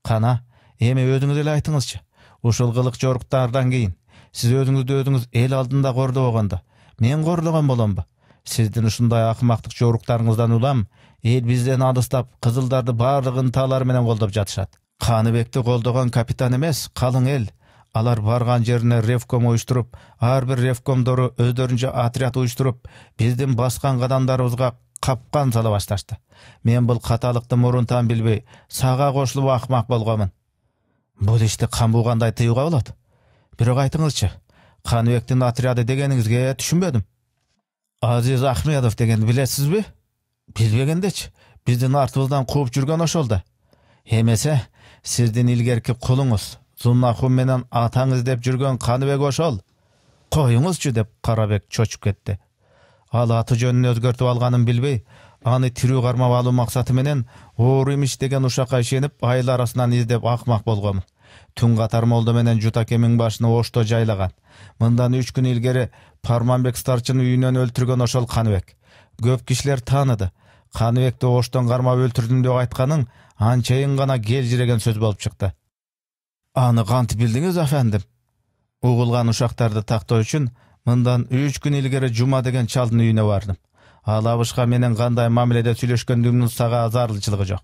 Кана, эми өзүңүз эле айтыңызчы. Ушул кылык жоруктардан кийин сиз өзүңүздү өзүңүз эл алдында кордобогондо, мен кордогон боломбу? Сиздин ушундай акымактык жоруктарыңыздан улам, эл бизден алыстап, кызылдарды баардык ынталары менен колдоп жатышат. Каныбекти колдогон капитан эмес, калың эл. Алар барган жерине ревком уюштуруп, ар бир ревкомдору өздөрүнчө отряд уюштуруп, биздин баскан кадамдарыбызга капкан сала башташты. Мен бул каталыкты мурунтан билбей, сага кошулуп акмак болгомун. Бул ишти камбулгандай тыюуга болот. Бирок айтыңызчы, Каныбектин отряды дегениңизге түшүнбөдүм. Азиз Ахмедов дегенди билесизби? Билбегендечи, биздин артыбыздан кууп жүргөн ошол да. Эмесе, сиздин илгерки кулуңуз, Зуннахун менен атаңыз деп жүргөн Каныбек ошол. Коюңузчу деп Карабек чочуп кетти. Ал аты жөнүн өзгөртүп алганын билбей, аны тирүү кармап алуу максаты менен оору имиш деген ушакка ишенип, айыл арасынан издеп акмак болгон. Түн катар молдо менен Жутакемиң башына ошто жайлаган. Мындан 3 күн илгери Парманбек старчыны үйүнөн өлтүргөн ошол Каныбек. Көп кишилер тааныды. Каныбекти оштон кармап өлтүрдүм деп айтканың анчайын гана келжиреген сөз болуп чыкты. Аны кантип билдиңиз, афендим? Угулган ушактарды тактоо үчүн мындан 3 күн илгери Жума деген чалдын үйүнө бардым. Ал абышка менен кандай мамиледе сүйлөшкөндүгүмдүн сага зарылчылыгы жок.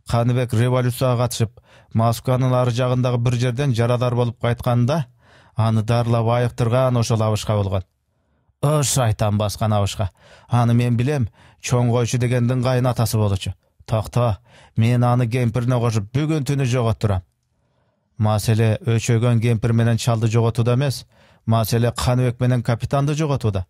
Каныбек революцияга катышып, Москванын ары жагындагы бир жерден жарадар болуп кайтканда, аны дарылап айыктырган ошол абышка болгон. О, шайтан баскан абышка. Аны мен билем, чоң койчу дегендин кайын атасы болчу. Токто, мен аны кемпирине кошуп бүгүн түнү жоготтурам. Маселе өчөгөн кемпир менен чалды жоготууда эмес, маселе Каныбек менен капитанды жоготууда.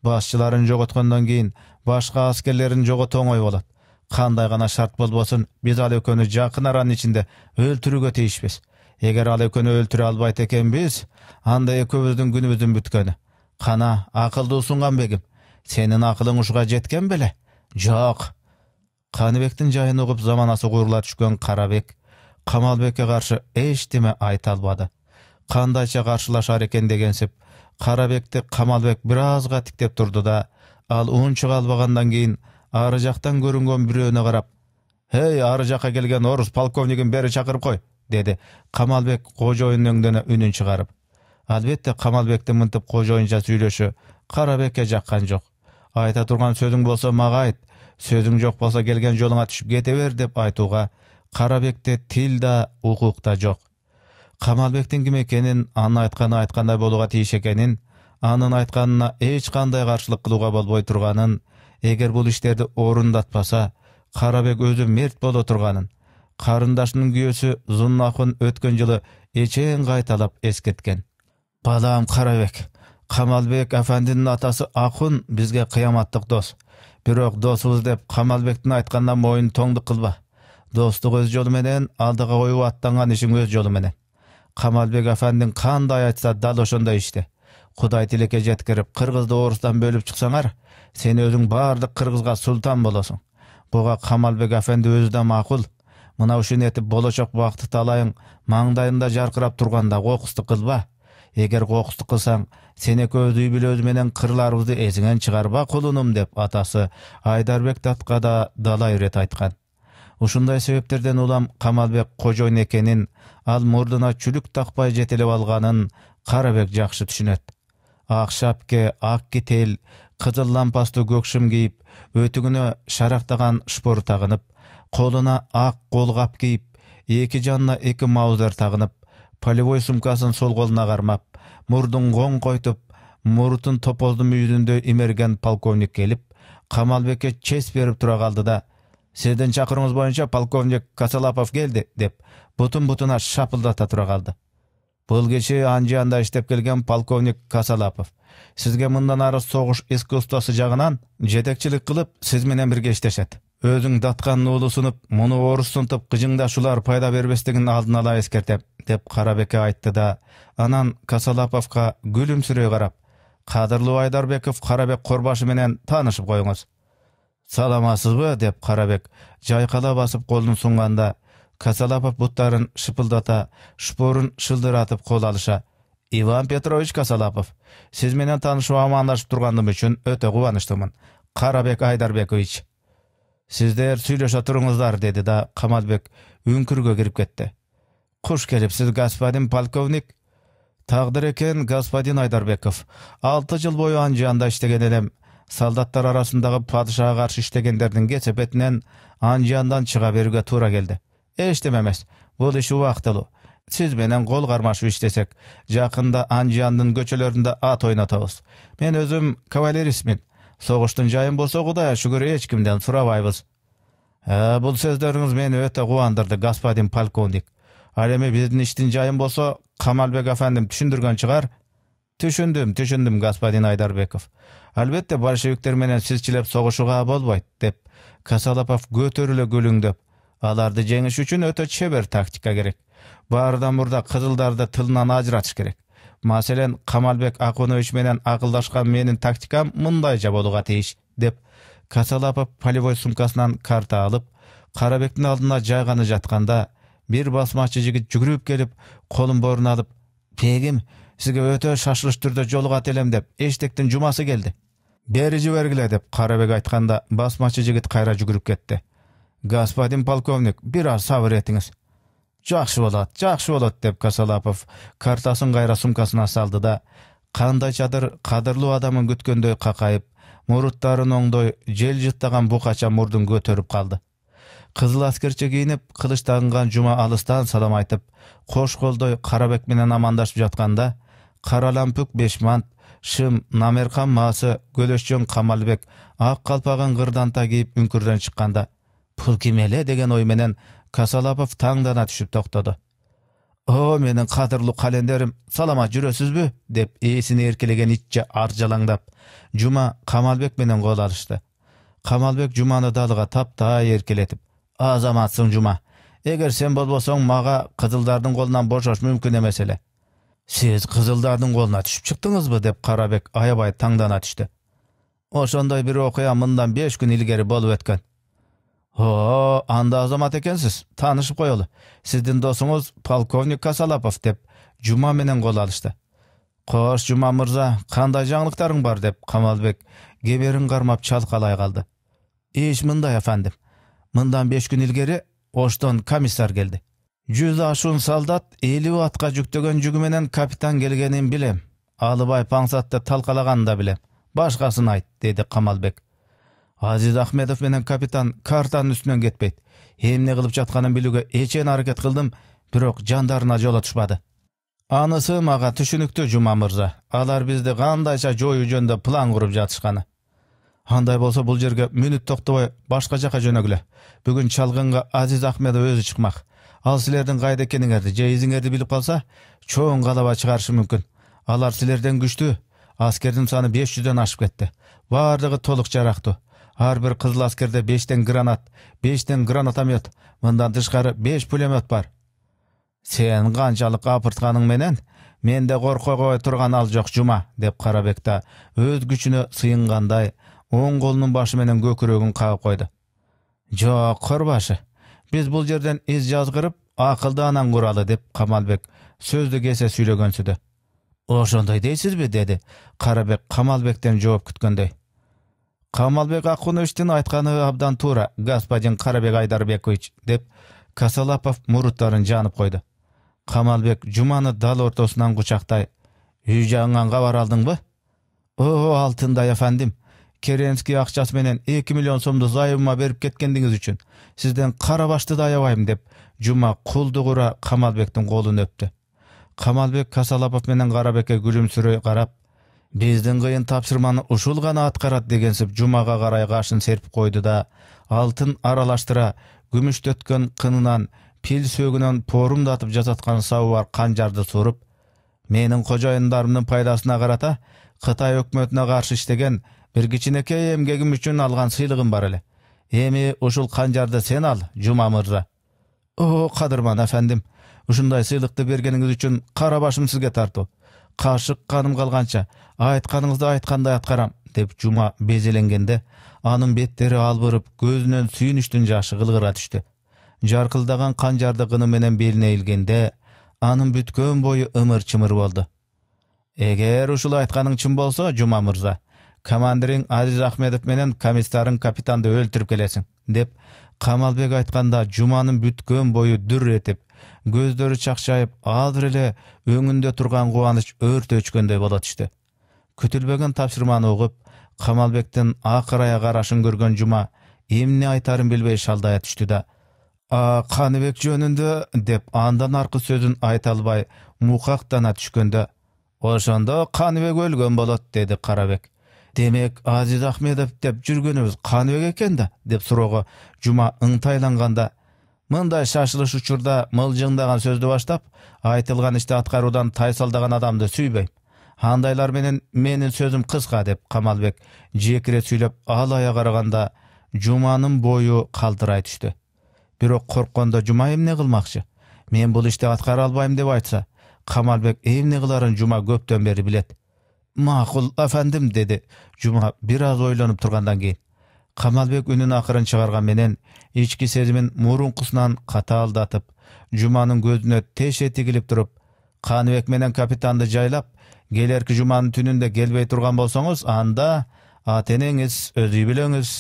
Башчыларын жоготкондон кийин башка аскерлерин жоготуу оңой болот. Кандай гана шарт болбосун, биз ал экөөнү жакын аранын ичинде өлтүрүүгө тийишпиз. Эгер ал экөөнү өлтүрө албайт экенбиз, анда экөөбүздүн күнүбүздүн бүткөнү. Кана, акылды Усунган-бегим, сенин акылың ушуга жеткен беле? Жок. Каныбектин жайын угуп заманасы куурула түшкөн Карабек Камалбекке каршы эчтеме айта албады. Кандайча каршылашар экен дегенсип, Карабекти Камалбек бир азга тиктеп турду да, ал унчуга албагандан кийин ары жактан көрүнгөн бирөөнө карап, «Эй, ары жакка келген орус полковнигин бери чакырып кой», деди Камалбек кожоюнун өңдөнө үнүн чыгарып. Албетте Камалбектин мынтип кожоюнча сүйлөшү Карабекке жаккан жок. Айта турган сөзүң болсо мага айт, сөзүң жок болсо келген жолуңа түшүп кете бер деп айтууга Карабекте тил да, укук да жок. Камалбектин ким экенин, анын айтканы айткандай болууга тийиш экенин, анын айтканына эч кандай каршылык кылууга болбой турганын, эгер бул иштерди орундатпаса, Карабек өзү мерт боло турганын, карындашынын күйөөсү Зуннахун өткөн жылы эчен кайталап эскерткен. Балам Карабек, Камалбек афандинин атасы Акун бизге кыяматтык дос. Бирок досубуз деп Камалбектин айтканына моюн тоңдук кылба. Достук өз жолу менен, алдыга коюп аттанган ишиң өз жолу менен. Камалбек афандин кандай айтса дал ошондой иште. Кудай тилекке жеткирип, кыргызды орустан бөлүп чыксаңар, сен өзүң баардык кыргызга султан болосуң. Буга Камалбек афанди өзү да макул. Мына ушуну этип болочок бакты талайың маңдайында жаркырап турганда кокустук кылба. Эгер кокустук кылсаң, сен экөөбүз үй бүлөбүз менен кырларыбызды эсиңен чыгарба кулунум деп атасы Айдарбек татка да далай ирет айткан. Ушундай себептерден улам Камалбек кожоюн экенин, ал мурдуна чүлүк такпай жетелеп алганын Карабек жакшы түшүнөт. Ак шапке, ак кител, кызыл лампастуу көк шым кийип, өтүгүнө шарактаган шпор тагынып, колуна ак колгап кийип, эки жанына эки маузер тагынып, полевой сумкасын сол колуна кармап, мурдун коң койтуп, мурутун топоздун мүйүзүндө имерген полковник келип, Камалбекке честь берип тура калды да, «Сиздин чакырууңуз боюнча полковник Косолапов келди» деп бутун-бутуна шапылдата тура калды. Бул киши Анжианда иштеп келген полковник Косолапов. Сизге мындан ары согуш искусствосу жагынан жетекчилик кылып, сиз менен бирге иштешет. Өзүң датканын улусунуп, муну орустунтуп кыжыңдашуулар пайда бербестигин алдын ала эскертем, деп Карабекке айтты да, анан Косолаповго күлүмсүрөй карап, «Кадырлуу Айдарбеков Карабек Корбашы менен таанышып коюңуз». «Саламатсызбы?» деп Карабек жайкала басып колун сунганда, Косолапов буттарын шыпылдата, шпорун шылдыратып кол алыша, Иван Петрович Косолапов, сиз менен таанышып амандашып турганым үчүн өтө кубанычтымын. Карабек Айдарбекович. Сиздер сүйлөшө туруңуздар, деди да Камалбек үңкүргө кирип кетти. Куш келипсиз, господин полковник. Тагдыр экен, господин Айдарбеков. 6 жыл бою Анжанда иштеген элем. Солдаттар арасындагы падышага каршы иштегендердин кесепетинен Анжандан чыга берүүгө туура келди. Эчтеме эмес. Бул иш убактылуу. Сиз менен кол кармашып иштесек, жакында Анжандын көчөлөрүндө ат ойнотобуз. Мен өзүм кавалеристмин. Согуштун жайын болсо Кудайга шүгүр эч кимден сурабайбыз. Бул сөздөрүңүз мени өтө кубандырды, господин полковник. Ал эми биздин иштин жайын болсо Камалбек афендим түшүндүргөн чыгар. Түшүндүм, господин Айдарбеков. Албетте большевиктер менен сизчилеп согушууга болбойт, деп Косолапов көтөрүлө күлүңдөп. Аларды жеңиш үчүн өтө чебер тактика керек. Баардан мурда кызылдарды тылынан ажыратыш керек. Маселен, Камалбек Акунович менен акылдашкан менин тактикам мындайча болууга тийиш, деп Косолапов полевой сумкасынан карта алып, Карабектин алдына жайганы жатканда, бир басмачы жигит жүгүрүп келип, колун боруна алып, "Бегим, сизге өтө шашылыш түрдө жолугат элем" деп эштектин жумасы келди. "Бери жибергиле" деп Карабек айтканда, басмачы жигит кайра жүгүрүп кетти. "Господин полковник, бир аз сабыр этиңиз." Жакшы болот" деп Косолапов картасын кайра сумкасына салды да, кандайчадыр кадырлуу адамын күткөндөй какайып, муруттарын оңдой жел жыттаган букача мурдун көтөрүп калды. Кызыл аскерче кийинип, кылыч тагынган жума алыстан салам айтып, кош колдой Карабек менен амандашып жатканда, кара лампүк бешмант, шым намеркан маасы көлөшчөн Камалбек ак калпагын кырданта кийип үңкүрдөн чыкканда, "Бул ким эле?" деген ой менен Косолапов таңдана түшүп токтоду. "О, менин кадырлуу календерим, саламат жүрөсүзбү?" деп ээсин эркелеген итче аржалаңдап, Жума Камалбек менен кол алышты. Камалбек Жуманы далыга таптай эркелетип, "Азаматсың Жума. Эгер сен болбосоң, мага кызылдардын колунан бошош мүмкүн эмес эле." "Сиз кызылдардын колуна түшүп чыктыңызбы?" деп Карабек аябай таңдана түштү. "Ошондой бир окуя мындан 5 күн илгери болуп өткөн." "О, анда азамат экенсиз. Таанышып коелу. Сиздин досуңуз полковник Косолапов" деп Жума менен кол алышты. "Кош Жума мырза, кандай жаңылыктарың бар?" деп Камалбек кеберин кармап чалкалай калды. "Иш мындай афандим. Мындан 5 күн илгери Оштон комиссар келди. 100 ашуун солдат 50 атка жүктөгөн жүгү менен капитан келгенин билем. Алыбай паңсатты талкалаганын да билем. Башкасын айт", деди Камалбек. "Азиз Ахмедов менен капитан картанын үстүнөн кетпейт. Эмне кылып жатканын билүүгө эчен аракет кылдым, бирок жандарына жолотушпады." "Анысы мага түшүнүктүү Жума мырза. Алар бизди кандайча жоюу жөнүндө план куруп жатышканы." "Андай болсо бул жерге мүнөт токтобой башка жака жөнөгүлө. Бүгүн чалгынга Азиз Ахмедов өзү чыкмак. Ал силердин кайда экениңерди же изиңерди билип калса, чоң калаба чыгарышы мүмкүн. Алар силерден күчтүү. Аскердин саны 500дөн ашып кетти. Бардыгы толук жарактуу. Ар бир кызыл аскерде 5тен гранат, 5тен гранатомет, мындан тышкары 5 пулемет бар. Сен канчалык апыртканың менен менде коркой турган ал жок Жума", деп Карабек да өз күчүнө сыйынгандай оң колунун башы менен көкүрөгүн кагып койду. "Жок, Корбашы. Биз бул жерден из жазгырып, акылды анан куралы", деп Камалбек сөздү кесе сүйлөгөнсүдө. "Ошондой дейсизби?" деди Карабек Камалбектен жооп күткөндөй. "Камалбек Акуновичтин айтканы абдан туура, господин Карабек Айдарбекович", деп Косолапов муруттарын жанып койду. Камалбек Жуманы дал ортосунан кучактай, "Үй жагыңан кабар алдыңбы?" "О, алтындай афандим. Керенский акчасы менен 2 миллион сомду зайыбыма берип кеткендиңиз үчүн сизден кара башты да аябайм", деп Жума кулдугура Камалбектин колун өптү. Камалбек Косолапов менен Карабекке күлүмсүрөй карап, "Биздин кыйын тапшырманы ушул гана аткарат" дегенсип Жумага карай кашын серпип койду да, алтын аралаштыра күмүштөткөн кынынан пил сөөгүнөн порумдатып жасаткан сабы бар канжарды суруп, "Менин кожоюндарымдын пайдасына карата Кытай өкмөтүнө каршы иштеген бир кичинекей эмгегим үчүн алган сыйлыгым бар эле. Эми ушул канжарды сен ал, Жума мырза." "О, кадырман афандим. Ушундай сыйлыкты бергениңиз үчүн кара башым сизге тартуу. Кашык каным калганча айтканыңызды айткандай аткарам", деп Жума безеленгенде, анын беттери албырып, көзүнөн сүйүнүчтүн жашы кылгыра түштү. Жаркылдаган канжарды кыны менен белине илгенде, анын бүткөн бою ымыр-чымыр болду. Eger ушул айтканың чын болсо, Жума мырза, командирин Азиз Ахмедов менен комиссарын капитанды өлтүрүп келесиң, деп Камалбек айтканда Жуманын бүткөн бою дүр этип, көздөрү чакчайып, азыр эле өңүндө турган кубаныч өрт өчкөндөй боло түштү. Күтүлбөгөн тапшырманы угуп, Камалбектин акырая карашын көргөн Жума эмне айтарын билбей шалдая түштү да, Каныбек жөнүндө деп андан аркы сөзүн айта албай мукактана түшкөндө, ошондо Каныбек өлгөн болот, деди Карабек. Демек, Азиз Ахмедов деп жүргөнүбүз Каныбек экен да, деп суроого Жума ыңтайланганда, мындай шашылыш учурда мылжыңдаган сөздү баштап, айтылган ишти аткаруудан тайсалдаган адамды сүйбөйм. Андайлар менен менин сөзүм кыска, деп Камалбек жекире сүйлөп алая караганда Жуманын бою калтырай түштү. Бирок корккондо Жума эмне кылмакчы? Мен бул ишти аткара албайм деп айтса, Камалбек эмне кыларын Жума көптөн бери билет. Макул, афандим, деди Жума бир аз ойлонуп тургандан кийин. Камалбек үнүн акырын чыгарган менен ички сезимин мурункусунан катаалдатып, Жуманын көзүнө теше тигилип туруп, Каныбек менен капитанды жайлап, келерки Жуманын түнүндө келбей турган болсоңуз, анда ата-энеңиз, өз үй бүлөңүз,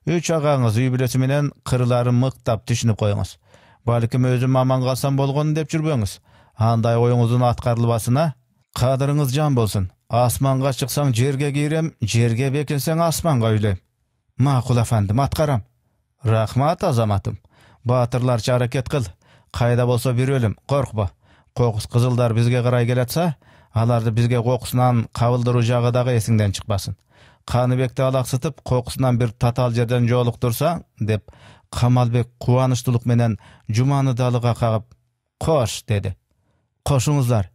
3 агаңыз үй бүлөсү менен кырларын мыктап түшүнүп коюңуз. Балким өзүм аман калсам болгон деп жүрбөңүз. Андай оюңуздун аткарылбасына кадырыңыз жан болсун. Асманга чыксаң жерге кийрем, жерге бекинсең асманга үйлөйм. Макул, афандым, аткарам. Рахмат, азаматым. Баатырларча аракет кыл. Кайда болсо бир өлүм, коркпо. Кокус кызылдар бизге карай келатса, аларды бизге кокусунан кабылдыруу жагы дагы эсиңден чыкпасын. Каныбекти алаксытып, кокусунан бир татаал жерден жоолуктурсаң, деп Камалбек кубанычтуулук менен Жуманы далыга кагып, кош, деди. Кошуңуздар.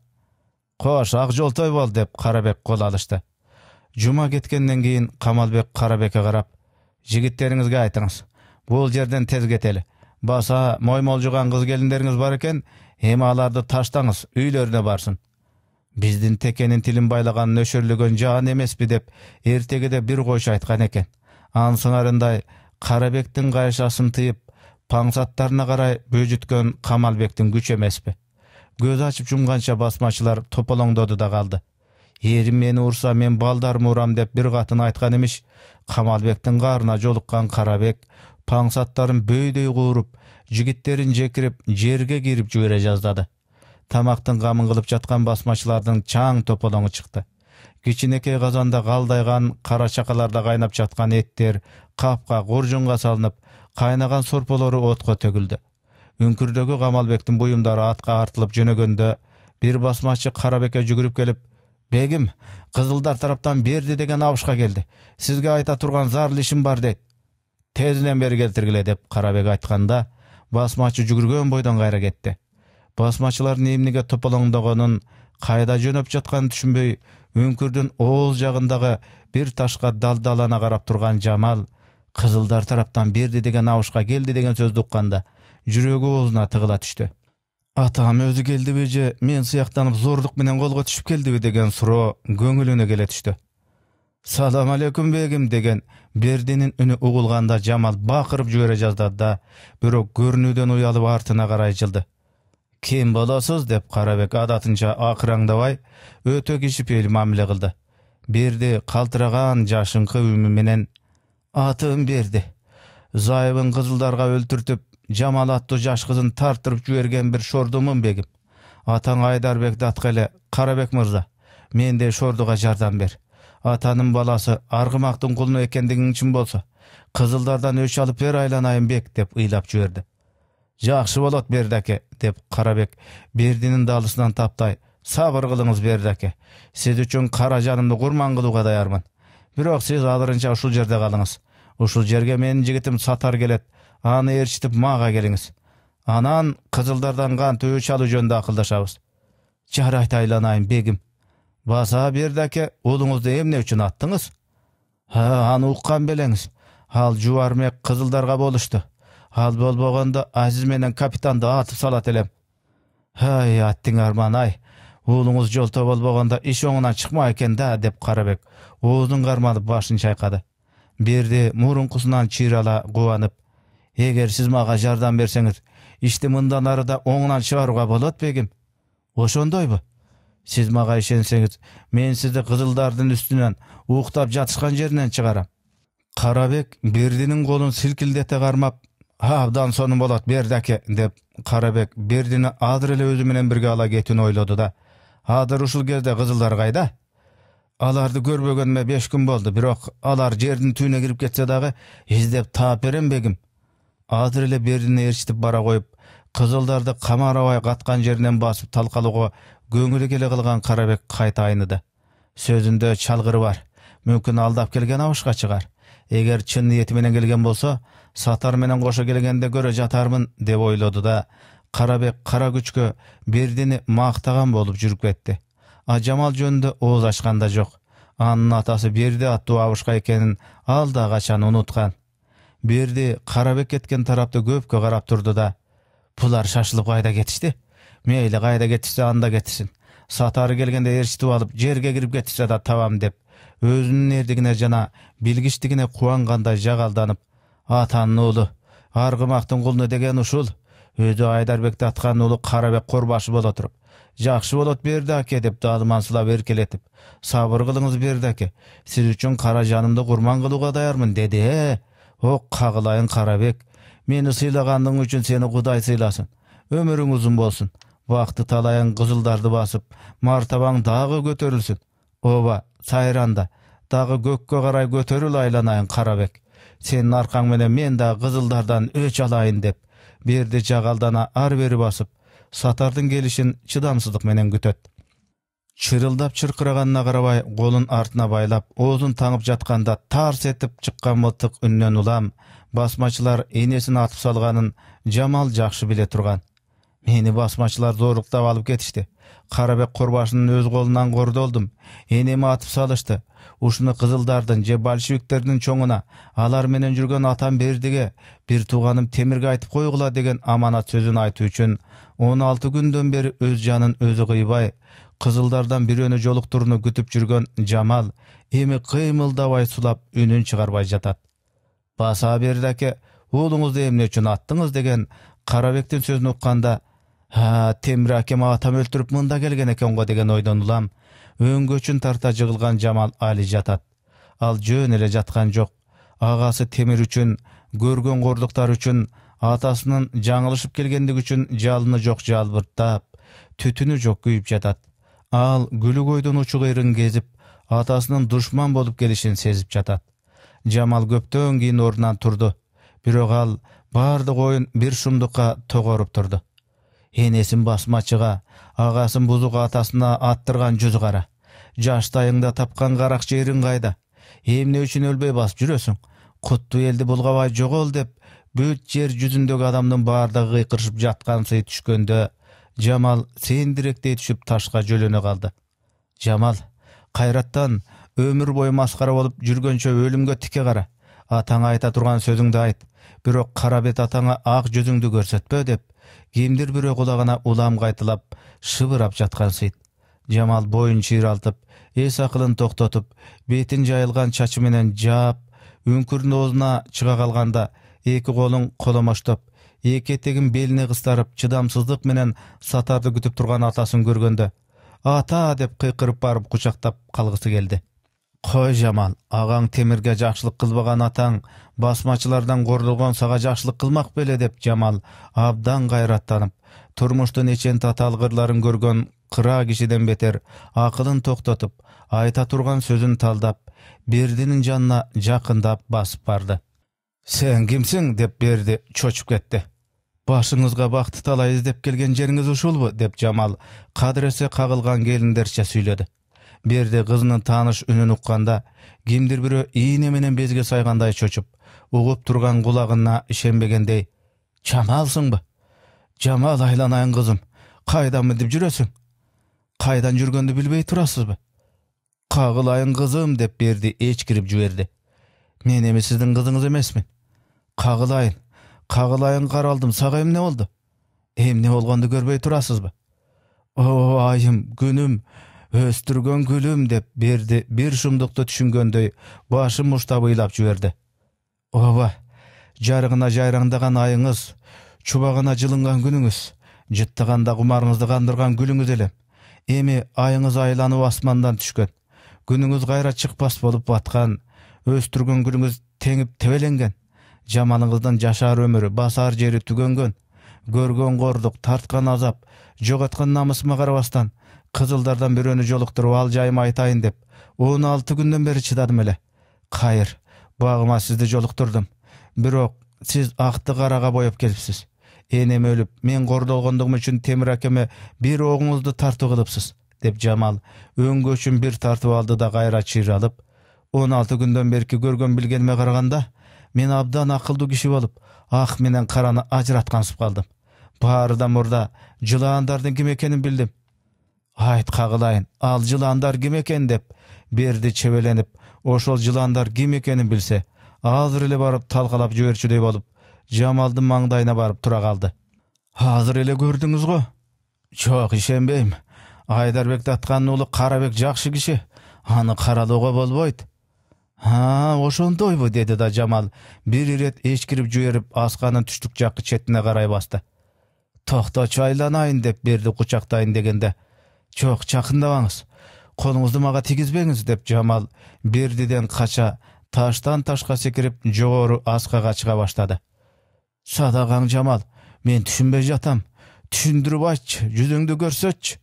Кош, ак жолтой бол, деп Карабек кол алышты. Жума кеткенден кийин Камалбек Карабекке карап, жигиттериңизге айтыңыз, бул жерден тез кетели. Баса моймолжуган кыз келиндериңиз бар экен, эми аларды таштаңыз, үйлөрүнө барсын. Биздин текенин тилин байлаган нөшөрлөгөн жаан эмеспи, деп эртегиде бир койчу айткан экен. Ансыңарындай Карабектин кайшасын тыйып, паңсаттарына карай бөжүткөн Камалбектин күч эмеспи. Көз ачып жумганча басмачылар тополоңдоду да калды. Эрим мени урса, мен балдарымы урам, деп бир катын айткан эмиш. Камалбектин каарына жолуккан Карабек паңсаттарын бөйдөй кууруп, жигиттерин жекирип, жерге кирип жибере жаздады. Тамактын камын кылып жаткан басмачылардын чаң тополоңу чыкты. Кичинекей казанда калдайган кара чакаларда кайнап жаткан эттер капка куржунга салынып, кайнаган сорполору отко төгүлдү. Үңкүрдөгү Камалбектин буюмдары атка артылып жөнөгөндө, бир басмачы Карабекке жүгүрүп келип, «Бегим, кызылдар тараптан берди деген абышка келди. Сизге айта турган зарыл ишим бар», дейт. «Тезинен бери келтиргиле», деп Карабек айтканда, басмачы жүгүргөн бойдон кайра кетти. Басмачылардын эмнеге тополоңдогонун, кайда жөнөп жатканын түшүнбөй, үңкүрдүн оол жагындагы бир ташка далдалана карап турган Жамал, кызылдар тараптан берди деген абышка келди деген сөздү укканда, жүрөгү оозуна тыгыла түштү. Атам өзү келдиби же мен сыяктанып зордук менен колго түшүп келдиби деген суроо көңүлүнө келе түштү. «Салам алейкум, бегим», деген Бердинин үнү угулганда Жамал бакырып жибере жаздады да, бирок көрүнүүдөн уялып артына карай жылды. «Ким болосуз?» деп Карабек адатынча акыраңдабай өтө кишипейил мамиле кылды. Берди калтыраган жашыңкы үнү менен, «Атым Берди. Зайыбын кызылдарга өлтүртүп, Жамал аттуу жаш кызын тартырып жиберген бир шордумун, бегим. Атаң Айдарбек Даткеле, Карабек мырза, менде шордуга жардам бер. Атанын баласы Аргымактын кулуну экендигиң чын болсо, кызылдардан өч алып бер, айланайын бек», деп ыйлап жиберди. «Жакшы болот, Бердаке», деп Карабек Бердинин далысынан таптай, «Сабыр кылыңыз, Бердаке. Сиз үчүн кара жанымды курман кылууга даярмын. Бирок сиз азырынча ушул жерде калыңыз. Ушул жерге менин жигитим Сатар келет. Аны ээрчитип мага келиңиз. Анан кызылдардан кантип өч алуу жөнүндө акылдашабыз». «Жарайт, айланайын, бегим. Баса, Бердаке, уулуңузду эмне үчүн аттыңыз?» «Аны уккан белеңиз. Ал жубармек кызылдарга болушту. Ал болбогондо Азиз менен капитанды атып салат элем». «Ай, аттың арман, ай. Уулуңуз жолто болбогондо иш оңунан чыкма экен да», деп Карабек оозун кармалып башын чайкады. Берди мурункусунан чыйрала кубанып, «Эгер сиз мага жардам берсеңиз, ишти мындан арыда оңунан чыгарууга болот, бегим». «Ошондойбу? Siz maga işensеңiz, men sizди Kızıldardын üstүнөн уктап жатышкан жеринен чыгарам. Карабек Бердинин колун силкилдете кармап, "Абдан сонун болот, Берди аке" деп Карабек Бердини азыр эле өзү менен бирге ала кетүүнү ойлоду да. "Азыр ушул кезде Кызылдар кайда? Аларды көрбөгөнүмө 5 күн болду, бирок алар жердин түбүнө кирип кетсе дагы издеп таап берем бегим." Азыр эле Бердини ээрчитип бара коюп, Кызылдарды камарабай каткан жеринен басып талкалоого көңүлү келе калган Карабек кайта айныды. Сөзүндө чалгыры бар. Мүмкүн алдап келген абышка чыгар. Эгер чын ниети менен келген болсо, Сатар менен кошо келгенде көрө жатармын деп ойлоду да, Карабек кара күчкө Бердини мактаган болуп жүрүп кетти. А Жамал жөнүндө ооз ачкан да жок. Анын атасы Берди аттуу абышка экенин ал да качан унуткан. Берди Карабек кеткен тарапты көпкө карап турду да, "Булар шашылып кайда кетишти? Мейли кайда кетишсе анда кетишин. Сатары келгенде ээрчитип алып, жерге кирип кетишсе да табам" деп өзүнүн эрдигине жана билгичтигине кубангандай жагалданып, "Атанын уулу, Аргымактын кулуну деген ушул. Өзү Айдарбекти аткан уулу Карабек Корбашы боло туруп, жакшы болот Берди аке" деп даалмансылап эркелетип, "Сабыр кылыңыз Берди аке, сиз үчүн кара жанымды курман кылууга даярмын" деди. О кагылайын Карабек, мени сыйлагандыгың үчүн сени Кудай сыйласын. Өмүрүң узун болсун. Бакты талайын Кызылдарды басып, мартабаң дагы көтөрүлсүн. Оба, сайранда дагы көккө карай көтөрүл айланайын Карабек. Сенин аркаң менен мен да Кызылдардан өч алайын деп Берди жагалдана ар бери басып, Сатардын келишин чыдамсыздык менен күтөт. Чырылдап чыркыраганына карабай, колун артына байлап, оозун таңып жатканда тарс этип чыккан мылтык үннөн улам басмачылар энесин атып салганын Жамал жакшы биле турган. "Мени басмачылар зорлуктап алып кетишти. Карабек Корбашынын өз колунан кордолдум. Энеми атып салышты. Ушуну Кызылдардын же большевиктердин чоңуна, алар менен жүргөн атам Бердиге, бир тууганым Темирге айтып койгула" деген аманат сөзүн айтуу үчүн 16 күндөн бери өз жанын өзү кыйбай, Кызылдардан бирөөнү жолуктурууну күтүп жүргөн Жамал эми кыймылдабай сулап үнүн чыгарбай жатат. "Баса Берди аке, уулуңузду эмне үчүн аттыңыз" деген Карабектин сөзүн укканда, Темир акем атам өлтүрүп мында келген экен го деген ойдон улам өңгөчүн тарта жыгылган Жамал али жатат. Ал жөн эле жаткан жок. Агасы Темир үчүн, көргөн кордуктар үчүн, атасынын жаңылышып келгендиги үчүн жалыны жок жалбырттап, түтүнү жок күйүп жатат. Ал күлүк ойдун учу кыйрын кезип, атасынын душман болуп келишин сезип жатат. Жамал көптөн кийин ордунан турду. Бирок ал бардык оюн бир шумдукка тогоруп турду. Энесин басмачыга, агасын бузук атасына аттырган жүзү кара. Жаштайыңда тапкан карак жериң кайда? Эмне үчүн өлбөй басып жүрөсүң? Куттуу элди булгабай жогол деп бүт жер жүзүндөгү адамдын баардыгы кыйкырышып жаткансы түшкөндө, Жамал сендиректей түшүп ташка жөлөнө калды. "Жамал, кайраттан өмүр бою маскара болуп жүргөнчө өлүмгө тике кара. Атаңа айта турган сөзүңдү айт. Бирок кара бет атаңа ак жүзүңдү көрсөтпө" деп кимдир бирөө кулагына улам кайтылап шыбырап жаткансыйт. Жамал боюн чыйралтып, эс акылын токтотуп, бетин жайылган чачы менен жаап, үңкүрдүн оозуна чыга калганда, эки колун коломоштоп, эки этегин белине кыстарып, чыдамсыздык менен Сатарды күтүп турган атасын көргөндө, "Ата" деп кыйкырып барып кучактап калгысы келди. "Кой Жамал, агаң Темирге жакшылык кылбаган атаң басмачылардан кордолгон сага жакшылык кылмак беле" деп Жамал абдан кайраттанып, турмуштун эчен татаал кырларын көргөн кыра кишиден бетер акылын токтотуп, айта турган сөзүн талдап, Бердинин жанына жакындап басып барды. "Сен кимсиң?" деп Берди чочуп кетти. "Башыңызга бакты талай издеп келген жериңиз ушулбу?" деп Жамал кадыресе кагылган келиндерче сүйлөдү. Берди кызынын тааныш үнүн укканда, кимдир бирөө ийне менен безге сайгандай чочуп, угуп турган кулагына ишенбегендей, "Жамалсыңбы? Жамал айланайын кызым, кайдан мындып жүрөсүң? Кайдан жүргөндү билбей турасызбы? Кагылайын кызым" деп Берди эчкирип жиберди. "Мен эми сиздин кызыңыз эмесмин. Кагылайын, кагылайын каралдым, сага эмне болду? Эмне болгонду көрбөй турасызбы? О айым, күнүм, өстүргөн гүлүм" деп Берди бир шумдукту түшүнгөндөй башын муштап ыйлап жиберди. "Ооба, жарыгына жайраңдаган айыңыз, чубагына жылынган күнүңүз, жыттаганда кумарыңызды кандырган гүлүңүз элем. Эми айыңыз айланып асмандан түшкөн. Күнүңүз кайра чыкпас болуп баткан. Өстүргөн гүлүңүз теңип тебеленген. Жамалыңыздын жашар өмүрү, басар жери түгөнгөн. Көргөн кордук, тарткан азап, жоготкон намысыма карабастан, кызылдардан бирөөнү жолуктуруп ал жайыма айтайын деп 16 күндөн бери чыдадым эле. Кайыр, багыма сизди жолуктурдум. Бирок сиз акты карага боеп келипсиз. Энем өлүп, мен кордолгондугум үчүн Темир акеме бир огуңузду тартуу кылыпсыз, деп Жамал өңгөчүн бир тартып алды да кайра чыйралып, 16 күндөн берки көргөн билгениме караганда, мен абдан акылдуу киши болуп, ак менен караны ажыраткансып калдым. Баарыдан мурда жылаандардын ким экенин билдим. Айт кагылайын, ал жылаандар ким экен деп берди чебеленип, ошол жылаандар ким экенин билсе, азыр эле барып талкалап жиберчүдөй болуп, Жамалдын маңдайына барып тура калды. Азыр эле көрдүңүз го? Жок, ишенбейм. Айдарбекти атканын уулу Карабек жакшы киши. Аны каралууга болбойт. Ошондойбу, деди да Жамал бир ирет эчкирип жиберип, асканын түштүк жаккы четине карай басты. Токточу, айланайын деп берди кучактайын дегенде, жок, жакындабаңыз. Колуңузду мага тийгизбеңиз, деп Жамал бердиден кача таштан ташка секирип жогору аскага чыга баштады. Садагаң, Жамал, мен түшүнбөй жатам. Түшүндүрүп айтчы, жүзүңдү көрсөтчү.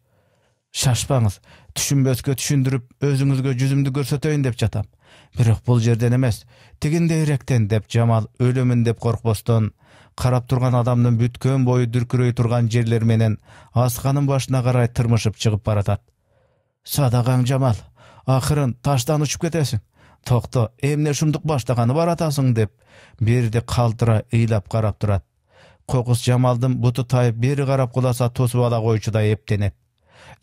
Шашпаңыз, түшүнбөскө түшүндүрүп, өзүңүзгө жүзүмдү көрсөтөйүн деп жатам. Бирок бул жерден эмес, тигиндейректен, деп Жамал өлөмүн деп коркпостон, карап турган адамдын бүткөн бою дүркүрөй турган жерлер менен асканын башына карай тырмышып чыгып баратат. Садагаң, Жамал, акырын таштан учуп кетесиң. Токто, эмне шумдук баштаганы баратасың, деп бирди калтыра ыйлап карап турат. Кокус Жамалдын буту тайып бери карап куласа тосуп ала койчудай эптенет.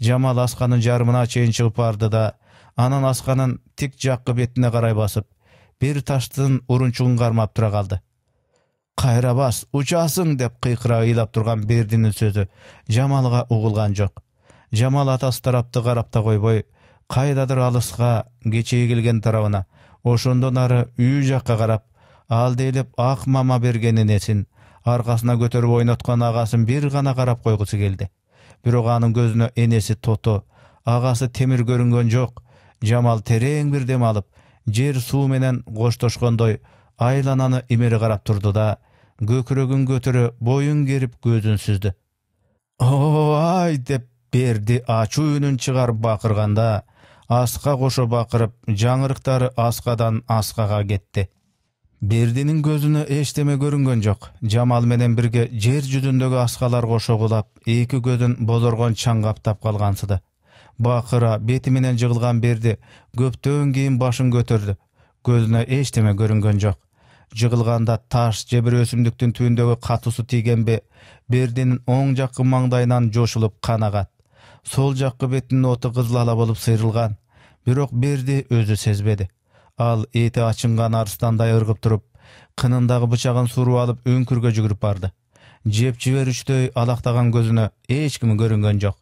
Жамал асканын жарымына чейин чыгып барды да, анан асканын тик жаккы бетине карай басып, бир таштын урунчугун кармап тура калды. Кайра бас, учасың, деп кыйкыра ыйлап турган Бердинин сөзү Жамалга угулган жок. Жамал атасы тарапты карап да койбой, кайдадыр алыска кечейгилген тарабына, ошондон ары үй жакка карап, ал дейлеп ак мама берген энесин, аркасына көтөрүп ойноткон агасын бир гана карап койгусу келди. Бирок анын көзүнө энеси Тото, агасы Темир көрүнгөн жок. Жамал терең бир дем алып, жер суу менен коштошкондой айлананы имери карап турду да, көкүрөгүн көтөрө боюн керип көзүн сүздү. Ай, деп Берди ачуу үнүн чыгарып бакырганда, аска кошо бакырып, жаңырыктары аскадан аскага кетти. Бердинин көзүнө эчтеме көрүнгөн жок. Жамал менен бирге жер жүзүндөгү аскалар кошо кулап, эки көзүн бозоргон чаң каптап калгансыды. Бакыра бети менен жыгылган Берди көптөн кийин башын көтөрдү. Көзүнө эчтеме көрүнгөн жок. Жыгылганда таш же бир өсүмдүктүн түбүндөгү катуусу тийгенби, Бердинин оң жаккы маңдайынан жошулуп кан агат. Сол жаккы бетинин оту кызыл ала болуп сыйрылган. Бирок Берди өзү сезбеди. Ал эти ачынган арыстандай ыргып туруп, кынындагы бычагын суруп алып өңкүргө жүгүрүп барды. Жеп жиберүүчтөй алактаган көзүнө эч ким көрүнгөн жок.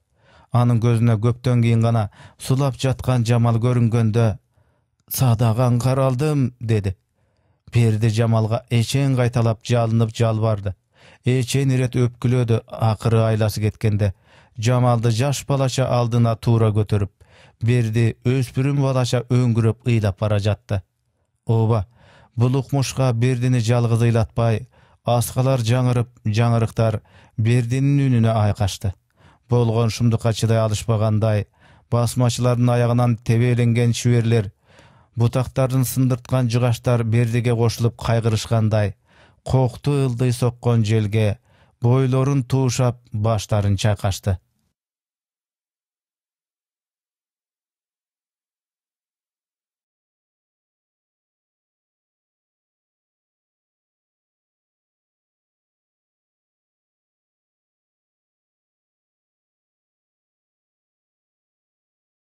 Анын көзүнө көптөн кийин гана сулап жаткан Жамал көрүнгөндө, "Садагаң каралдым", деди. Берди Жамалга эчен кайталап жалынып жалбарды. Эчен ирет өпкүлөдү, акыры айласы кеткенде Жамалды жаш балача алдына туура көтөрүп, Берди өспүрүм балача өңгүрөп ыйлап бара жатты. Ооба, бул укмушка Бердини жалгыз ыйлатпай, аскалар жаңырып, жаңырыктар Бердинин үнүнө айкашты. Болгон шумдукка чыдай алышпагандай, басмачылардын аягынан тебеленген шүберлер, бутактарын сындырткан жыгаштар Бердиге кошулуп кайгырышкандай, кокту ылдый соккон желге бойлорун туушап, баштарын чайкашты.